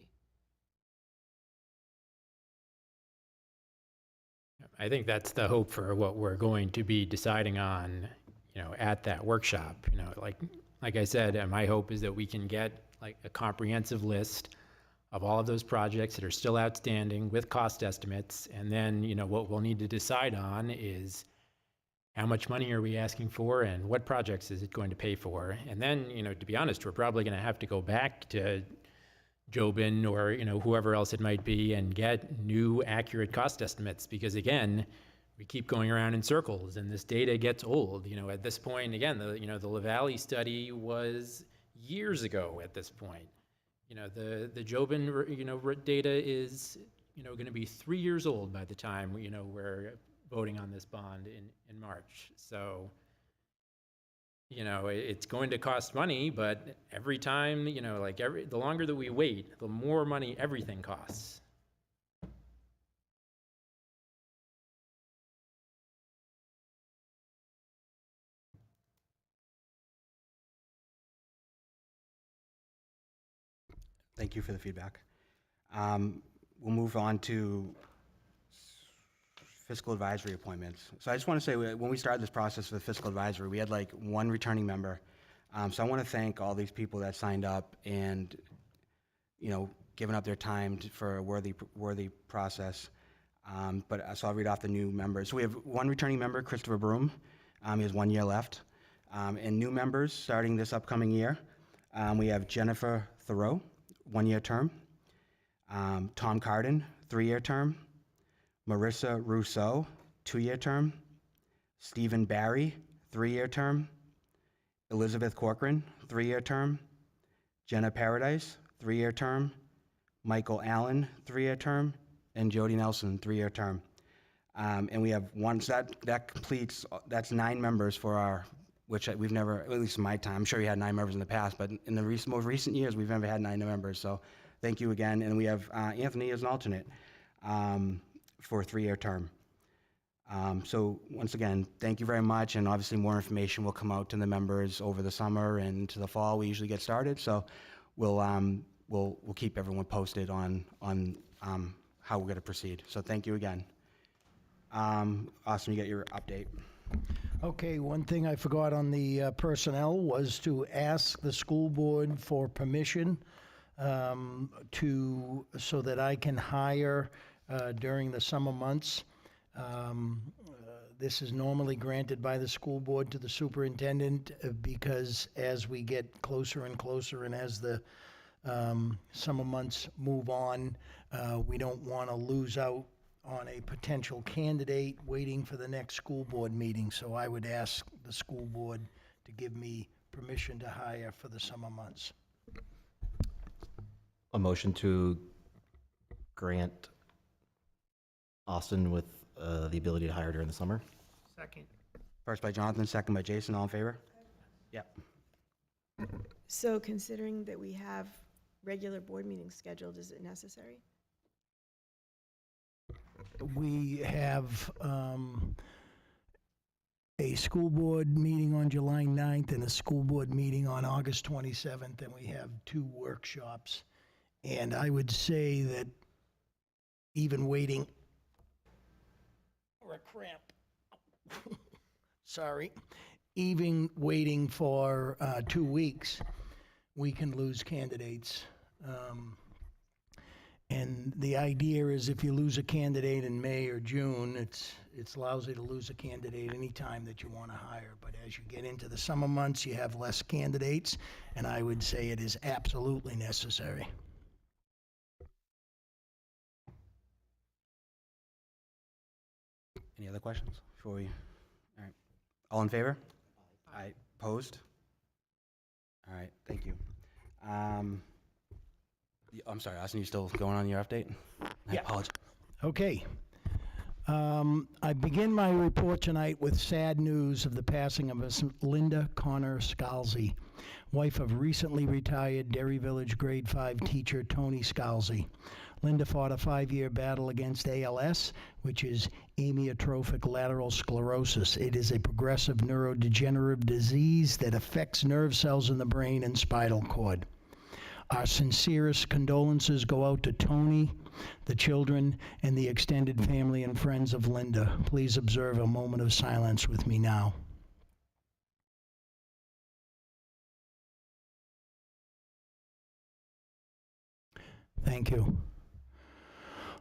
I think that's the hope for what we're going to be deciding on, you know, at that workshop. You know, like I said, my hope is that we can get like a comprehensive list of all of those projects that are still outstanding with cost estimates. And then, you know, what we'll need to decide on is how much money are we asking for and what projects is it going to pay for? And then, you know, to be honest, we're probably going to have to go back to Jobin or, you know, whoever else it might be and get new accurate cost estimates, because again, we keep going around in circles and this data gets old. You know, at this point, again, the La Valley study was years ago at this point. You know, the Jobin, data is, going to be 3 years old by the time, we're voting on this bond in March. So, it's going to cost money, but every time, the longer that we wait, the more money everything costs. Thank you for the feedback. We'll move on to fiscal advisory appointments. So I just want to say, when we started this process for the fiscal advisory, we had like one returning member. So I want to thank all these people that signed up and, given up their time for a worthy process. So I'll read off the new members. So we have one returning member, Christopher Broom. He has 1 year left. And new members starting this upcoming year, we have Jennifer Thoreau, 1 year term. Tom Carden, 3 year term. Marissa Rousseau, 2 year term. Stephen Barry, 3 year term. Elizabeth Corcoran, 3 year term. Jenna Paradise, 3 year term. Michael Allen, 3 year term. And Jody Nelson, 3 year term. And we have one, so that completes, that's 9 members for our, which we've never, at least in my time, I'm sure we had 9 members in the past, but in the most recent years, we've never had 9 members. So thank you again. And we have Anthony as an alternate for a 3 year term. So once again, thank you very much. And obviously more information will come out to the members over the summer and into the fall. We usually get started. So we'll keep everyone posted on how we're going to proceed. So thank you again. Austin, you get your update. Okay, one thing I forgot on the personnel was to ask the school board for permission so that I can hire during the summer months. This is normally granted by the school board to the superintendent because as we get closer and closer and as the summer months move on, we don't want to lose out on a potential candidate waiting for the next school board meeting. So I would ask the school board to give me permission to hire for the summer months. A motion to grant Austin with the ability to hire during the summer. Second. First by Jonathan, second by Jason, all in favor? Yep. So considering that we have regular board meetings scheduled, is it necessary? We have a school board meeting on July 9th and a school board meeting on August 27th, and we have 2 workshops. And I would say that even waiting for a cramp, sorry, even waiting for 2 weeks, we can lose candidates. And the idea is if you lose a candidate in May or June, it's lousy to lose a candidate any time that you want to hire. But as you get into the summer months, you have less candidates, and I would say it is absolutely necessary. Any other questions before we, all right. All in favor? Aye. Opposed? All right, thank you. I'm sorry, Austin, you still going on your update? I apologize. Okay. I begin my report tonight with sad news of the passing of Miss Linda Connor Scalzi, wife of recently retired Derry Village Grade 5 teacher Tony Scalzi. Linda fought a 5-year battle against ALS, which is amyotrophic lateral sclerosis. It is a progressive neurodegenerative disease that affects nerve cells in the brain and spinal cord. Our sincerest condolences go out to Tony, the children, and the extended family and friends of Linda. Please observe a moment of silence with me now. Thank you.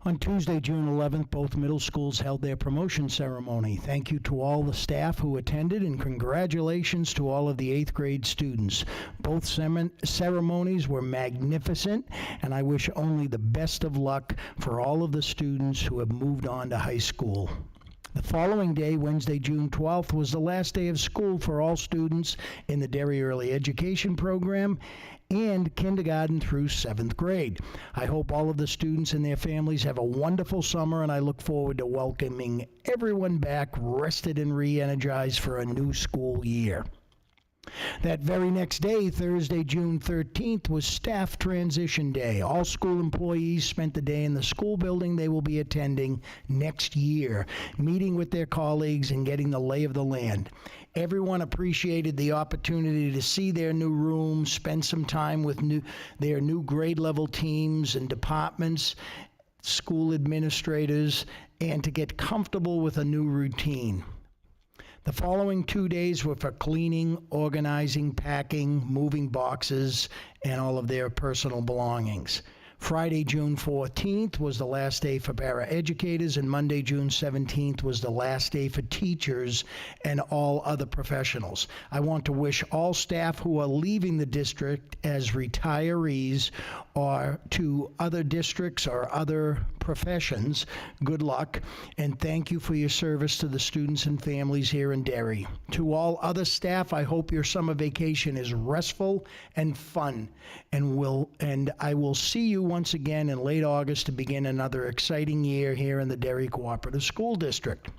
On Tuesday, June 11th, both middle schools held their promotion ceremony. Thank you to all the staff who attended, and congratulations to all of the 8th grade students. Both ceremonies were magnificent, and I wish only the best of luck for all of the students who have moved on to high school. The following day, Wednesday, June 12th, was the last day of school for all students in the Derry Early Education Program and kindergarten through 7th grade. I hope all of the students and their families have a wonderful summer, and I look forward to welcoming everyone back rested and re-energized for a new school year. That very next day, Thursday, June 13th, was Staff Transition Day. All school employees spent the day in the school building they will be attending next year, meeting with their colleagues and getting the lay of the land. Everyone appreciated the opportunity to see their new rooms, spend some time with their new grade level teams and departments, school administrators, and to get comfortable with a new routine. The following 2 days were for cleaning, organizing, packing, moving boxes, and all of their personal belongings. Friday, June 14th was the last day for paraeducators, and Monday, June 17th was the last day for teachers and all other professionals. I want to wish all staff who are leaving the district as retirees or to other districts or other professions good luck, and thank you for your service to the students and families here in Derry. To all other staff, I hope your summer vacation is restful and fun, and I will see you once again in late August to begin another exciting year here in the Derry Cooperative School District.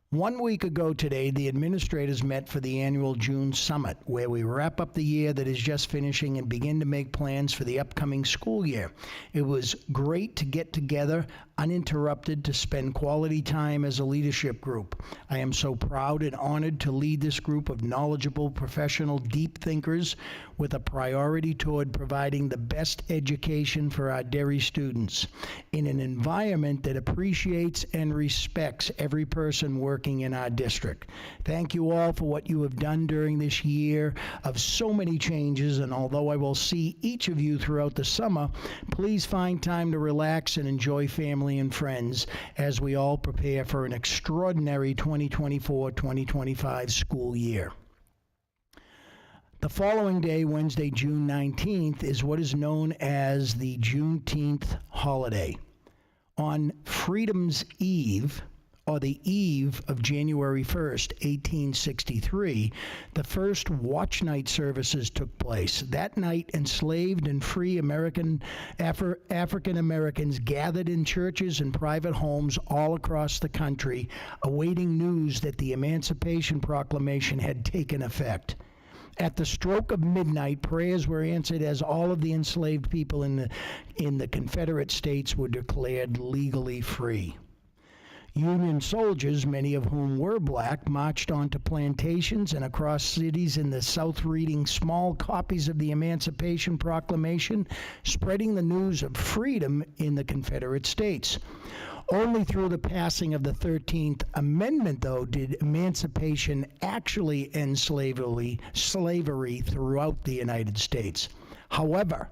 1 week ago today, the administrators met for the annual June Summit, where we wrap up the year that is just finishing and begin to make plans for the upcoming school year. It was great to get together uninterrupted to spend quality time as a leadership group. I am so proud and honored to lead this group of knowledgeable, professional, deep thinkers with a priority toward providing the best education for our Derry students in an environment that appreciates and respects every person working in our district. Thank you all for what you have done during this year of so many changes, and although I will see each of you throughout the summer, please find time to relax and enjoy family and friends as we all prepare for an extraordinary 2024-2025 school year. The following day, Wednesday, June 19th, is what is known as the Juneteenth holiday. On Freedom's Eve, or the eve of January 1st, 1863, the first watch night services took place. That night, enslaved and free African Americans gathered in churches and private homes all across the country, awaiting news that the Emancipation Proclamation had taken effect. At the stroke of midnight, prayers were answered as all of the enslaved people in the Confederate States were declared legally free. Union soldiers, many of whom were black, marched onto plantations and across cities in the South reading small copies of the Emancipation Proclamation, spreading the news of freedom in the Confederate States. Only through the passing of the 13th Amendment, though, did emancipation actually end slavery throughout the United States. However,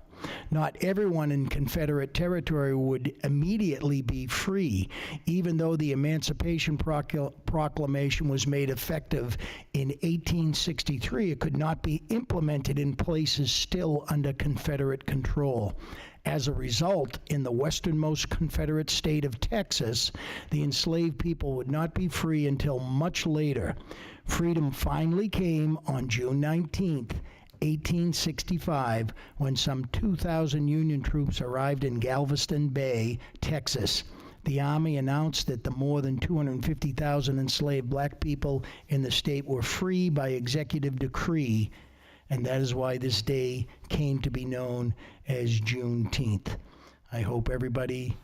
not everyone in Confederate territory would immediately be free, even though the Emancipation Proclamation was made effective in 1863. It could not be implemented in places still under Confederate control. As a result, in the westernmost Confederate state of Texas, the enslaved people would not be free until much later. Freedom finally came on June 19th, 1865, when some 2,000 Union troops arrived in Galveston Bay, Texas. The Army announced that the more than 250,000 enslaved black people in the state were free by executive decree, and that is why this day came to be known as Juneteenth. I hope everybody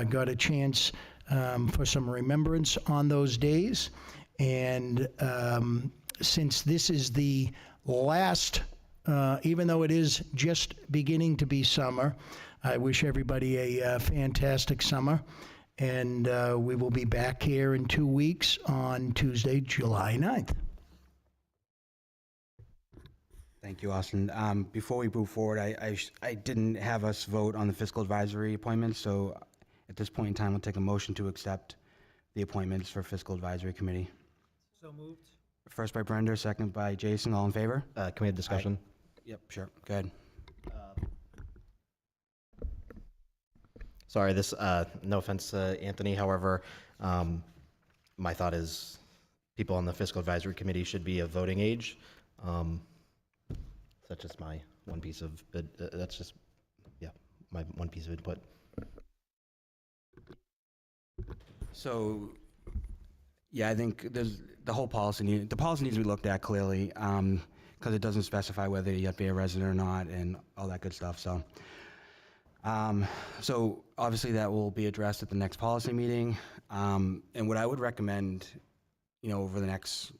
got a chance for some remembrance on those days. And since this is the last, even though it is just beginning to be summer, I wish everybody a fantastic summer. And we will be back here in 2 weeks on Tuesday, July 9th. Thank you, Austin. Before we move forward, I didn't have us vote on the fiscal advisory appointments, so at this point in time, I'll take a motion to accept the appointments for fiscal advisory committee. So moved. First by Brenda, second by Jason. All in favor? Can we have discussion? Yep, sure. Go ahead. Sorry, this, no offense to Anthony, however, my thought is people on the fiscal advisory committee should be of voting age. That's just my one piece of, that's just, yeah, my one piece of input. So, yeah, I think there's the whole policy. The policy needs to be looked at clearly because it doesn't specify whether you have to be a resident or not and all that good stuff. So, so obviously that will be addressed at the next policy meeting. And what I would recommend, over the next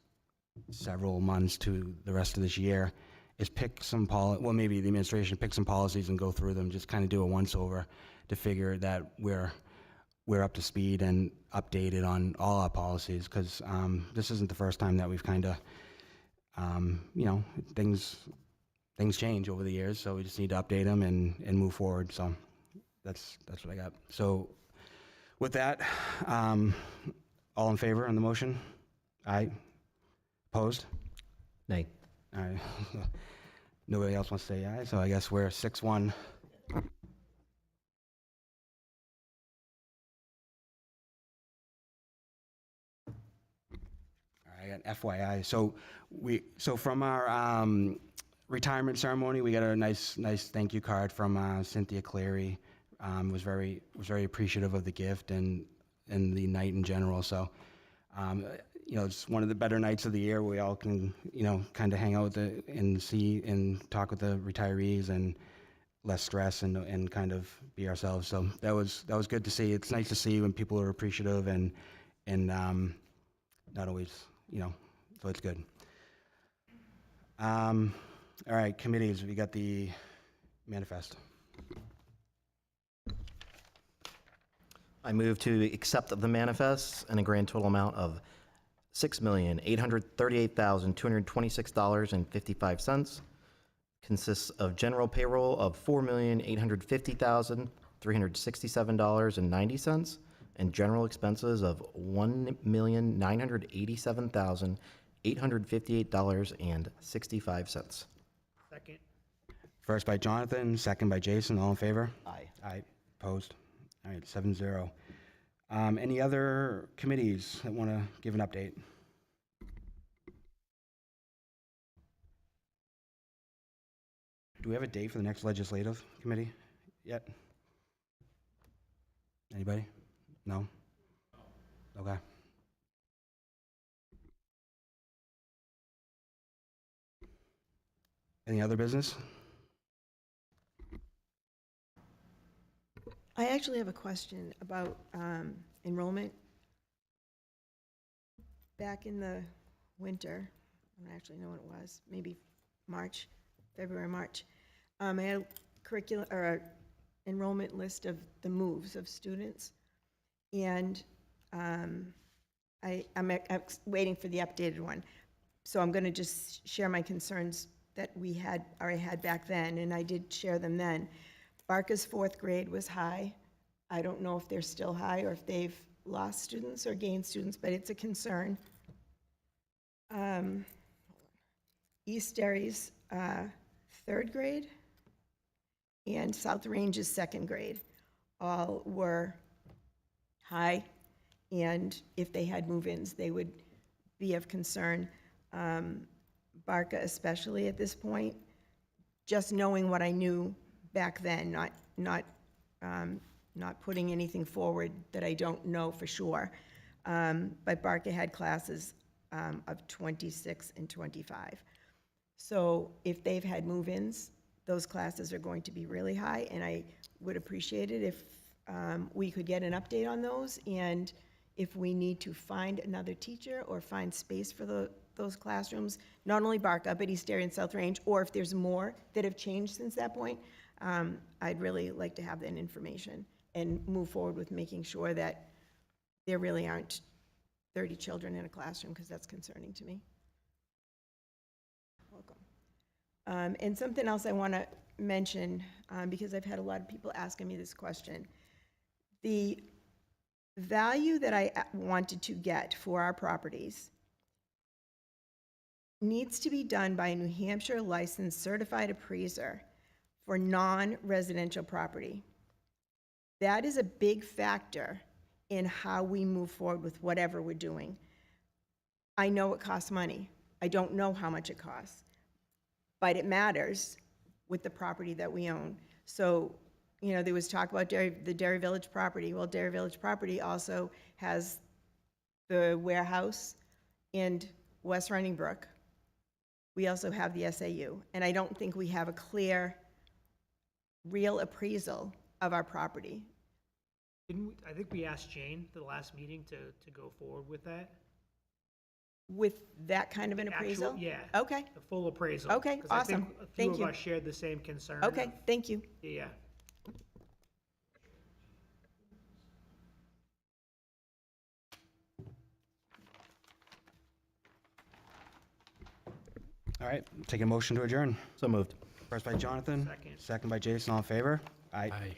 several months to the rest of this year, is pick some well, maybe the administration pick some policies and go through them, just kind of do a once-over to figure that we're up to speed and updated on all our policies, because this isn't the first time that we've kind of, things change over the years, so we just need to update them and move forward. So that's what I got. So with that, all in favor on the motion? Aye. Opposed? Nay. All right. Nobody else wants to say aye, so I guess we're 6-1. All right, I got FYI. So from our retirement ceremony, we got a nice thank you card from Cynthia Cleary. Was very appreciative of the gift and the night in general. So. It's one of the better nights of the year where we all can, kind of hang out and see and talk with the retirees and less stress and kind of be ourselves. So that was good to see. It's nice to see when people are appreciative and not always, so it's good. All right, committees, we got the manifest. I move to accept the manifests in a grand total amount of $6,838,226.55. Consists of general payroll of $4,850,367.90 and general expenses of $1,987,858.65. Second. First by Jonathan, second by Jason. All in favor? Aye. Aye. Opposed? All right, 7-0. Any other committees that want to give an update? Do we have a date for the next legislative committee yet? Anybody? No? Okay. Any other business? I actually have a question about enrollment. Back in the winter, I don't actually know when it was, maybe March, February, March, I had a curriculum or a enrollment list of the moves of students, and I'm waiting for the updated one. So I'm going to just share my concerns that we had already had back then, and I did share them then. Barca's 4th grade was high. I don't know if they're still high or if they've lost students or gained students, but it's a concern. East Derry's 3rd grade and South Range's 2nd grade all were high, and if they had move-ins, they would be of concern. Barca especially at this point, just knowing what I knew back then, not putting anything forward that I don't know for sure. But Barca had classes of 26 and 25. So if they've had move-ins, those classes are going to be really high, and I would appreciate it if we could get an update on those, and if we need to find another teacher or find space for those classrooms, not only Barca, but East Derry and South Range, or if there's more that have changed since that point, I'd really like to have that information and move forward with making sure that there really aren't 30 children in a classroom, because that's concerning to me. Welcome. And something else I want to mention, because I've had a lot of people asking me this question. The value that I wanted to get for our properties needs to be done by a New Hampshire licensed certified appraiser for non-residential property. That is a big factor in how we move forward with whatever we're doing. I know it costs money. I don't know how much it costs, but it matters with the property that we own. So, you know, there was talk about the Derry Village property. Well, Derry Village property also has the warehouse and West Running Brook. We also have the SAU, and I don't think we have a clear, real appraisal of our property. I think we asked Jane the last meeting to go forward with that. With that kind of an appraisal? Yeah. Okay, The full appraisal. Okay, 'Cause I think awesome. a few Thank of you. us shared the same concern. okay, of- thank you. Yeah. All right, take a motion to adjourn. So moved. First by Jonathan. Second. Second by Jason, all in favor? Aye. Aye.